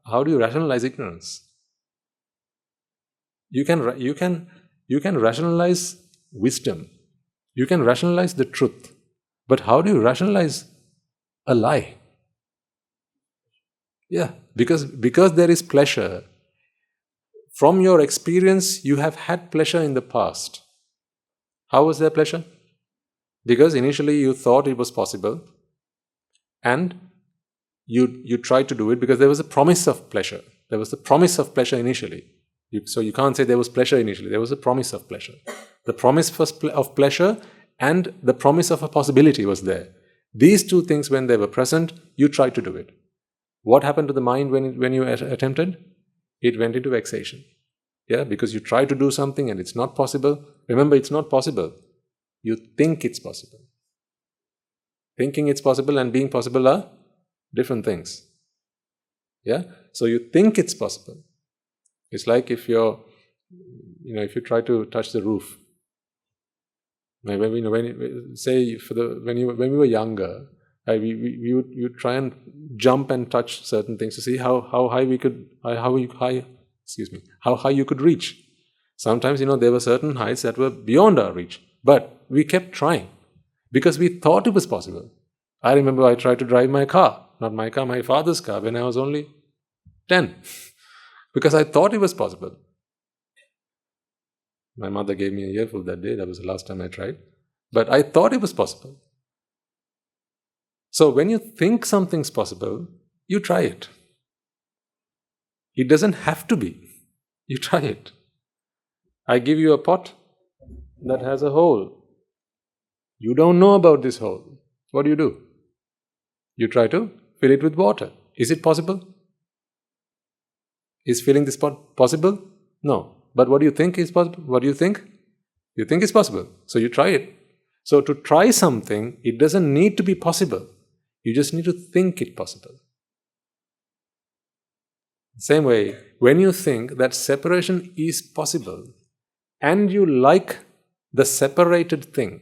How do you rationalize ignorance? You can rationalize wisdom. You can rationalize the truth. But how do you rationalize a lie? Yeah, because there is pleasure. From your experience, you have had pleasure in the past. How was there pleasure? Because initially you thought it was possible and you tried to do it because there was a promise of pleasure. There was the promise of pleasure initially. So you can't say there was pleasure initially. There was a promise of pleasure. The promise of pleasure and the promise of a possibility was there. These two things, when they were present, you tried to do it. What happened to the mind when you attempted? It went into vexation. Yeah, because you try to do something and it's not possible. Remember, it's not possible. You think it's possible. Thinking it's possible and being possible are different things. Yeah? So you think it's possible. It's like if you try to touch the roof. When we were younger, we would try and jump and touch certain things to see how high you could reach. Sometimes, there were certain heights that were beyond our reach, but we kept trying because we thought it was possible. I remember I tried to drive my car, not my car, my father's car, when I was only 10, because I thought it was possible. My mother gave me a earful that day. That was the last time I tried. But I thought it was possible. So when you think something's possible, you try it. It doesn't have to be. You try it. I give you a pot that has a hole. You don't know about this hole. What do? You try to fill it with water. Is it possible? Is filling this pot possible? No. But what do you think is possible? What do you think? You think it's possible. So you try it. So to try something, it doesn't need to be possible. You just need to think it possible. Same way, when you think that separation is possible and you like the separated thing,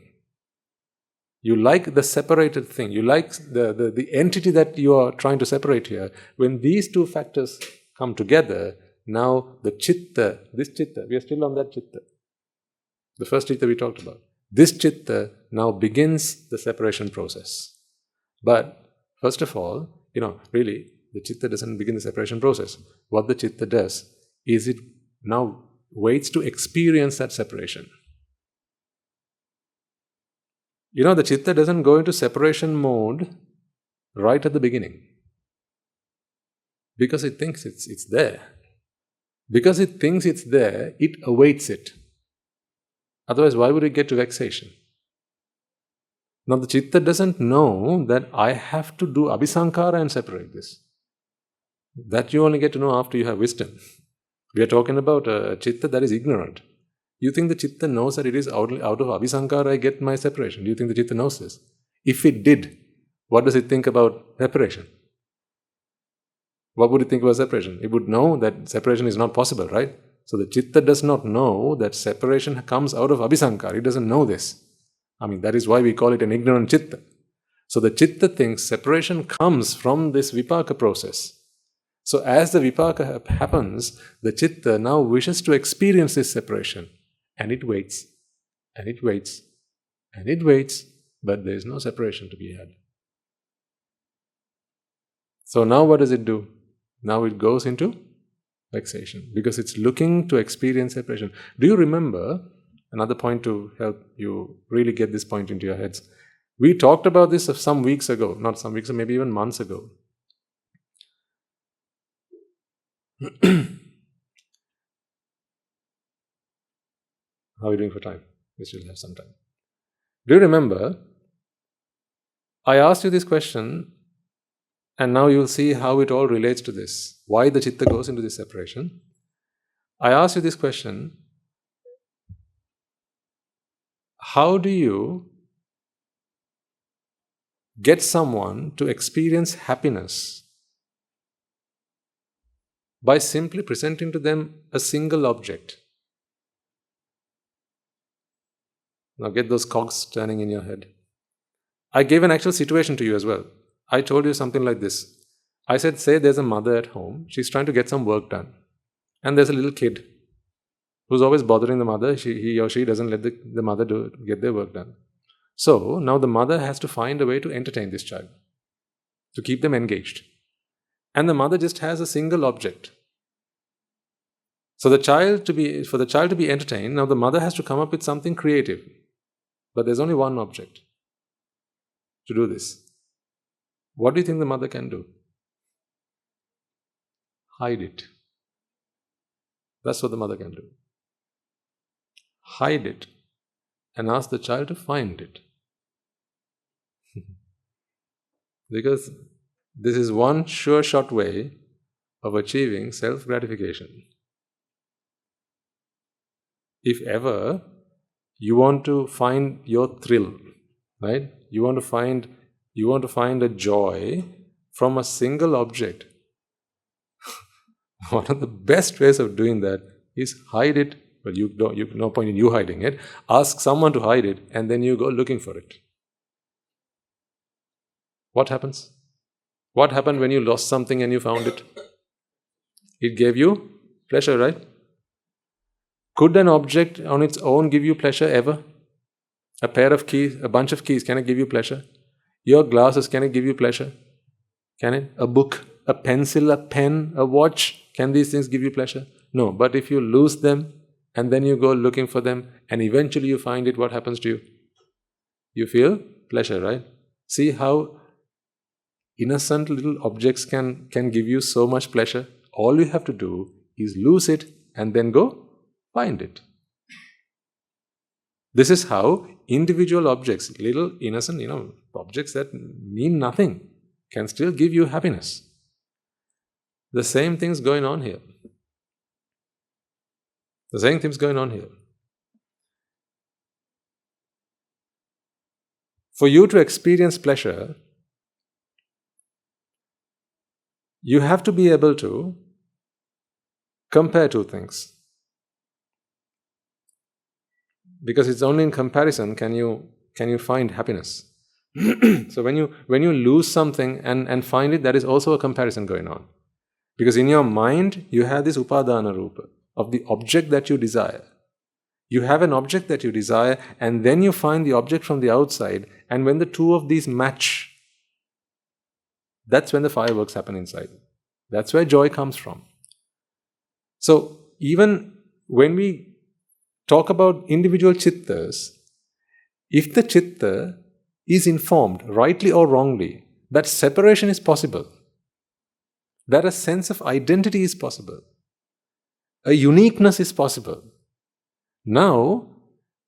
you like the separated thing, you like the entity that you are trying to separate here, when these two factors come together, now the citta, this citta, we are still on that citta. The first citta we talked about. This citta now begins the separation process. But first of all, really, the citta doesn't begin the separation process. What the citta does is it now waits to experience that separation. The citta doesn't go into separation mode right at the beginning. Because it thinks it's there. Because it thinks it's there, it awaits it. Otherwise, why would it get to vexation? Now, the citta doesn't know that I have to do abhisankara and separate this. That you only get to know after you have wisdom. We are talking about a citta that is ignorant. You think the citta knows that it is out of abhisankara I get my separation? Do you think the citta knows this? If it did, what does it think about separation? What would it think about separation? It would know that separation is not possible, right? So the citta does not know that separation comes out of abhisankara. It doesn't know this. That is why we call it an ignorant citta. So the citta thinks separation comes from this vipaka process. So as the vipaka happens, the citta now wishes to experience this separation. And it waits, and it waits, and it waits, but there is no separation to be had. So now what does it do? Now it goes into vexation because it's looking to experience separation. Do you remember, another point to help you really get this point into your heads? We talked about this some weeks ago, not some weeks, maybe even months ago. How are we doing for time? We still have some time. Do you remember, I asked you this question, and now you'll see how it all relates to this. Why the citta goes into this separation. I asked you this question. How do you get someone to experience happiness by simply presenting to them a single object? Now get those cogs turning in your head. I gave an actual situation to you as well. I told you something like this. I said, say there's a mother at home. She's trying to get some work done. And there's a little kid who's always bothering the mother. He or she doesn't let the mother get their work done. So now the mother has to find a way to entertain this child, to keep them engaged. And the mother just has a single object. So for the child to be entertained, now the mother has to come up with something creative. But there's only one object to do this. What do you think the mother can do? Hide it. That's what the mother can do. Hide it and ask the child to find it. Because this is one sure shot way of achieving self-gratification. if ever you want to find your thrill, right? You want to find a joy from a single object. One of the best ways of doing that is hide it. Well, no point in you hiding it. Ask someone to hide it, and then you go looking for it. What happens? What happened when you lost something and you found it? It gave you pleasure, right? Could an object on its own give you pleasure ever? A pair of keys, a bunch of keys, can it give you pleasure? Your glasses, can it give you pleasure? Can it? A book, a pencil, a pen, a watch, can these things give you pleasure? No, but if you lose them and then you go looking for them and eventually you find it, what happens to you? You feel pleasure, right? See how innocent little objects can give you so much pleasure. All you have to do is lose it and then go find it. This is how individual objects, little innocent, objects that mean nothing, can still give you happiness. The same thing's going on here. The same thing's going on here. For you to experience pleasure, you have to be able to compare two things. Because it's only in comparison can you find happiness. So when you lose something and find it, that is also a comparison going on. Because in your mind, you have this upadana rupa of the object that you desire. You have an object that you desire, and then you find the object from the outside, and when the two of these match, that's when the fireworks happen inside. That's where joy comes from. So even when we talk about individual chittas, if the chitta is informed, rightly or wrongly, that separation is possible, that a sense of identity is possible, a uniqueness is possible. Now,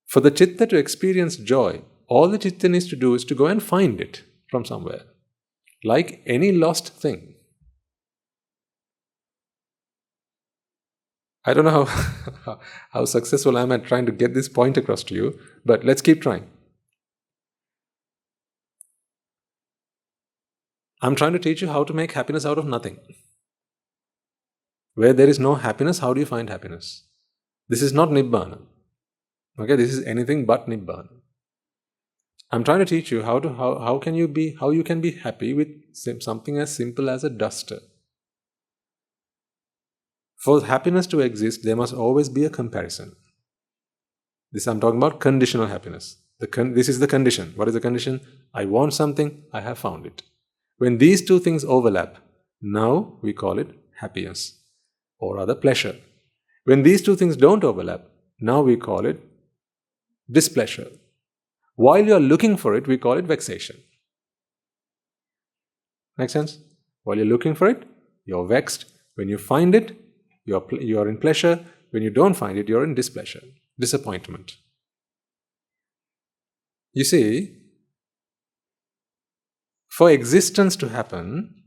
for the chitta to experience joy, all the chitta needs to do is to go and find it from somewhere, like any lost thing. I don't know how successful I am at trying to get this point across to you, but let's keep trying. I'm trying to teach you how to make happiness out of nothing. Where there is no happiness, how do you find happiness? This is not Nibbána. Okay, this is anything but Nibbána. I'm trying to teach you how you can be happy with something as simple as a duster. For happiness to exist, there must always be a comparison. This I'm talking about conditional happiness. This is the condition. What is the condition? I want something, I have found it. When these two things overlap, now we call it happiness, or rather pleasure. When these two things don't overlap, now we call it displeasure. While you're looking for it, we call it vexation. Make sense? While you're looking for it, you're vexed. When you find it, you're in pleasure. When you don't find it, you're in displeasure, disappointment. You see, for existence to happen,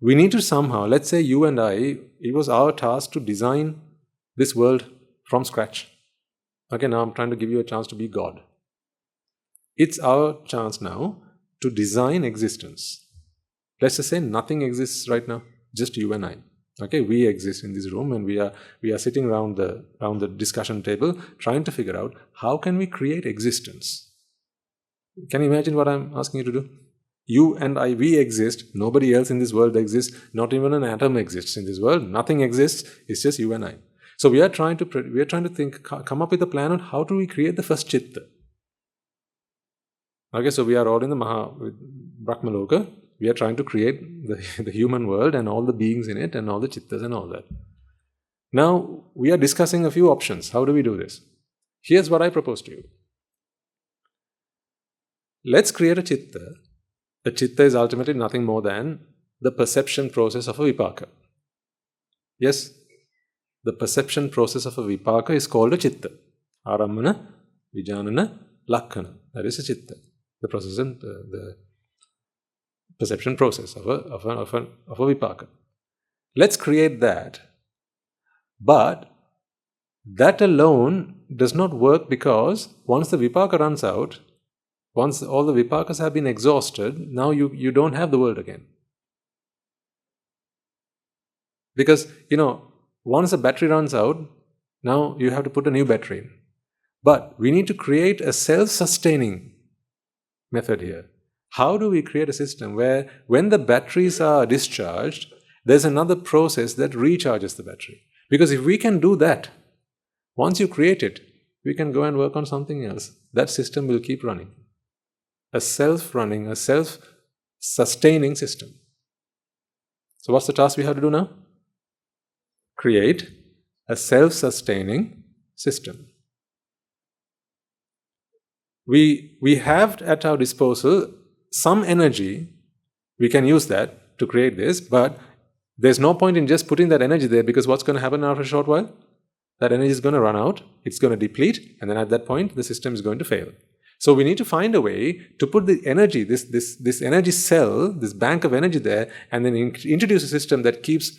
we need to somehow, let's say you and I, it was our task to design this world from scratch. Okay, now I'm trying to give you a chance to be God. It's our chance now to design existence. Let's just say nothing exists right now, just you and I. Okay, we exist in this room and we are sitting around the discussion table trying to figure out how can we create existence. Can you imagine what I'm asking you to do? You and I, we exist. Nobody else in this world exists. Not even an atom exists in this world. Nothing exists. It's just you and I. So we are trying to come up with a plan on how do we create the first chitta. Okay, so we are all in the Brahmaloka. We are trying to create the human world and all the beings in it and all the chittas and all that. Now, we are discussing a few options. How do we do this? Here's what I propose to you. Let's create a chitta. A chitta is ultimately nothing more than the perception process of a vipaka. Yes? The perception process of a vipaka is called a chitta. Arammana, vijanana, lakkana. That is a chitta. The process and the perception process of a vipaka. Let's create that. But That alone does not work, because once the vipaka runs out, once all the vipakas have been exhausted, now you don't have the world again. Because, once the battery runs out, now you have to put a new battery in. But we need to create a self-sustaining method here. How do we create a system where when the batteries are discharged, there's another process that recharges the battery? Because if we can do that, once you create it, we can go and work on something else. That system will keep running. A self-running, a self-sustaining system. So what's the task we have to do now? Create a self-sustaining system. We have at our disposal some energy. We can use that to create this, but there's no point in just putting that energy there, because what's going to happen after a short while? That energy is going to run out, it's going to deplete, and then at that point the system is going to fail. So we need to find a way to put the energy, this energy cell, this bank of energy there, and then introduce a system that keeps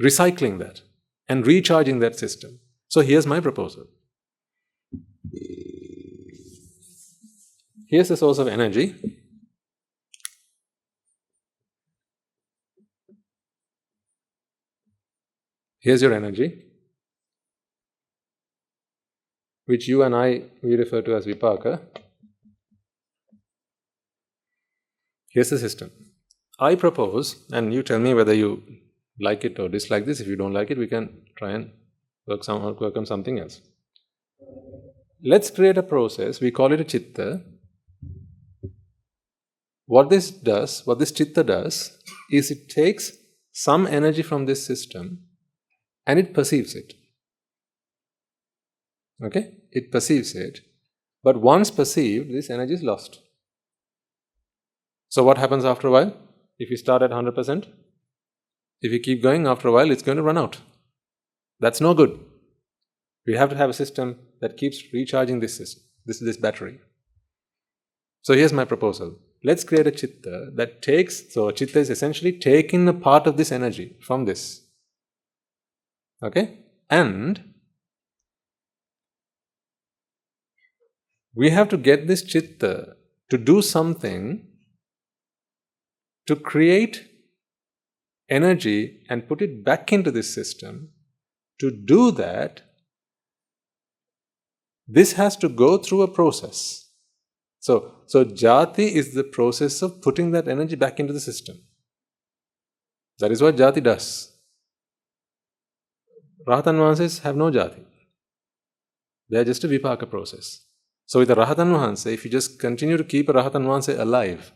recycling that and recharging that system. So here's my proposal. Here's the source of energy. Here's your energy, which you and we refer to as vipaka. Here's the system. I propose, and you tell me whether you like it or dislike this. If you don't like it, we can try and work on something else. Let's create a process. We call it a citta. What this citta does, is it takes some energy from this system and it perceives it. Okay? It perceives it. But once perceived, this energy is lost. So what happens after a while? If you start at 100%, if you keep going, after a while it's going to run out. That's no good. We have to have a system that keeps recharging this battery. So here's my proposal. Let's create a citta that takes, so a citta is essentially taking a part of this energy from this. Okay? And we have to get this citta to do something to create energy and put it back into this system. To do that, this has to go through a process. So Játhi is the process of putting that energy back into the system. That is what Játhi does. Rahatan Vahanses have no Játhi. They are just a vipaka process. So with a Rahatan Vahanse, if you just continue to keep a Rahatan Vahanse alive,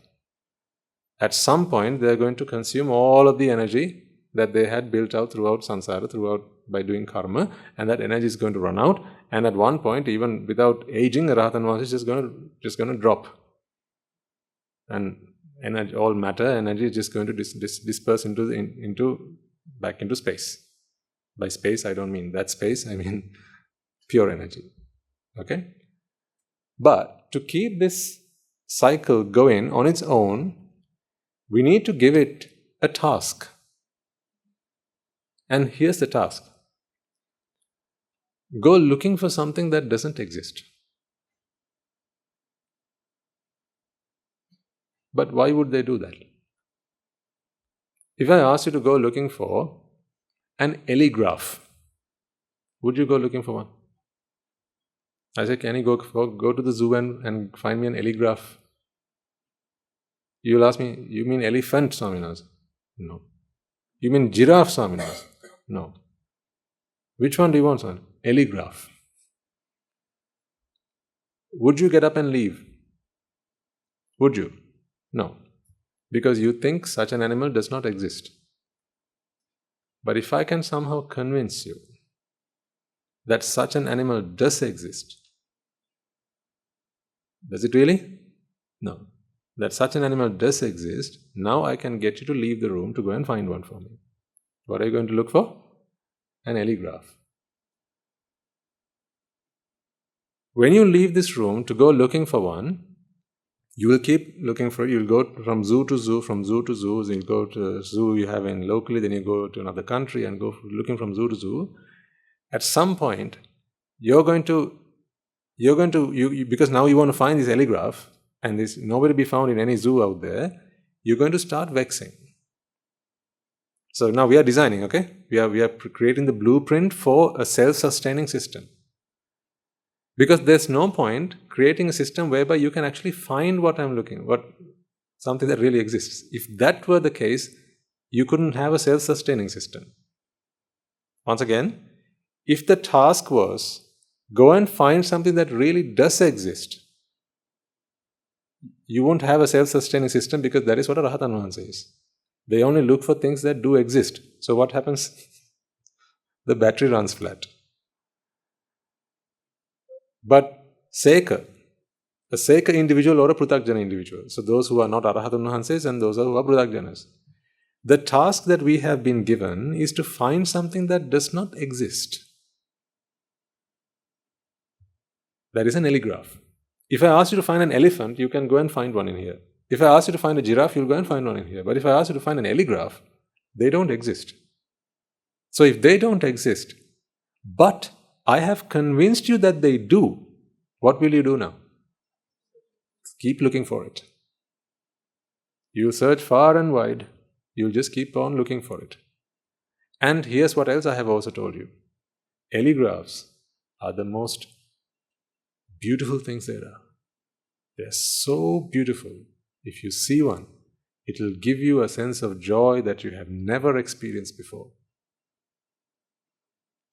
at some point they are going to consume all of the energy that they had built out throughout samsara, by doing karma, and that energy is going to run out, and at one point, even without aging, a Rahatan Vahanse is just going to drop. And energy, all matter, energy is just going to disperse back into space. By space, I don't mean that space, I mean pure energy. Okay? But to keep this cycle going on its own, we need to give it a task. And here's the task. Go looking for something that doesn't exist. But why would they do that? If I ask you to go looking for an elegraph, would you go looking for one? I say, can you go to the zoo and find me an elegraph? You will ask me, you mean elephant, Swaminathan? No. You mean giraffe, Swaminathan? No. Which one do you want, Swaminathan? Elegraph. Would you get up and leave? Would you? No. Because you think such an animal does not exist. But if I can somehow convince you that such an animal does exist, does it really? No. That such an animal does exist, now I can get you to leave the room to go and find one for me. What are you going to look for? An elegraph. When you leave this room to go looking for one, you will keep looking for it. You'll go from zoo to zoo, from zoo to zoo. You'll go to a zoo you have in locally, then you go to another country and go looking from zoo to zoo. at some point, because now you want to find this alligraph, and there's nobody to be found in any zoo out there, you're going to start vexing. So now we are designing, okay? We are creating the blueprint for a self-sustaining system. Because there's no point creating a system whereby you can actually find what I'm looking, something that really exists. If that were the case, you couldn't have a self-sustaining system. Once again, if the task was, go and find something that really does exist, you won't have a self-sustaining system, because that is what a Rahatanwahan says. They only look for things that do exist. So what happens? The battery runs flat. But a Seka individual or a Pruthakjana individual, so those who are not Arahatanwahanses and those who are Pruthakjanas, the task that we have been given is to find something that does not exist. That is an alligraph. If I ask you to find an elephant, you can go and find one in here. If I ask you to find a giraffe, you'll go and find one in here. But if I ask you to find an alligraph, they don't exist. So if they don't exist, but I have convinced you that they do, what will you do now? Keep looking for it. You'll search far and wide. You'll just keep on looking for it. And here's what else I have also told you. Alligraphs are the most beautiful things there are. They're so beautiful. If you see one, it will give you a sense of joy that you have never experienced before.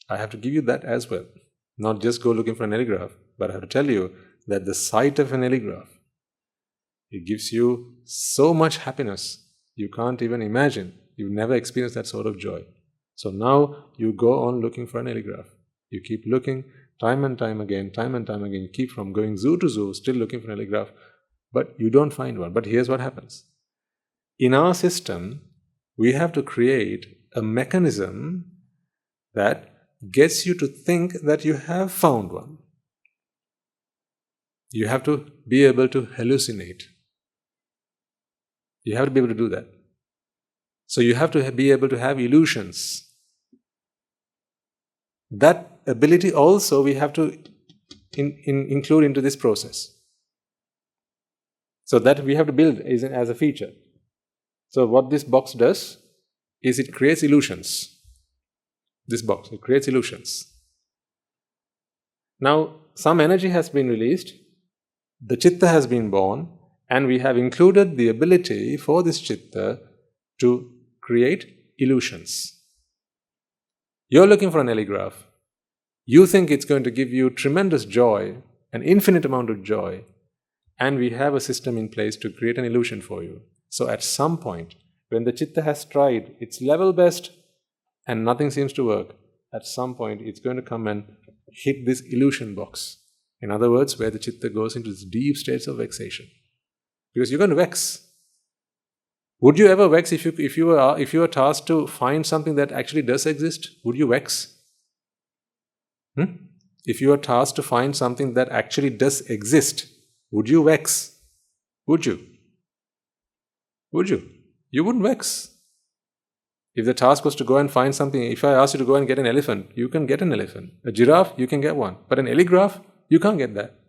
I have to give you that as well. Not just go looking for an alligraph, but I have to tell you that the sight of an alligraph, it gives you so much happiness, you can't even imagine. You've never experienced that sort of joy. So now you go on looking for an alligraph. You keep looking time and time again, you keep from going zoo to zoo, still looking for an alligraph, but you don't find one. But here's what happens. In our system, we have to create a mechanism that gets you to think that you have found one. You have to be able to hallucinate. You have to be able to do that. So you have to be able to have illusions. That ability also we have to include into this process. So that we have to build as a feature. So what this box does is it creates illusions. This box, it creates illusions. Now, some energy has been released, the citta has been born, and we have included the ability for this citta to create illusions. You're looking for an alligraph. You think it's going to give you tremendous joy, an infinite amount of joy, and we have a system in place to create an illusion for you. So at some point, when the citta has tried its level best and nothing seems to work, at some point it's going to come and hit this illusion box. In other words, where the citta goes into these deep states of vexation. Because you're going to vex. Would you ever vex if you were tasked to find something that actually does exist? Would you vex? If you are tasked to find something that actually does exist, would you vex? Would you? Would you? You wouldn't vex. If the task was to go and find something, if I asked you to go and get an elephant, you can get an elephant. A giraffe, you can get one. But an alligraph, you can't get that.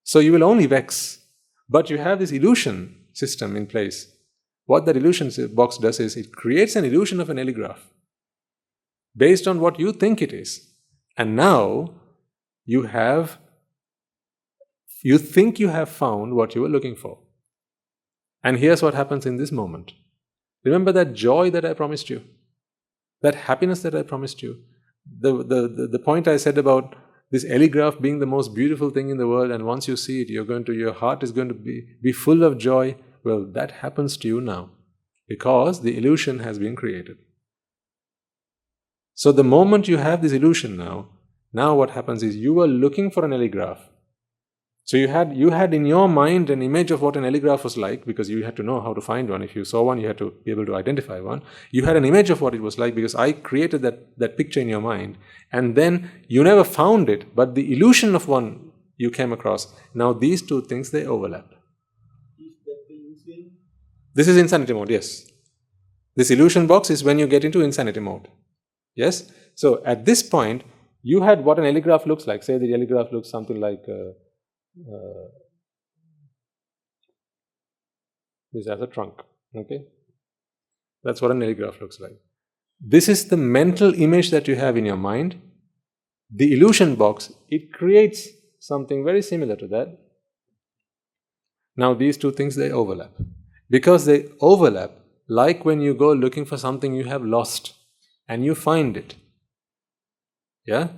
So you will only vex. But you have this illusion system in place. What that illusion box does is it creates an illusion of an alligraph based on what you think it is. And now you think you have found what you were looking for. And here's what happens in this moment. Remember that joy that I promised you, that happiness that I promised you, the point I said about this alligraph being the most beautiful thing in the world, and once you see it, your heart is going to be full of joy. Well, that happens to you now because the illusion has been created. So the moment you have this illusion now what happens is you were looking for an alligraph. So you had in your mind an image of what an alligraph was like, because you had to know how to find one. If you saw one, you had to be able to identify one. You had an image of what it was like because I created that picture in your mind. And then you never found it, but the illusion of one you came across. Now these two things, they overlap. This is insanity mode, yes. This illusion box is when you get into insanity mode. Yes? So at this point, you had what an alligraph looks like. Say the alligraph looks something like this as a trunk. Okay? That's what an alligraph looks like. This is the mental image that you have in your mind. The illusion box, it creates something very similar to that. Now these two things, they overlap. Because they overlap, like when you go looking for something you have lost and you find it. Yeah?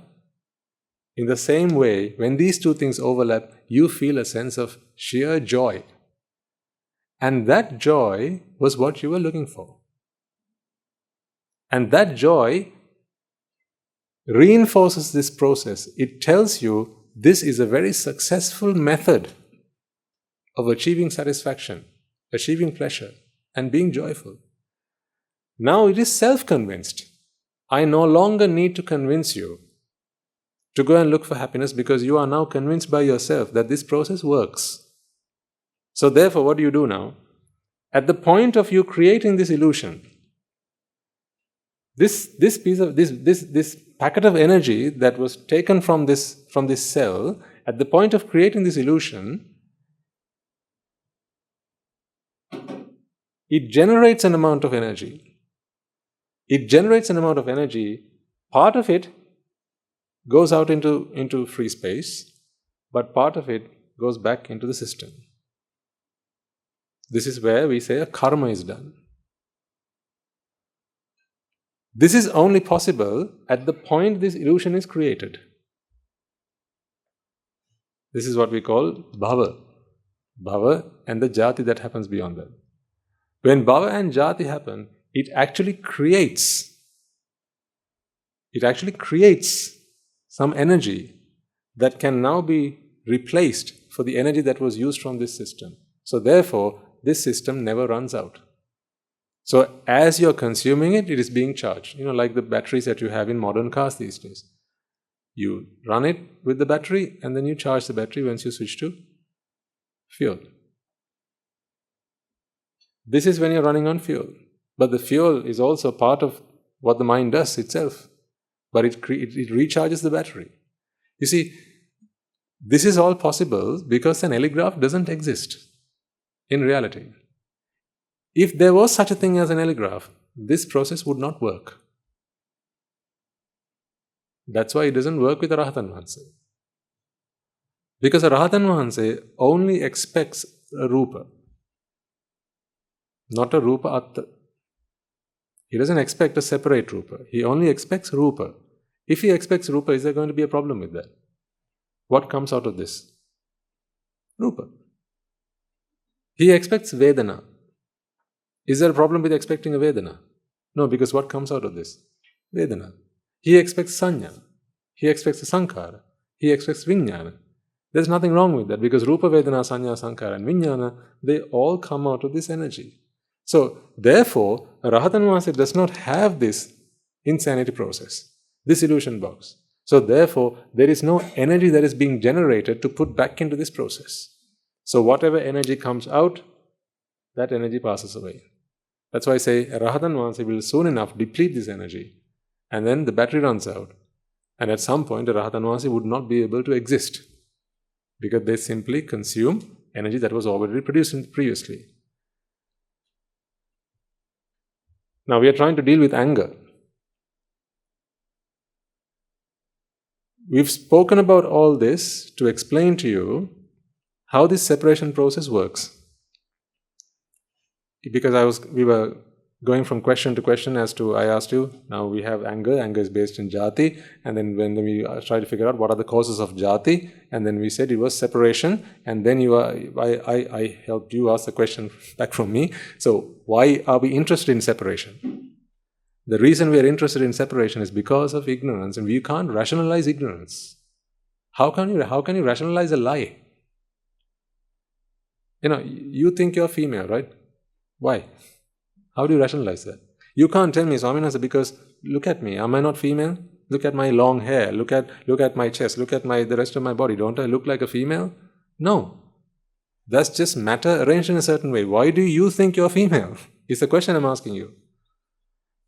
In the same way, when these two things overlap, you feel a sense of sheer joy. And that joy was what you were looking for. And that joy reinforces this process. It tells you this is a very successful method of achieving satisfaction, achieving pleasure, and being joyful. Now it is self-convinced. I no longer need to convince you to go and look for happiness, because you are now convinced by yourself that this process works. So therefore, what do you do now? At the point of you creating this illusion, this packet of energy that was taken from this cell, at the point of creating this illusion, it generates an amount of energy. It generates an amount of energy. Part of it goes out into free space, but part of it goes back into the system. This is where we say a karma is done. This is only possible at the point this illusion is created. This is what we call bhava. Bhava and the Játhi that happens beyond that. When bhava and Játhi happen, it actually creates some energy that can now be replaced for the energy that was used from this system. So therefore, this system never runs out. So as you're consuming it, it is being charged. Like the batteries that you have in modern cars these days. You run it with the battery and then you charge the battery once you switch to fuel. This is when you're running on fuel. But the fuel is also part of what the mind does itself. But it recharges the battery. You see, this is all possible because an alligraph doesn't exist in reality. If there was such a thing as an alligraph, this process would not work. That's why it doesn't work with a Rahatan Vahanse. Because a Rahatan Vahanse only expects a Rupa, not a Rupa Atta. He doesn't expect a separate Rupa. He only expects Rupa. If he expects Rupa, is there going to be a problem with that? What comes out of this? Rupa. He expects Vedana. Is there a problem with expecting a Vedana? No, because what comes out of this? Vedana. He expects Sanya. He expects a Sankhara. He expects Vijnana. There's nothing wrong with that, because Rupa, Vedana, Sanya, Sankhara and Vijnana, they all come out of this energy. So, therefore, a Rahatan Vahanse does not have this insanity process, this illusion box. So, therefore, there is no energy that is being generated to put back into this process. So, whatever energy comes out, that energy passes away. That's why I say a Rahatan Vahanse will soon enough deplete this energy, and then the battery runs out. And at some point, a Rahatan Vahanse would not be able to exist, because they simply consume energy that was already produced previously. Now we are trying to deal with anger. We've spoken about all this to explain to you how this separation process works. Because we were going from question to question as to, I asked you, now we have anger is based in Játhi, and then when we tried to figure out what are the causes of Játhi, and then we said it was separation, and then I helped you ask the question back from me. So why are we interested in separation? The reason we are interested in separation is because of ignorance, and we can't rationalize ignorance. How can you rationalize a lie? You think you're female, right? Why? How do you rationalize that? You can't tell me, Swaminatha, because look at me. Am I not female? Look at my long hair. Look at my chest. Look at the rest of my body. Don't I look like a female? No. That's just matter arranged in a certain way. Why do you think you're female? It's the question I'm asking you.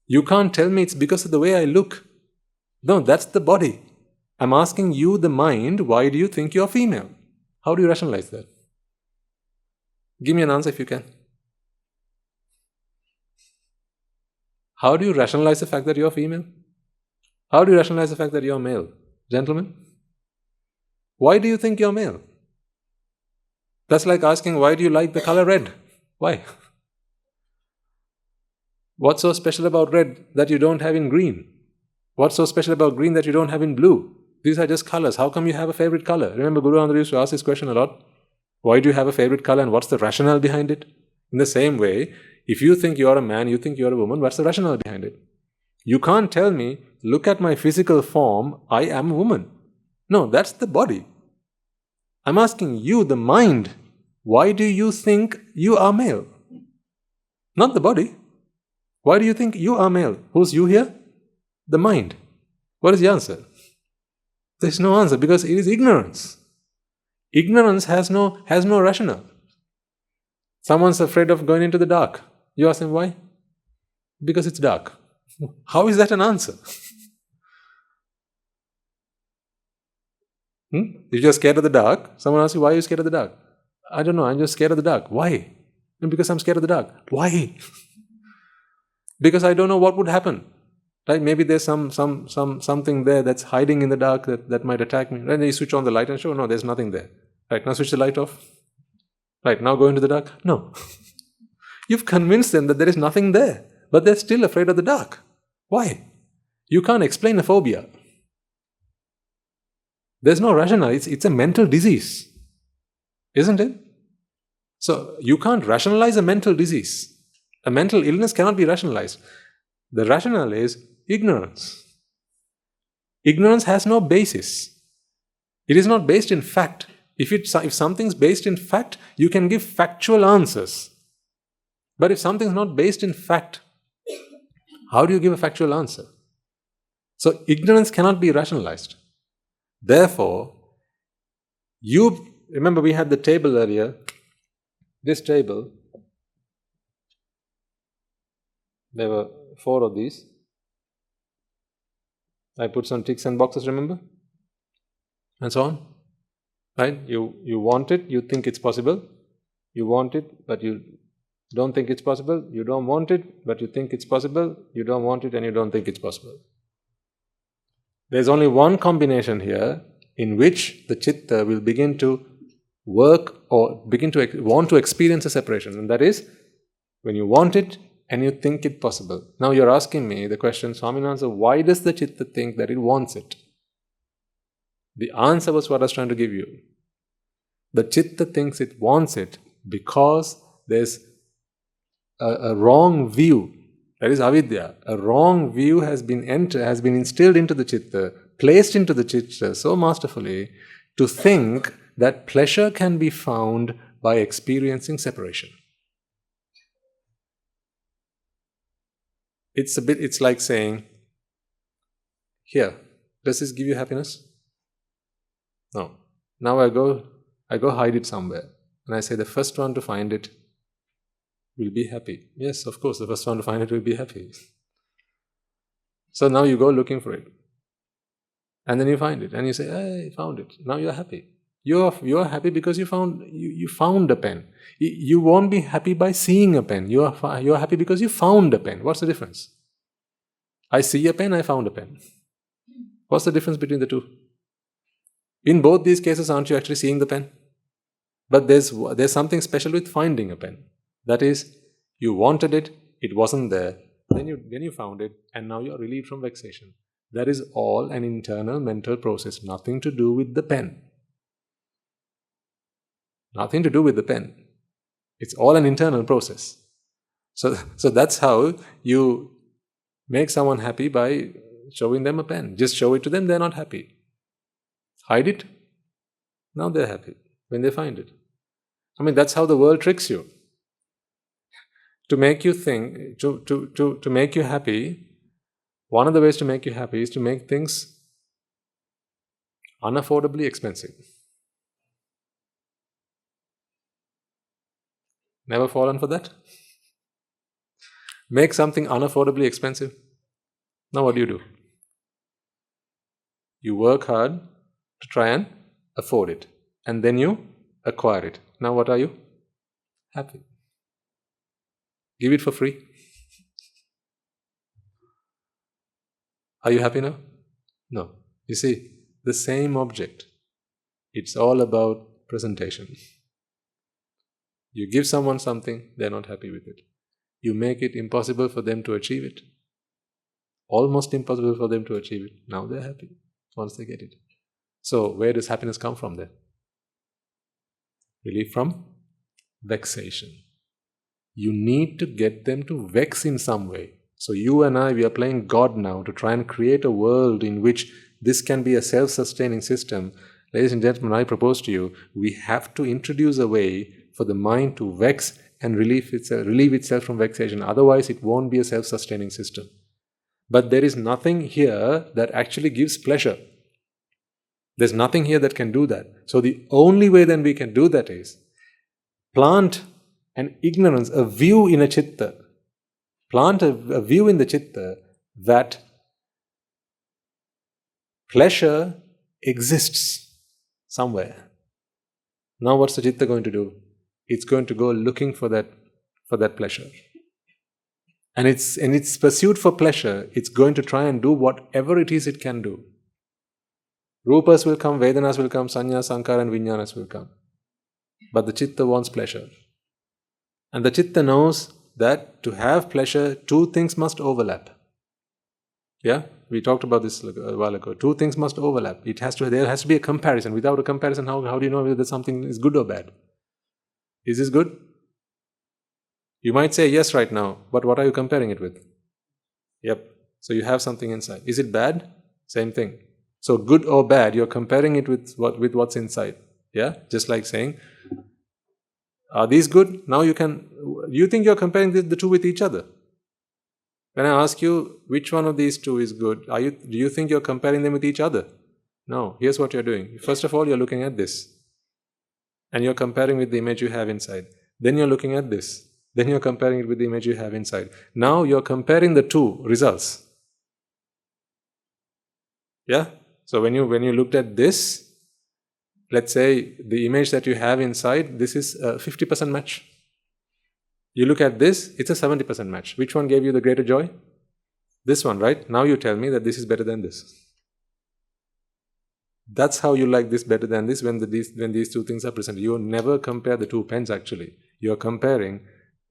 You can't tell me it's because of the way I look. No, that's the body. I'm asking you, the mind, why do you think you're female? How do you rationalize that? Give me an answer if you can. How do you rationalize the fact that you're female? How do you rationalize the fact that you're male? Gentlemen? Why do you think you're male? That's like asking, why do you like the color red? Why? What's so special about red that you don't have in green? What's so special about green that you don't have in blue? These are just colors. How come you have a favorite color? Remember, Guru Andhra used to ask this question a lot. Why do you have a favorite color and what's the rationale behind it? In the same way, if you think you're a man, you think you're a woman, what's the rationale behind it? You can't tell me, look at my physical form, I am a woman. No, that's the body. I'm asking you, the mind, why do you think you are male? Not the body. Why do you think you are male? Who's you here? The mind. What is the answer? There's no answer because it is ignorance. Ignorance has no rationale. Someone's afraid of going into the dark. You ask them why? Because it's dark. How is that an answer? If you're scared of the dark, someone asks you, why are you scared of the dark? I don't know, I'm just scared of the dark. Why? Because I'm scared of the dark. Why? Because I don't know what would happen. Right? Maybe there's something there that's hiding in the dark that might attack me. Then you switch on the light and show, no, there's nothing there. Right, now switch the light off. Right, now go into the dark. No. You've convinced them that there is nothing there, but they're still afraid of the dark. Why? You can't explain a phobia. There's no rationale. It's a mental disease. Isn't it? So you can't rationalize a mental disease. A mental illness cannot be rationalized. The rationale is ignorance. Ignorance has no basis. It is not based in fact. If something's based in fact, you can give factual answers. But if something's not based in fact, how do you give a factual answer? So ignorance cannot be rationalized. Therefore, remember we had the table earlier, this table, there were 4 of these. I put some ticks and boxes, remember? And so on. Right? You want it, you think it's possible. You want it, but you don't think it's possible. You don't want it, but you think it's possible. You don't want it and you don't think it's possible. There's only one combination here in which the citta will begin to work or begin to want to experience a separation. And that is when you want it and you think it possible. Now you're asking me the question, Swaminathan, why does the citta think that it wants it? The answer was what I was trying to give you. The citta thinks it wants it because there's a wrong view. That is avidya. A wrong view has been instilled into the citta, placed into the citta so masterfully to think that pleasure can be found by experiencing separation. It's like saying, here, does this give you happiness? No. Now I go hide it somewhere. And I say the first one to find it will be happy. Yes, of course, the first one to find it will be happy. So now you go looking for it. And then you find it. And you say, hey, I found it. Now you're happy. You're happy because you found a pen. You won't be happy by seeing a pen. You're happy because you found a pen. What's the difference? I see a pen, I found a pen. What's the difference between the two? In both these cases, aren't you actually seeing the pen? But there's something special with finding a pen. That is, you wanted it, it wasn't there, then you found it, and now you're relieved from vexation. That is all an internal mental process, nothing to do with the pen. Nothing to do with the pen. It's all an internal process. So that's how you make someone happy, by showing them a pen. Just show it to them, they're not happy. Hide it, now they're happy when they find it. I mean, that's how the world tricks you. To make you think, to make you happy, one of the ways to make you happy is to make things unaffordably expensive. Never fallen for that? Make something unaffordably expensive. Now what do? You work hard to try and afford it. And then you acquire it. Now what are you? Happy. Give it for free. Are you happy now? No. You see, the same object. It's all about presentation. You give someone something, they're not happy with it. You make it impossible for them to achieve it. Almost impossible for them to achieve it. Now they're happy once they get it. So where does happiness come from then? Relief from vexation. You need to get them to vex in some way. So you and I, we are playing God now to try and create a world in which this can be a self-sustaining system. Ladies and gentlemen, I propose to you, we have to introduce a way for the mind to vex and relieve itself from vexation. Otherwise, it won't be a self-sustaining system. But there is nothing here that actually gives pleasure. There's nothing here that can do that. So the only way then we can do that is plant an ignorance, a view in a citta. Plant a view in the citta that pleasure exists somewhere. Now what's the citta going to do? It's going to go looking for that pleasure. And in its pursuit for pleasure, it's going to try and do whatever it is it can do. Rupas will come, Vedanas will come, Sanyas, Sankara and Vijnanas will come. But the citta wants pleasure. And the citta knows that to have pleasure, two things must overlap. Yeah? We talked about this a while ago. Two things must overlap. There has to be a comparison. Without a comparison, how do you know whether something is good or bad? Is this good? You might say yes right now, but what are you comparing it with? Yep. So you have something inside. Is it bad? Same thing. So good or bad, you're comparing it with what's inside. Yeah? Just like saying, are these good? Now you think you're comparing the two with each other. When I ask you which one of these two is good, do you think you're comparing them with each other? No. Here's what you're doing. First of all, you're looking at this. And you're comparing with the image you have inside. Then you're looking at this. Then you're comparing it with the image you have inside. Now you're comparing the two results. Yeah? So when you looked at this, let's say the image that you have inside, this is a 50% match. You look at this, it's a 70% match. Which one gave you the greater joy? This one, right? Now you tell me that this is better than this. That's how you like this better than this when these two things are presented. You never compare the two pens actually. You're comparing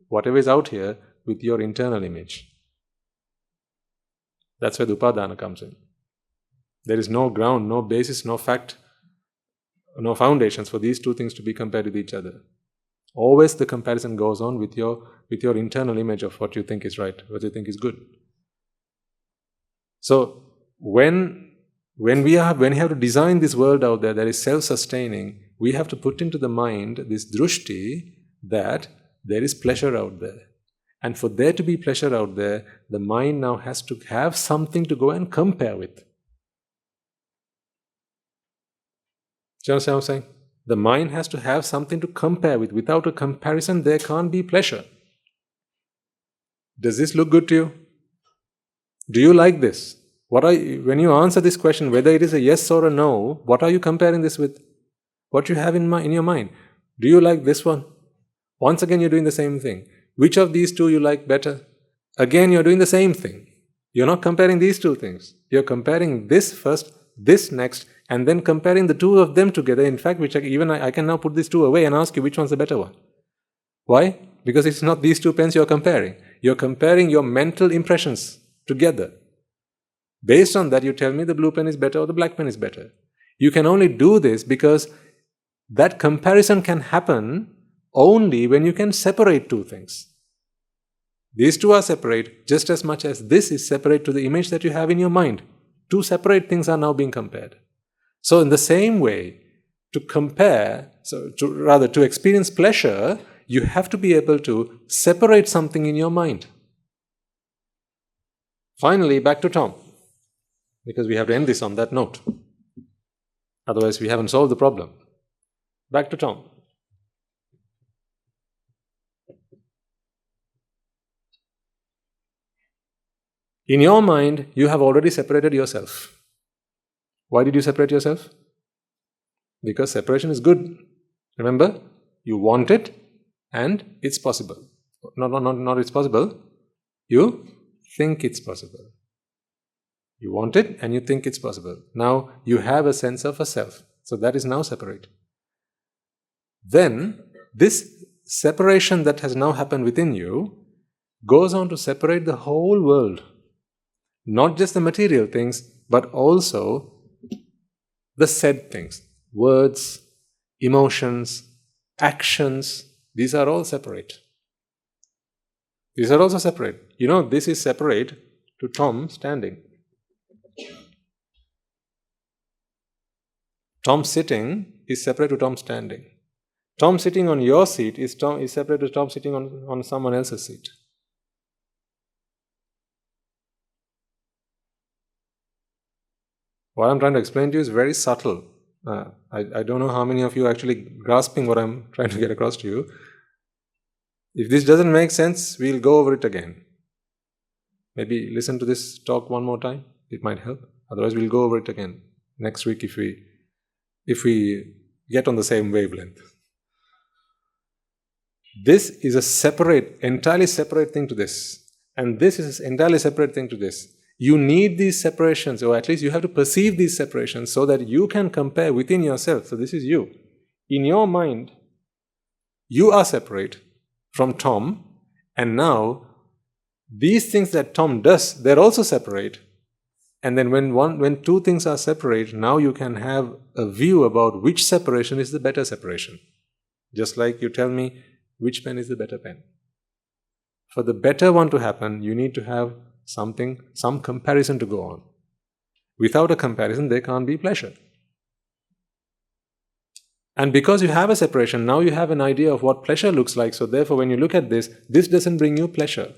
whatever is out here with your internal image. That's where the upadana comes in. There is no ground, no basis, no fact, no foundations for these two things to be compared with each other. Always the comparison goes on with your internal image of what you think is right, what you think is good. So when we have to design this world out there that is self-sustaining, we have to put into the mind this drushti that there is pleasure out there. And for there to be pleasure out there, the mind now has to have something to go and compare with. Do you understand what I'm saying? The mind has to have something to compare with. Without a comparison, there can't be pleasure. Does this look good to you? Do you like this? When you answer this question, whether it is a yes or a no, what are you comparing this with? What you have in your mind. Do you like this one? Once again, you're doing the same thing. Which of these two you like better? Again, you're doing the same thing. You're not comparing these two things. You're comparing this first, this next, and then comparing the two of them together. In fact, I can now put these two away and ask you which one's the better one. Why? Because it's not these two pens you're comparing. You're comparing your mental impressions together. Based on that, you tell me the blue pen is better or the black pen is better. You can only do this because that comparison can happen only when you can separate two things. These two are separate just as much as this is separate to the image that you have in your mind. Two separate things are now being compared. So in the same way, to experience pleasure, you have to be able to separate something in your mind. Finally, back to Tom, because we have to end this on that note. Otherwise, we haven't solved the problem. Back to Tom. In your mind, you have already separated yourself. Why did you separate yourself? Because separation is good. Remember, you want it and it's possible. Not it's possible. You think it's possible. You want it and you think it's possible. Now you have a sense of a self. So that is now separate. Then this separation that has now happened within you goes on to separate the whole world. Not just the material things, but also the said things. Words, emotions, actions, these are all separate. These are also separate. You know, this is separate to Tom standing. Tom sitting is separate to Tom standing. Tom sitting on your seat is separate to Tom sitting on someone else's seat. What I'm trying to explain to you is very subtle. I don't know how many of you are actually grasping what I'm trying to get across to you. If this doesn't make sense, we'll go over it again. Maybe listen to this talk one more time. It might help. Otherwise, we'll go over it again next week if we get on the same wavelength. This is a entirely separate thing to this. And this is an entirely separate thing to this. You need these separations, or at least you have to perceive these separations so that you can compare within yourself. So this is you. In your mind, you are separate from Tom, and now these things that Tom does, they're also separate. And then when two things are separate, now you can have a view about which separation is the better separation. Just like you tell me which pen is the better pen. For the better one to happen, you need to have some comparison to go on. Without a comparison, there can't be pleasure. And because you have a separation, now you have an idea of what pleasure looks like. So therefore, when you look at this doesn't bring you pleasure.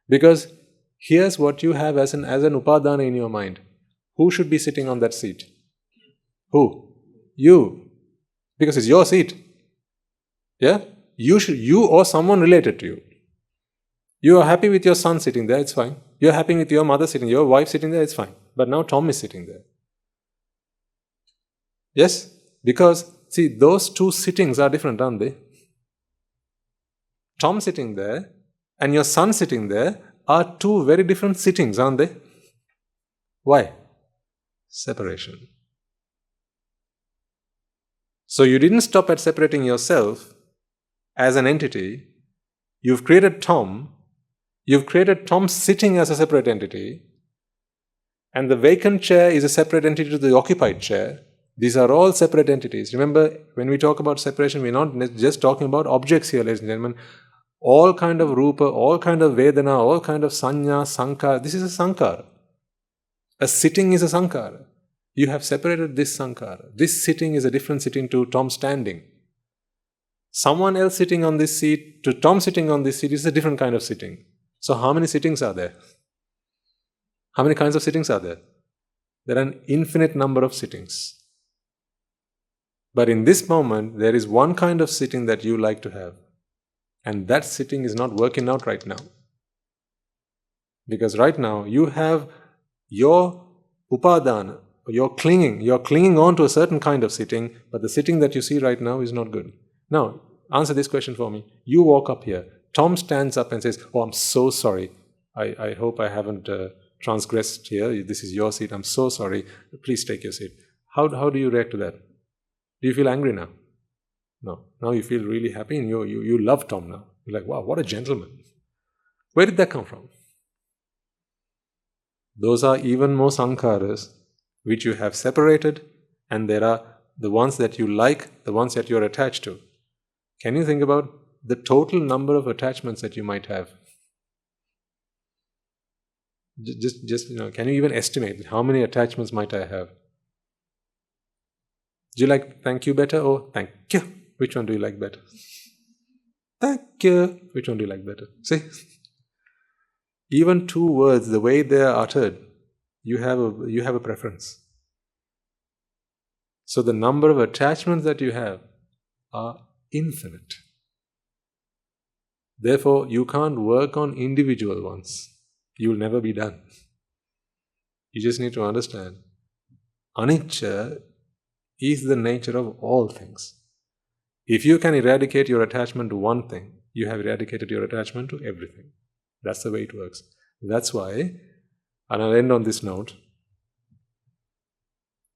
Because here's what you have as an upadana in your mind. Who should be sitting on that seat? Who? You. Because it's your seat. Yeah? You or someone related to you. You are happy with your son sitting there, it's fine. You're happy with your mother sitting, your wife sitting there, it's fine. But now Tom is sitting there. Yes? Because, see, those two sittings are different, aren't they? Tom sitting there and your son sitting there are two very different sittings, aren't they? Why? Separation. So you didn't stop at separating yourself as an entity. You've created Tom. You've created Tom sitting as a separate entity. And the vacant chair is a separate entity to the occupied chair. These are all separate entities. Remember, when we talk about separation, we're not just talking about objects here, ladies and gentlemen. All kind of rupa, all kind of vedana, all kind of sanya, sankara. This is a sankara. A sitting is a sankara. You have separated this sankara. This sitting is a different sitting to Tom standing. Someone else sitting on this seat to Tom sitting on this seat is a different kind of sitting. So how many sittings are there? How many kinds of sittings are there? There are an infinite number of sittings. But in this moment, there is one kind of sitting that you like to have. And that sitting is not working out right now. Because right now, you have your upadana, you're clinging on to a certain kind of sitting, but the sitting that you see right now is not good. Now, answer this question for me. You walk up here. Tom stands up and says, "Oh, I'm so sorry. I hope I haven't transgressed here. This is your seat. I'm so sorry. Please take your seat." How do you react to that? Do you feel angry now? No. Now you feel really happy and you love Tom now. You're like, wow, what a gentleman. Where did that come from? Those are even more sankharas which you have separated, and there are the ones that you like, the ones that you're attached to. Can you think about the total number of attachments that you might have? Just can you even estimate how many attachments might I have? Do you like thank you better or thank you? Which one do you like better? Thank you. Which one do you like better? See? Even two words, the way they are uttered, you have a preference. So the number of attachments that you have are infinite. Therefore, you can't work on individual ones. You will never be done. You just need to understand. anicca is the nature of all things. If you can eradicate your attachment to one thing, you have eradicated your attachment to everything. That's the way it works. That's why, and I'll end on this note,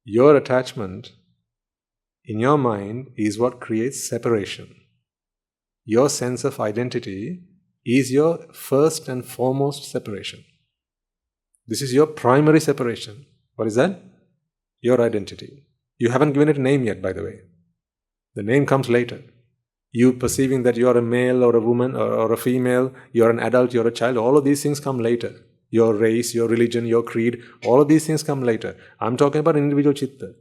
your attachment in your mind is what creates separation. Your sense of identity is your first and foremost separation. This is your primary separation. What is that? Your identity. You haven't given it a name yet, by the way. The name comes later. You perceiving that you are a male or a woman or a female, you're an adult, you're a child, all of these things come later. Your race, your religion, your creed, all of these things come later. I'm talking about individual citta.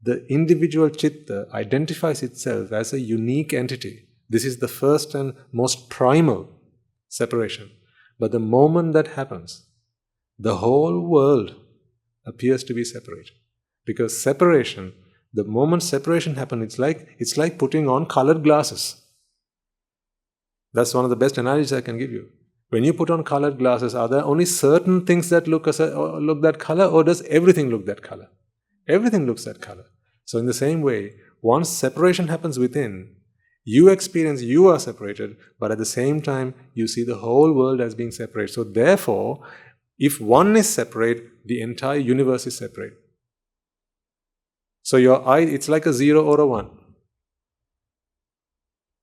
The individual citta identifies itself as a unique entity. This is the first and most primal separation. But the moment that happens, the whole world appears to be separate. Because separation, the moment separation happens, it's like putting on colored glasses. That's one of the best analogies I can give you. When you put on colored glasses, are there only certain things that look that color, or does everything look that color? Everything looks that color. So in the same way, once separation happens within, you experience you are separated, but at the same time, you see the whole world as being separate. So therefore, if one is separate, the entire universe is separate. So your I, it's like a 0 or a 1.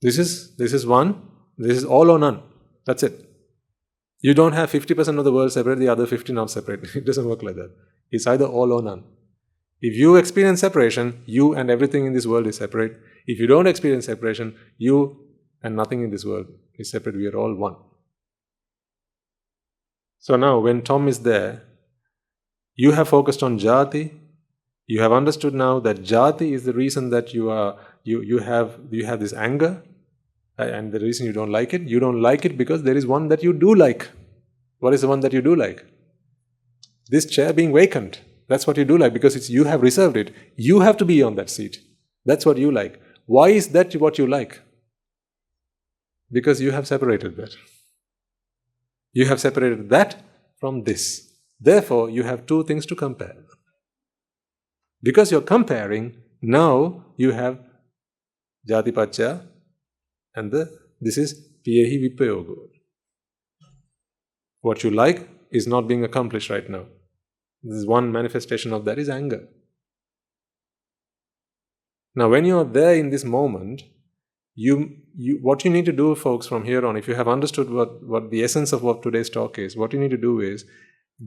This is 1, this is all or none. That's it. You don't have 50% of the world separate, the other 50 not separate. It doesn't work like that. It's either all or none. If you experience separation, you and everything in this world is separate. If you don't experience separation, you and nothing in this world is separate. We are all one. So now, when Tom is there, you have focused on Játhi. You have understood now that Játhi is the reason that you have this anger, and the reason you don't like it because there is one that you do like. What is the one that you do like? This chair being vacant. That's what you do like, because you have reserved it. You have to be on that seat. That's what you like. Why is that what you like? Because you have separated that. You have separated that from this. Therefore, you have two things to compare. Because you're comparing, now you have Jatipacca and this is Piyehi Vipayogo. What you like is not being accomplished right now. This is one manifestation of that is anger. Now, when you are there in this moment, what you need to do, folks, from here on, if you have understood what the essence of what today's talk is, what you need to do is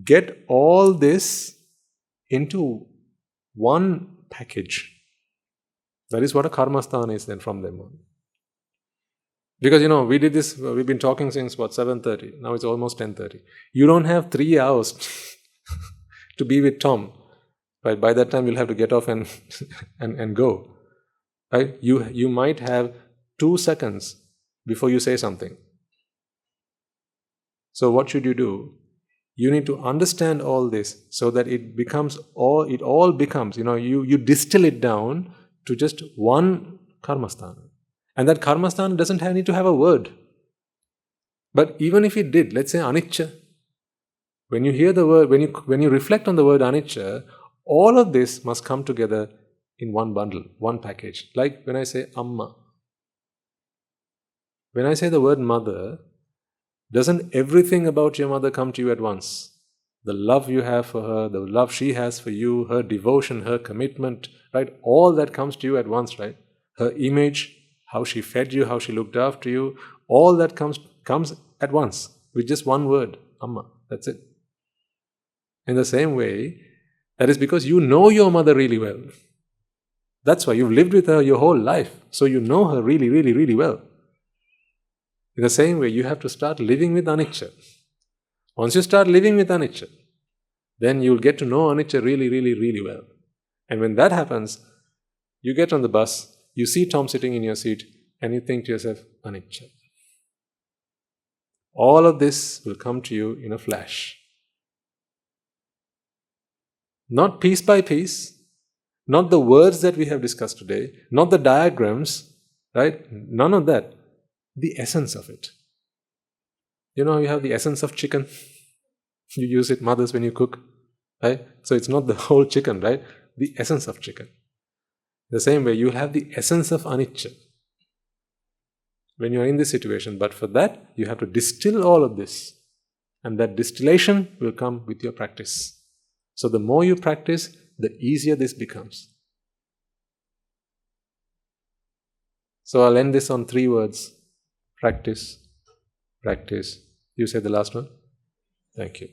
get all this into one package. That is what a karmasthana is then from them on. Because, we did this, we've been talking since 7:30, now it's almost 10:30. You don't have 3 hours to be with Tom. Right? By that time you'll have to get off and go. Right? You might have 2 seconds before you say something. So what should you do? You need to understand all this so that it all becomes, you distill it down to just one karmasthana. And that karmasthana doesn't need to have a word. But even if it did, let's say anicca, when you hear the word, when you reflect on the word anicca, all of this must come together in one bundle, one package. Like when I say amma. When I say the word mother, doesn't everything about your mother come to you at once? The love you have for her, the love she has for you, her devotion, her commitment, right? All that comes to you at once, right? Her image, how she fed you, how she looked after you, all that comes at once with just one word, amma. That's it. In the same way, that is because you know your mother really well. That's why you've lived with her your whole life. So you know her really, really, really well. In the same way, you have to start living with anicca. Once you start living with anicca, then you'll get to know anicca really, really, really well. And when that happens, you get on the bus, you see Tom sitting in your seat, and you think to yourself, anicca. All of this will come to you in a flash. Not piece by piece, not the words that we have discussed today, not the diagrams, right? None of that. The essence of it. You have the essence of chicken. You use it, mothers, when you cook, right? So it's not the whole chicken, right? the essence of chicken. The same way, you have the essence of anicca when you are in this situation. But for that, you have to distill all of this. And that distillation will come with your practice. So the more you practice, the easier this becomes. So I'll end this on 3 words. Practice, practice. You say the last one? Thank you.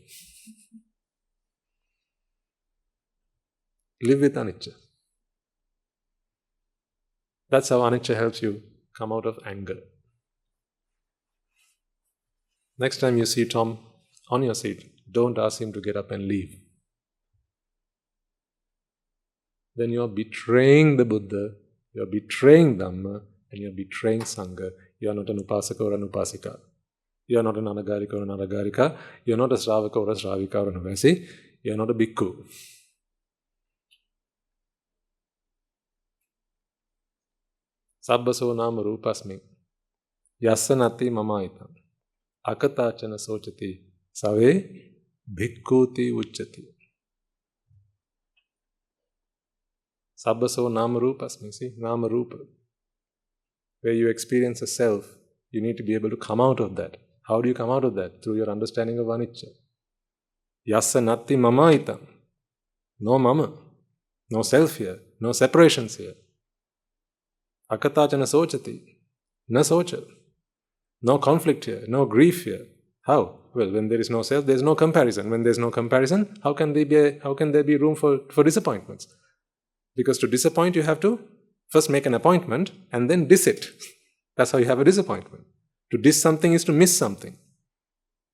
Live with anicca. That's how anicca helps you come out of anger. Next time you see Tom on your seat, don't ask him to get up and leave. Then you're betraying the Buddha, you're betraying Dhamma, and you're betraying Sangha. You are not an upasaka or an upasika. You are not an anagarika or an anagarika. You are not a sravaka or a sravika or an avasi. You are not a bhikkhu. Sabbaso nama rupasmi. Yassanati mamaitam. Akatachana sochati. Save bhikkhuti uchchati. Sabbaso nama rupasmi. See, nama rupa. Where you experience a self, you need to be able to come out of that. How do you come out of that? Through your understanding of anicca. Yassa natti mamaitam. No mama. No self here. No separations here. Akatachana sochati. Na socha. No conflict here. No grief here. How? Well, when there is no self, there is no comparison. When there is no comparison, how can there be room for disappointments? Because to disappoint, you have to first make an appointment and then diss it. That's how you have a disappointment. To diss something is to miss something.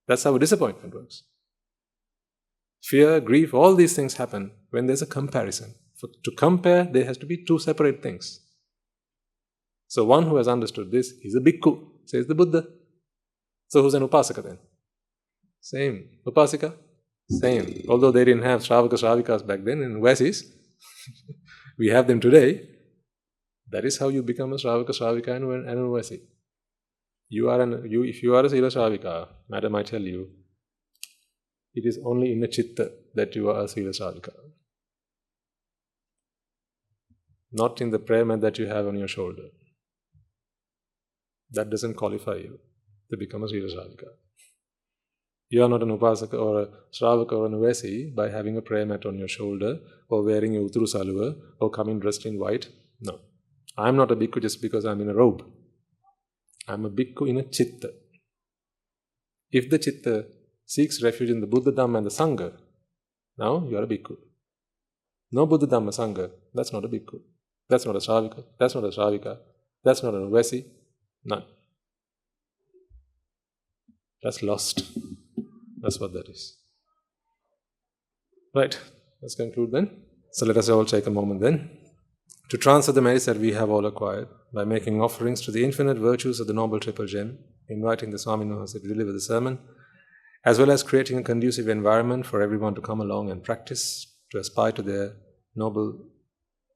That's how a disappointment works. Fear, grief, all these things happen when there's a comparison. To compare, there has to be 2 separate things. So one who has understood this is a bhikkhu, says the Buddha. So who's an upasaka then? Same. Upasika? Same. Although they didn't have Shravaka Shravikas back then in Vasis, we have them today. That is how you become a Shravaka Shravika and an Vasi. If you are a Sila Shravika, Madam, I tell you, it is only in the citta that you are a Sila Shravika. Not in the prayer mat that you have on your shoulder. That doesn't qualify you to become a Sila Shravika. You are not an upasaka or a Shravaka or an Vasi by having a prayer mat on your shoulder or wearing a Utturu Saluva or coming dressed in white. No. I'm not a bhikkhu just because I'm in a robe. I'm a bhikkhu in a citta. If the citta seeks refuge in the Buddha, Dhamma and the Sangha, now you are a bhikkhu. No Buddha, Dhamma, Sangha, that's not a bhikkhu. That's not a Shravika, that's not a Shravika, that's not a Vasi, none. That's lost. That's what that is. Right, let's conclude then. So let us all take a moment then to transfer the merits that we have all acquired by making offerings to the infinite virtues of the Noble Triple Gem, inviting the Swami Nuhanse to deliver the sermon, as well as creating a conducive environment for everyone to come along and practice, to aspire to their noble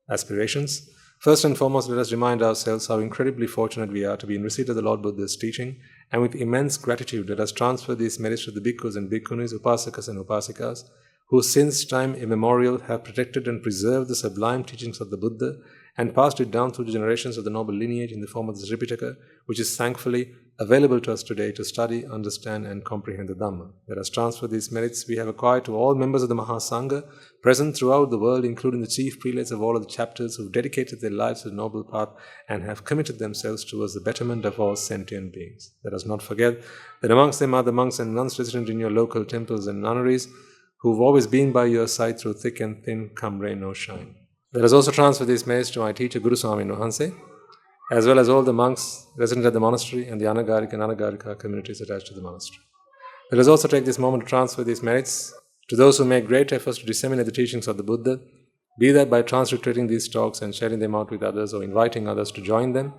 aspirations. First and foremost, let us remind ourselves how incredibly fortunate we are to be in receipt of the Lord Buddha's teaching, and with immense gratitude, let us transfer these merits to the bhikkhus and bhikkhunis, upasakas and upasikas, who since time immemorial have protected and preserved the sublime teachings of the Buddha and passed it down through the generations of the noble lineage in the form of the Sripitaka, which is thankfully available to us today to study, understand and comprehend the Dhamma. Let us transfer these merits we have acquired to all members of the Mahasangha present throughout the world, including the chief prelates of all of the chapters who have dedicated their lives to the noble path and have committed themselves towards the betterment of all sentient beings. Let us not forget that amongst them are the monks and nuns resident in your local temples and nunneries, who've always been by your side through thick and thin, come rain or shine. Let us also transfer these merits to my teacher, Guru Swami Nuhanse, as well as all the monks resident at the monastery and the Anagarika and Anagarika communities attached to the monastery. Let us also take this moment to transfer these merits to those who make great efforts to disseminate the teachings of the Buddha, be that by transliterating these talks and sharing them out with others or inviting others to join them.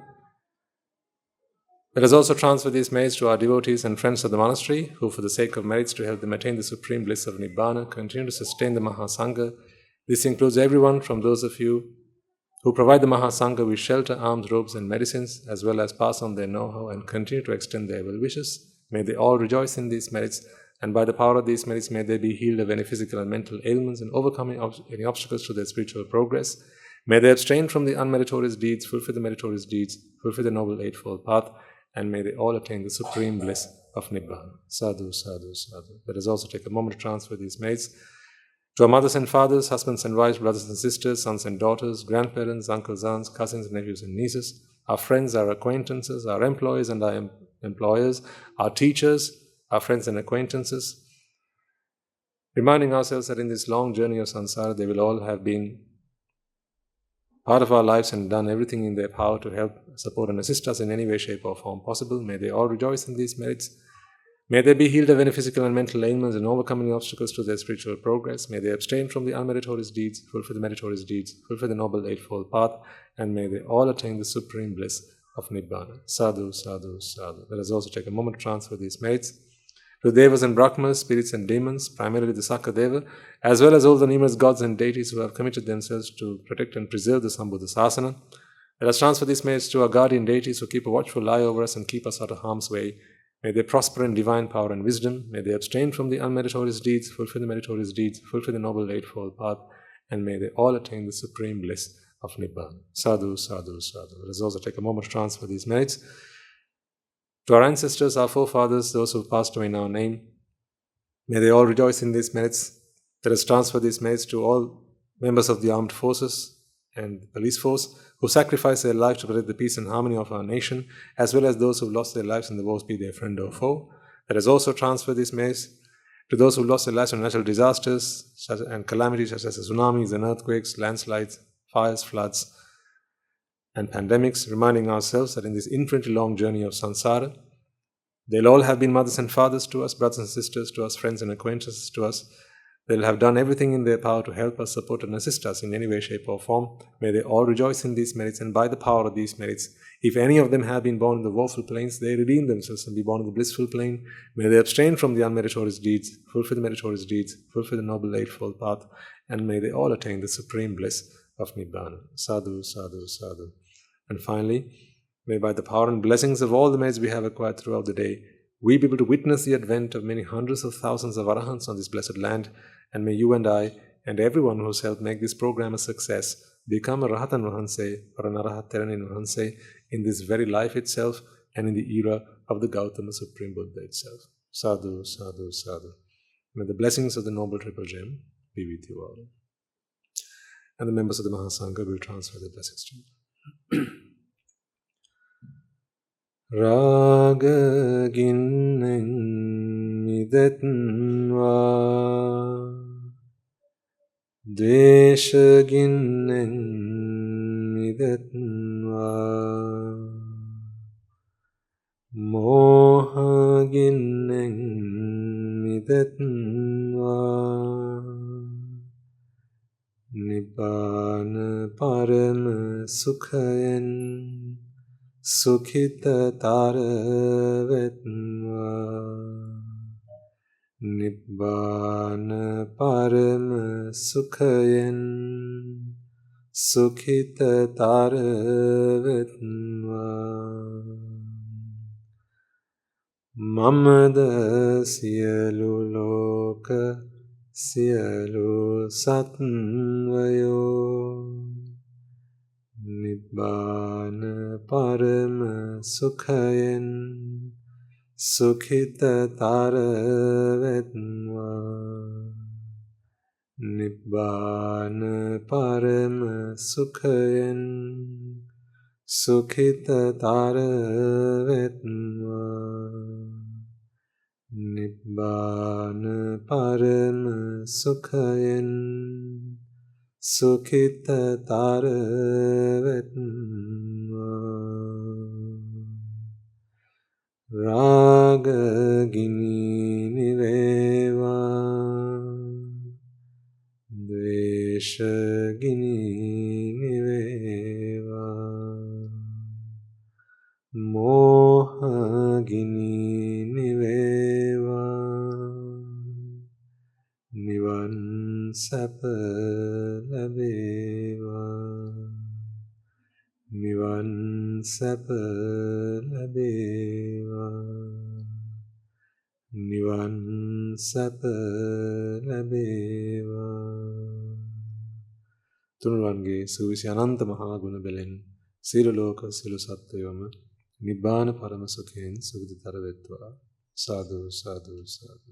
Let us also transfer these merits to our devotees and friends of the monastery, who for the sake of merits to help them attain the supreme bliss of Nibbána, continue to sustain the Mahasangha. This includes everyone from those of you who provide the Mahasangha with shelter, arms, robes and medicines, as well as pass on their know-how and continue to extend their well wishes. May they all rejoice in these merits and by the power of these merits may they be healed of any physical and mental ailments and overcoming any obstacles to their spiritual progress. May they abstain from the unmeritorious deeds, fulfill the meritorious deeds, fulfill the Noble Eightfold Path, and may they all attain the supreme bliss of Nibbána. Sadhu, sadhu, sadhu. Let us also take a moment to transfer these merits to our mothers and fathers, husbands and wives, brothers and sisters, sons and daughters, grandparents, uncles, aunts, cousins, nephews and nieces, our friends, our acquaintances, our employees and our employers, our teachers, our friends and acquaintances, reminding ourselves that in this long journey of samsara, they will all have been part of our lives and done everything in their power to help, support and assist us in any way, shape or form possible. May they all rejoice in these merits. May they be healed of any physical and mental ailments and overcoming obstacles to their spiritual progress. May they abstain from the unmeritorious deeds, fulfill the meritorious deeds, fulfill the Noble Eightfold Path, and may they all attain the supreme bliss of Nibbána. Sadhu, sadhu, sadhu. Let us also take a moment to transfer these merits to Devas and Brahmas, spirits and demons, primarily the Sakadeva, as well as all the numerous gods and deities who have committed themselves to protect and preserve the Sambhuddha Sasana. Let us transfer these merits to our guardian deities who keep a watchful eye over us and keep us out of harm's way. May they prosper in divine power and wisdom. May they abstain from the unmeritorious deeds, fulfill the meritorious deeds, fulfill the Noble Eightfold Path, and may they all attain the supreme bliss of Nibbána. Sadhu, sadhu, sadhu. Let us also take a moment to transfer these merits to our ancestors, our forefathers, those who passed away in our name. May they all rejoice in these merits. Let us transfer these merits to all members of the armed forces and the police force who sacrifice their life to protect the peace and harmony of our nation, as well as those who lost their lives in the wars, be they friend or foe. Let us also transfer these merits to those who lost their lives from natural disasters and calamities such as tsunamis and earthquakes, landslides, fires, floods, and pandemics, reminding ourselves that in this infinitely long journey of samsara, they'll all have been mothers and fathers to us, brothers and sisters to us, friends and acquaintances to us. They'll have done everything in their power to help us, support and assist us in any way, shape or form. May they all rejoice in these merits, and by the power of these merits, if any of them have been born in the woeful planes, they redeem themselves and be born in the blissful plane. May they abstain from the unmeritorious deeds, fulfill the meritorious deeds, fulfill the Noble Eightfold Path, and may they all attain the supreme bliss of Nibbána. Sadhu, sadhu, sadhu. And finally, may by the power and blessings of all the merits we have acquired throughout the day, we be able to witness the advent of many hundreds of thousands of arahants on this blessed land, and may you and I, and everyone who has helped make this program a success, become a Rahatan Vahanse or an Arahat Theranin Vahanse in this very life itself and in the era of the Gautama Supreme Buddha itself. Sadhu, sadhu, sadhu. May the blessings of the Noble Triple Gem be with you all. And the members of the Mahasangha will transfer their blessings to you. Raga ginnen midetva Desha ginnen midetva Moha ginnen midetva Nibbāna parama sukhayen Sukhita tara vetva Nibbāna parama sukhayen Sukhita tara vetva Mamada siyalu loka siyalu satvayo Nibbāna parama sukhayen Sukhita tara vetva Nibbāna parama sukhayen Sukhita tara vetva Nibbāna parama sukhayen Sukhita tara vetva Raga gini niveva Dvesha gini niveva Moha gini niveva Nivan sapa labeva Nivan sapa labeva Nivan සැප ලැබේවා. තුනුරුවන්ගේ සුවිසි අනන්ත මහා ගුණ බෙලෙන් සියලු ලෝක සියලු සත්වයෝම නිබ්බාන පරම සුඛයෙන් සුගතිතර වෙත්වා. සාදු සාදු සාදු.